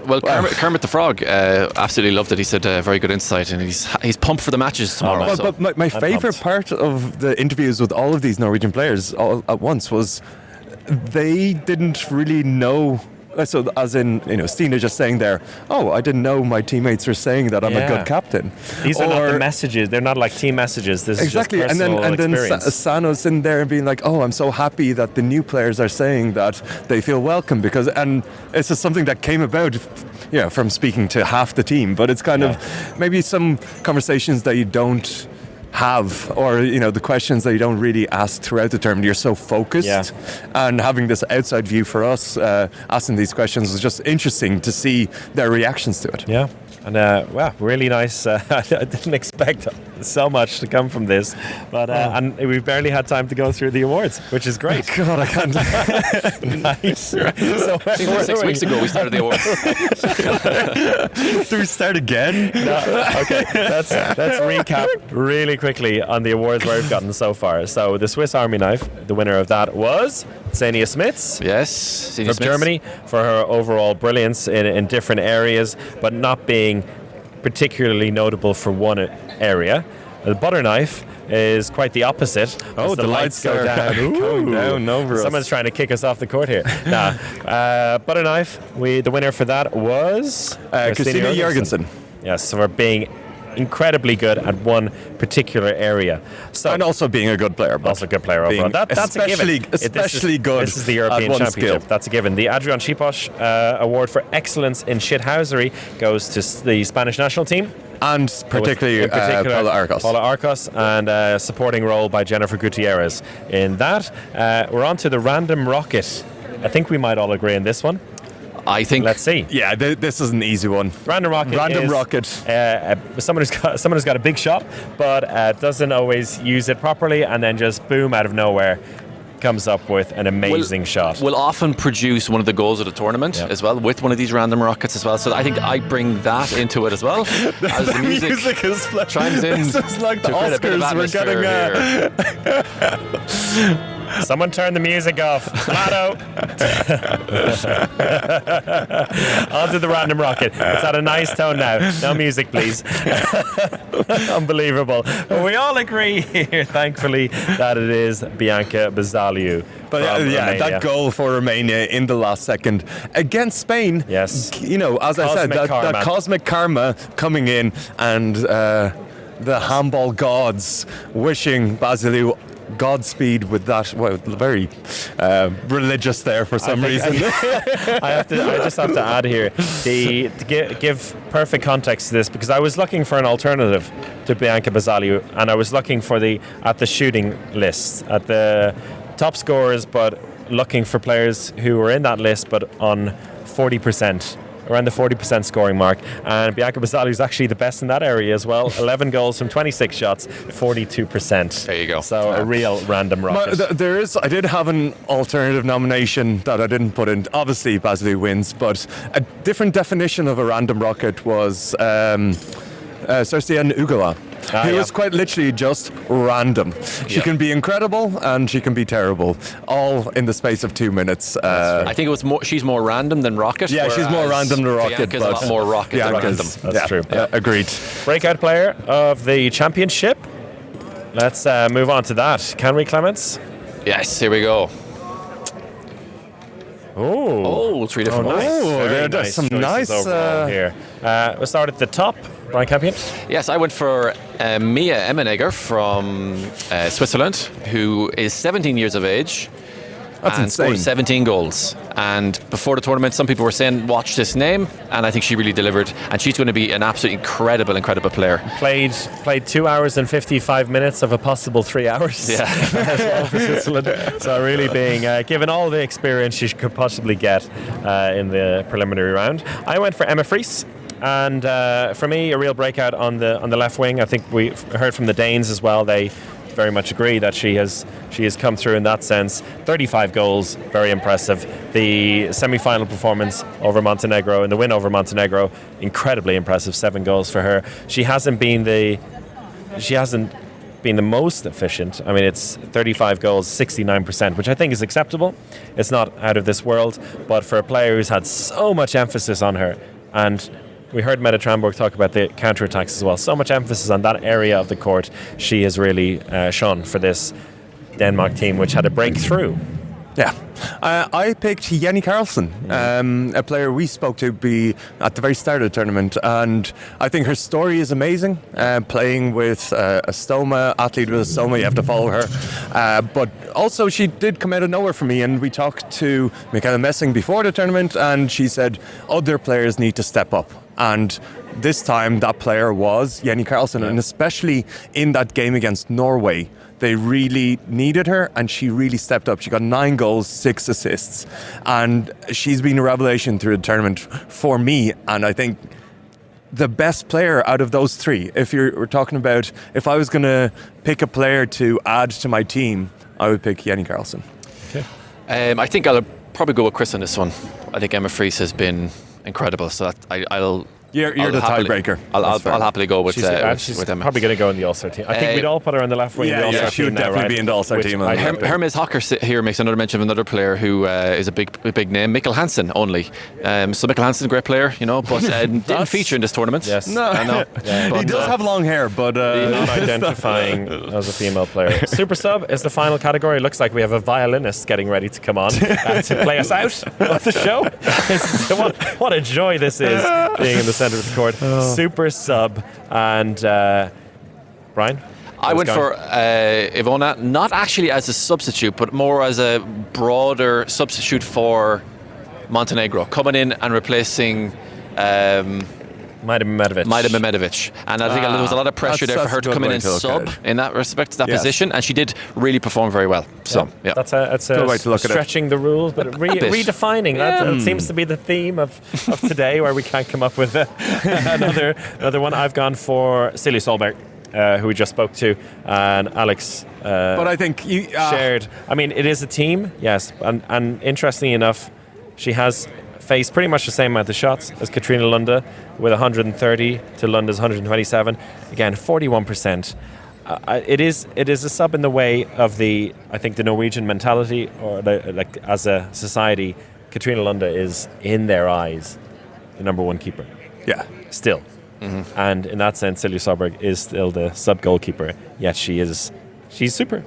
Well, Kermit the Frog absolutely loved it. He said very good insight, and he's pumped for the matches tomorrow. But my favourite part of the interviews with all of these Norwegian players all at once was they didn't really know. So, as in, Stine just saying there, I didn't know my teammates were saying that I'm a good captain. These are not the messages. They're not like team messages. This exactly. is just personal experience. And then Sano's in there and being like, I'm so happy that the new players are saying that they feel welcome, and it's just something that came about from speaking to half the team. But it's kind of maybe some conversations that you don't have, or the questions that you don't really ask throughout the tournament. You're so focused, and having this outside view for us asking these questions was just interesting to see their reactions to it. Yeah. And wow, really nice. I didn't expect so much to come from this, but and we've barely had time to go through the awards, which is great. Oh God, I can't. Nice. So, 6 weeks ago we started the awards. Do we start again? No. Okay, let's recap really quickly on the awards we've gotten so far. So the Swiss Army knife, the winner of that was Xenia Smits. Yes, from Germany, for her overall brilliance in different areas, but not being particularly notable for one area. The butter knife is quite the opposite. Oh, the lights go down. Going down over us. Someone's trying to kick us off the court here. Butter knife, the winner for that was Christina Jorgensen. Yes, so we're being incredibly good at one particular area. So, and also being a good player. Also a good player overall. That's a given. Especially good. This is the European Championship. Skill. That's a given. The Adrian Chiposh Award for Excellence in Shithousery goes to the Spanish national team. And particularly Paula Arcos. Paula Arcos, and a supporting role by Jennifer Gutierrez. In that, we're on to the random rocket. I think we might all agree on this one. I think. Let's see. Yeah, this is an easy one. Random rocket. Someone who's got a big shot, but doesn't always use it properly, and then just boom out of nowhere comes up with an amazing shot. We'll often produce one of the goals of the tournament as well with one of these random rockets as well. So I think I bring that into it as well. As the music is chimes in. This is like the Oscars. We're getting. Someone turn the music off. Lotto. Onto the random rocket. It's at a nice tone now. No music, please. Unbelievable. But we all agree here, thankfully, that it is Bianca Bazaliu. But that goal for Romania in the last second against Spain. Yes. As I said, that cosmic karma coming in, and the handball gods wishing Bazaliu Godspeed with that. Well, very religious there for some reason. I just have to add here to give perfect context to this, because I was looking for an alternative to Bianca Bazaliu, and I was looking for at the shooting list at the top scorers, but looking for players who were in that list but on 40%. Around the 40% scoring mark, and Bianca Bazaliu is actually the best in that area as well. 11 goals from 26 shots, 42%. There you go. So a real random rocket. I did have an alternative nomination that I didn't put in. Obviously, Bazaliu wins, but a different definition of a random rocket was Sersian Ugala. He was quite literally just random. She can be incredible and she can be terrible, all in the space of 2 minutes. I think it was more. She's more random than rocket. Yeah, she's more random than rocket. Bianca's a lot more rocket than random. That's true. Agreed. Breakout player of the championship. Let's move on to that. Can we, Clements? Yes, here we go. Oh, 3 different ones. There's some nice here. We'll start at the top. Brian Campion? Yes, I went for Mia Emmenegger from Switzerland, who is 17 years of age. That's and insane. Scored 17 goals. And before the tournament, some people were saying, watch this name. And I think she really delivered. And she's going to be an absolutely incredible player. Played 2 hours and 55 minutes of a possible 3 hours. Yeah. As well for Switzerland. So really being given all the experience she could possibly get in the preliminary round. I went for Emma Friis. And for me, a real breakout on the left wing. I think we heard from the Danes as well. They very much agree that she has come through in that sense. 35 goals, very impressive. The semi-final performance over Montenegro and the win over Montenegro, incredibly impressive. 7 goals for her. She hasn't been the most efficient. I mean, it's 35 goals, 69%, which I think is acceptable. It's not out of this world, but for a player who's had so much emphasis on her, and we heard Mette Tranborg talk about the counterattacks as well. So much emphasis on that area of the court. She has really shone for this Denmark team, which had a breakthrough. Yeah. I picked Jenny Carlson, a player we spoke to be at the very start of the tournament, and I think her story is amazing. Playing with a stoma, athlete with a stoma, you have to follow her. But also she did come out of nowhere for me, and we talked to Michaela Messing before the tournament, and she said other players need to step up. And this time that player was Jenny Carlson, and especially in that game against Norway, they really needed her, and she really stepped up. She got 9 goals, 6 assists, and she's been a revelation through the tournament for me, and I think the best player out of those 3. If we're talking about, if I was going to pick a player to add to my team, I would pick Jenny Carlson. Okay. I think I'll probably go with Chris on this one. I think Emma Friis has been incredible, so I'll You're the tiebreaker. I'll happily go with she's Emma. Probably going to go in the All-Star team. I think we'd all put her on the left wing in the All-Star team. She would definitely be in the All-Star team. Hermes Hocker here makes another mention of another player who is a big name, Mikkel Hansen only. So Mikkel Hansen, a great player, but didn't feature in this tournament. Yes, no, I know. He does have long hair, but not identifying as a female player. Super sub is the final category. Looks like we have a violinist getting ready to come on to play us out of the show. What a joy this is, being in the centre of the court. Super sub, and Brian? I went for Ivona, not actually as a substitute, but more as a broader substitute for Montenegro, coming in and replacing Maida Mehmedovic. And I think there was a lot of pressure there for her to come in and sub in that respect, that position, and she did really perform very well. So, yeah. That's a good way to look at it. Stretching the rules, but redefining. That seems to be the theme of today, where we can't come up with another one. I've gone for Silje Solberg, who we just spoke to, and Alex. But I think you shared. I mean, it is a team, yes, and interestingly enough, she has faced pretty much the same amount of shots as Katrina Lunde, with 130 to Lunde's 127. Again, 41%. It is a sub in the way of the Norwegian mentality, or as a society. Katrina Lunde is, in their eyes, the number 1 keeper. Yeah, still. Mm-hmm. And in that sense, Silje Solberg is still the sub goalkeeper. Yet she's super.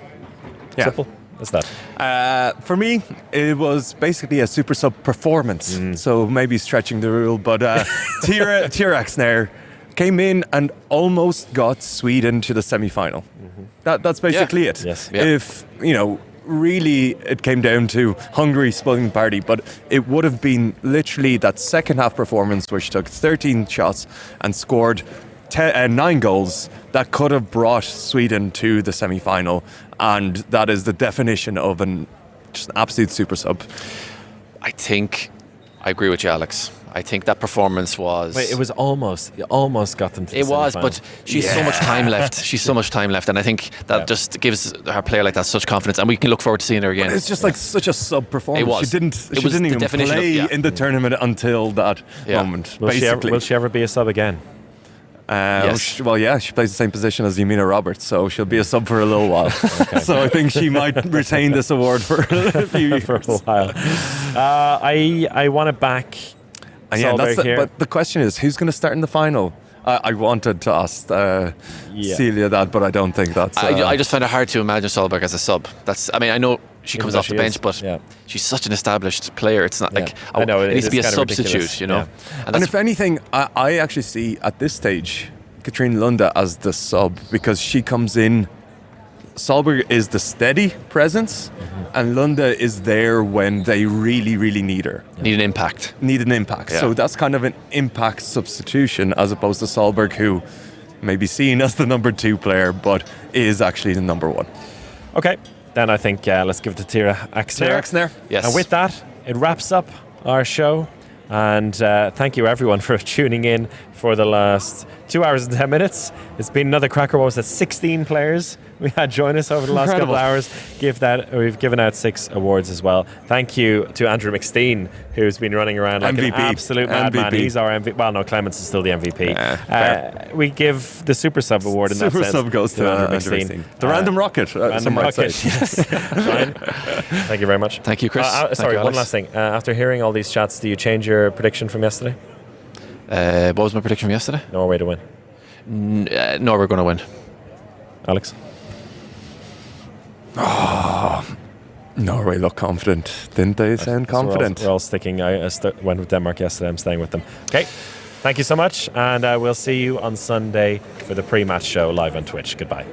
Yeah. Simple. What's that? For me, it was basically a super sub performance. So maybe stretching the rule, but Tira Axner came in and almost got Sweden to the semi-final. Mm-hmm. That's basically it. Yes. Yeah. If really it came down to Hungary splitting the party, but it would have been literally that second half performance where she took 13 shots and scored 9 goals that could have brought Sweden to the semi-final, and that is the definition of just an absolute super sub. I think I agree with you, Alex. I think that performance was... Wait, it was almost got them to the It was, semi-final. but she's so much time left. She's so much time left, and I think that just gives her player like that such confidence, and we can look forward to seeing her again. But it's just like such a sub performance. It was. She didn't even play in the tournament until that moment. Will she ever be a sub again? Yes. She plays the same position as Yamina Roberts, so she'll be a sub for a little while. So I think she might retain this award for a few years. For a while. I want to back Solberg here. But the question is, who's going to start in the final? I wanted to ask Silje that, but I don't think that's... I just find it hard to imagine Solberg as a sub. I know she comes off the bench, but she's such an established player. It's not like... I know, it needs to be a substitute, ridiculous. Yeah. And if anything, I actually see at this stage Katrine Lunde as the sub, because she comes in... Solberg is the steady presence, and Lunde is there when they really, really need her. Need an impact. Yeah. So that's kind of an impact substitution, as opposed to Solberg, who may be seen as the number 2 player, but is actually the number 1. Okay, then I think let's give it to Tira Axner. Yes. And with that, it wraps up our show. And thank you everyone for tuning in for the last 2 hours and 10 minutes. It's been another cracker. What was it, 16 players we had join us over the last couple of hours. We've given out 6 awards as well. Thank you to Andrew McSteen, who's been running around like MVP. an absolute madman. He's our MVP. Well, no, Clemens is still the MVP. We give the Super Sub award in that sense. Super Sub goes to Andrew McSteen. The random rocket. Random rocket, yes. Ryan, thank you very much. Thank you, Chris. Sorry, one last thing. After hearing all these chats, do you change your prediction from yesterday? What was my prediction from yesterday? Norway to win. Norway going to win. Alex? Norway look confident. Didn't they sound confident? We're all sticking. I went with Denmark yesterday. I'm staying with them. Okay. Thank you so much. And we'll see you on Sunday for the pre-match show live on Twitch. Goodbye.